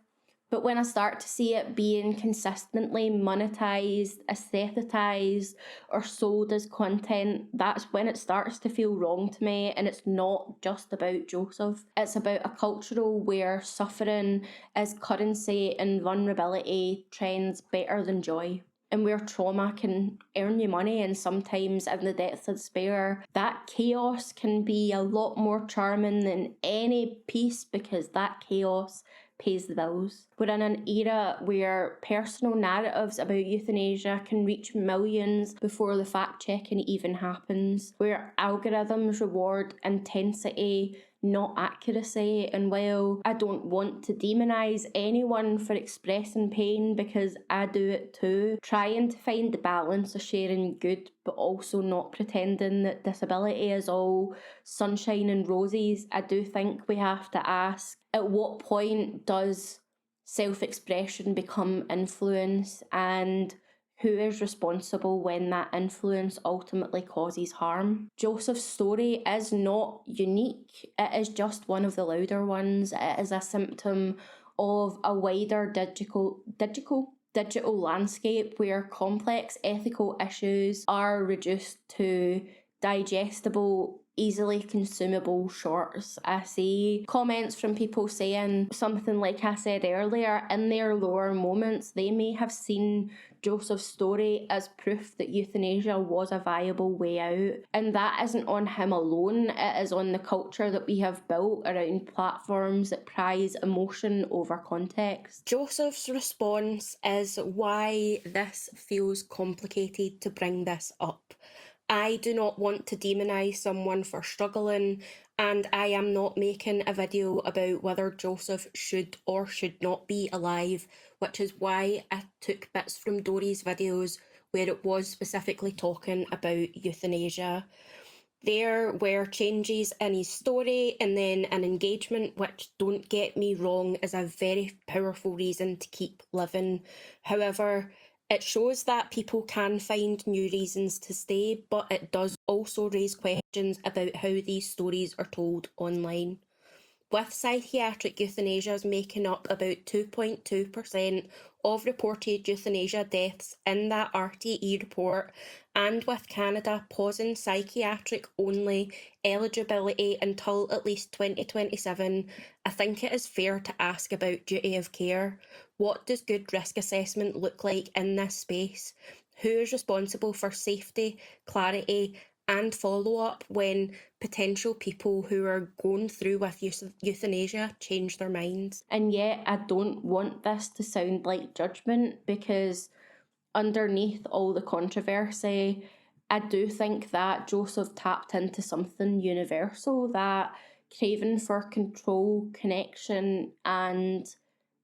But when I start to see it being consistently monetized, aestheticized, or sold as content, that's when it starts to feel wrong to me. And it's not just about Joseph. It's about a culture where suffering is currency and vulnerability trends better than joy. And where trauma can earn you money, and sometimes in the depths of despair, that chaos can be a lot more charming than any piece because that chaos pays the bills. We're in an era where personal narratives about euthanasia can reach millions before the fact-checking even happens, where algorithms reward intensity, not accuracy. And while I don't want to demonise anyone for expressing pain because I do it too, trying to find the balance of sharing good but also not pretending that disability is all sunshine and roses, I do think we have to ask, at what point does self-expression become influence, and who is responsible when that influence ultimately causes harm? Joseph's story is not unique. It is just one of the louder ones. It is a symptom of a wider digital landscape where complex ethical issues are reduced to digestible, easily consumable shorts. I see comments from people saying something like I said earlier, in their lower moments they may have seen Joseph's story as proof that euthanasia was a viable way out, and that isn't on him alone, it is on the culture that we have built around platforms that prize emotion over context. Joseph's response is why this feels complicated to bring this up. I do not want to demonise someone for struggling, and I am not making a video about whether Joseph should or should not be alive, which is why I took bits from Dory's videos where it was specifically talking about euthanasia. There were changes in his story and then an engagement, which, don't get me wrong, is a very powerful reason to keep living. However, it shows that people can find new reasons to stay, but it does also raise questions about how these stories are told online. With psychiatric euthanasia making up about 2.2% of reported euthanasia deaths in that RTE report, and with Canada pausing psychiatric-only eligibility until at least 2027, I think it is fair to ask about duty of care. What does good risk assessment look like in this space? Who is responsible for safety, clarity, and follow-up when potential people who are going through with euthanasia change their minds? And yet I don't want this to sound like judgment, because underneath all the controversy I do think that Joseph tapped into something universal, that craving for control, connection, and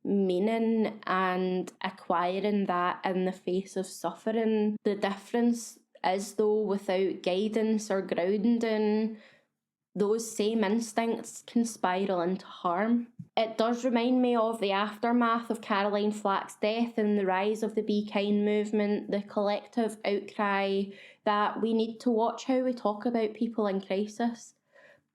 meaning, and acquiring that in the face of suffering. The difference is, though, without guidance or grounding, those same instincts can spiral into harm. It does remind me of the aftermath of Caroline Flack's death and the rise of the Be Kind movement, the collective outcry that we need to watch how we talk about people in crisis.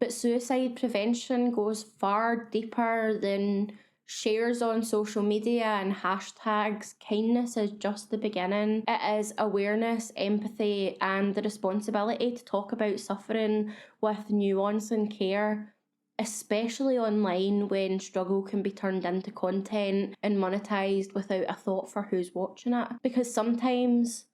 But suicide prevention goes far deeper than shares on social media and hashtags. Kindness is just the beginning. It is awareness, empathy, and the responsibility to talk about suffering with nuance and care, especially online when struggle can be turned into content and monetized without a thought for who's watching it. Because sometimes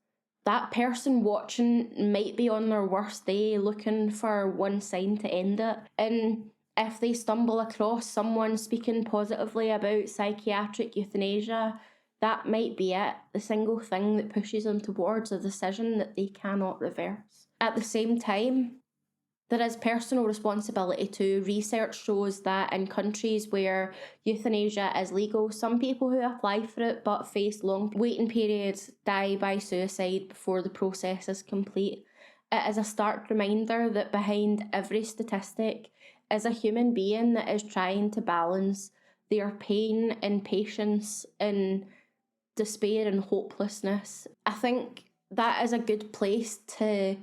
that person watching might be on their worst day looking for one sign to end it. And if they stumble across someone speaking positively about psychiatric euthanasia, that might be it, the single thing that pushes them towards a decision that they cannot reverse. At the same time, there is personal responsibility too. Research shows that in countries where euthanasia is legal, some people who apply for it but face long waiting periods die by suicide before the process is complete. It is a stark reminder that behind every statistic is a human being that is trying to balance their pain and patience and despair and hopelessness. I think that is a good place to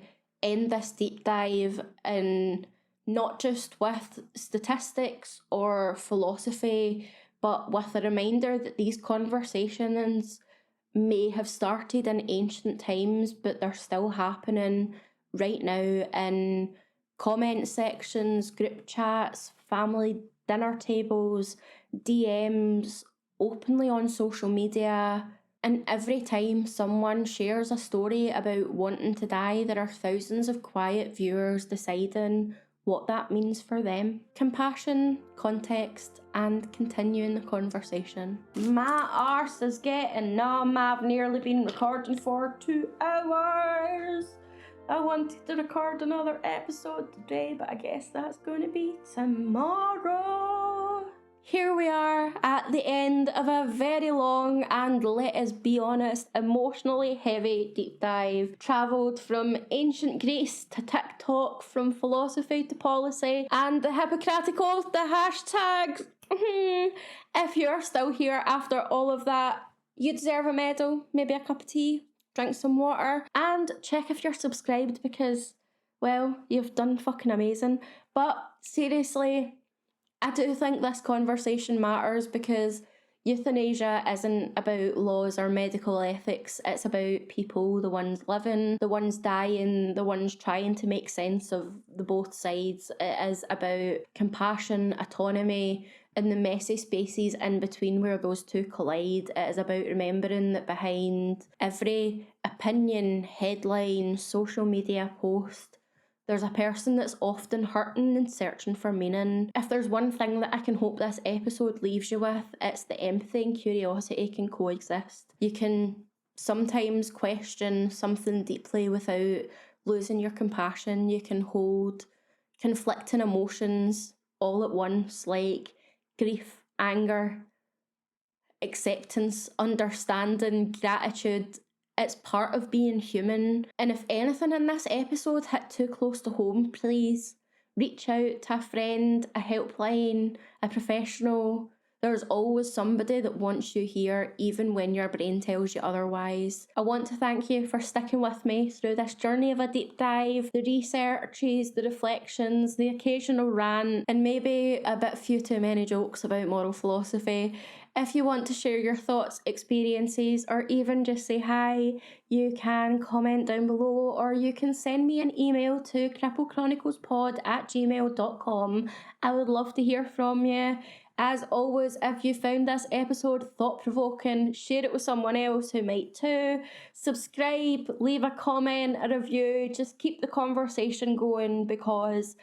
end this deep dive, and not just with statistics or philosophy, but with a reminder that these conversations may have started in ancient times, but they're still happening right now in comment sections, group chats, family dinner tables, DMs, openly on social media. And every time someone shares a story about wanting to die, there are thousands of quiet viewers deciding what that means for them. Compassion, context, and continuing the conversation. My arse is getting numb. I've nearly been recording for 2 hours. I wanted to record another episode today, but I guess that's going to be tomorrow. Here we are at the end of a very long and, let us be honest, emotionally heavy deep dive. Travelled from ancient Greece to TikTok, from philosophy to policy, and the Hippocratic Oath, the hashtags. If you're still here after all of that, you deserve a medal, maybe a cup of tea, drink some water, and check if you're subscribed because, well, you've done fucking amazing. But seriously, I do think this conversation matters because euthanasia isn't about laws or medical ethics. It's about people, the ones living, the ones dying, the ones trying to make sense of the both sides. It is about compassion, autonomy, and the messy spaces in between where those two collide. It is about remembering that behind every opinion, headline, social media post, there's a person that's often hurting and searching for meaning. If there's one thing that I can hope this episode leaves you with, it's that empathy and curiosity can coexist. You can sometimes question something deeply without losing your compassion. You can hold conflicting emotions all at once, like grief, anger, acceptance, understanding, gratitude. It's part of being human. And if anything in this episode hit too close to home, please reach out to a friend, a helpline, a professional. There's always somebody that wants you here, even when your brain tells you otherwise. I want to thank you for sticking with me through this journey of a deep dive, the researches, the reflections, the occasional rant, and maybe a bit few too many jokes about moral philosophy. If you want to share your thoughts, experiences, or even just say hi, you can comment down below, or you can send me an email to cripplecroniclespod@gmail.com. I would love to hear from you. As always, if you found this episode thought-provoking, share it with someone else who might too. Subscribe, leave a comment, a review, just keep the conversation going, because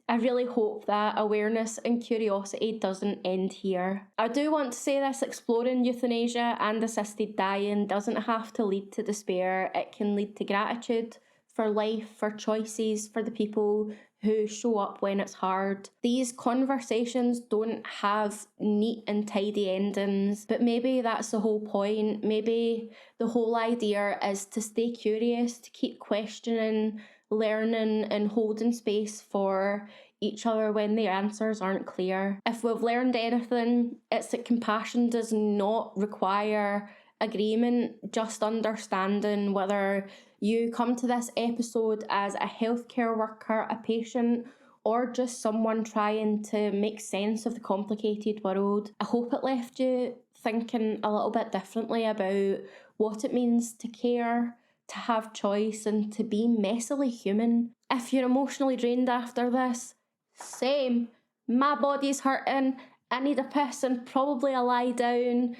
I really hope that awareness and curiosity doesn't end here. I do want to say this: exploring euthanasia and assisted dying doesn't have to lead to despair. It can lead to gratitude, for life, for choices, for the people who show up when it's hard. These conversations don't have neat and tidy endings, but maybe that's the whole point. Maybe the whole idea is to stay curious, to keep questioning, learning, and holding space for each other when the answers aren't clear. If we've learned anything, it's that compassion does not require agreement, just understanding. Whether you come to this episode as a healthcare worker, a patient, or just someone trying to make sense of the complicated world, I hope it left you thinking a little bit differently about what it means to care, to have choice, and to be messily human. If you're emotionally drained after this, same. My body's hurting. I need a piss and probably a lie down.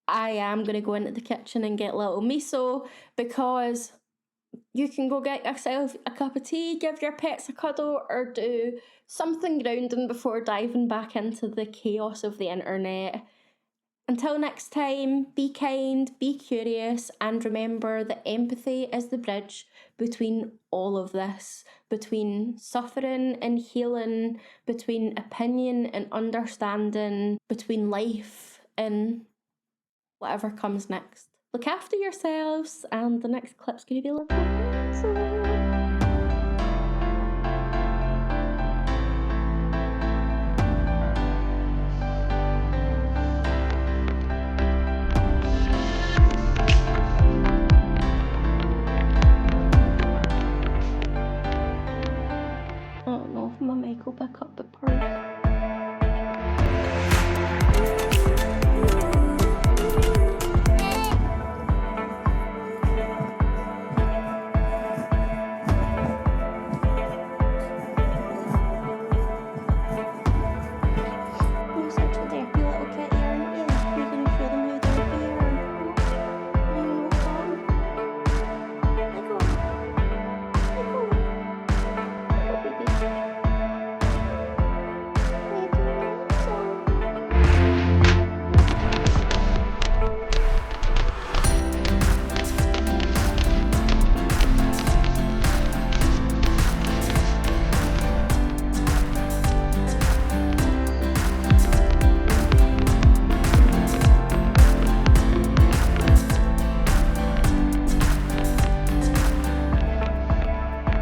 I am going to go into the kitchen and get little Miso, because you can go get yourself a cup of tea, give your pets a cuddle, or do something grounding before diving back into the chaos of the internet. Until next time, be kind, be curious, and remember that empathy is the bridge between all of this, between suffering and healing, between opinion and understanding, between life and whatever comes next. Look after yourselves, and the next clip's going to be a little bit. I don't know if my mic will pick up.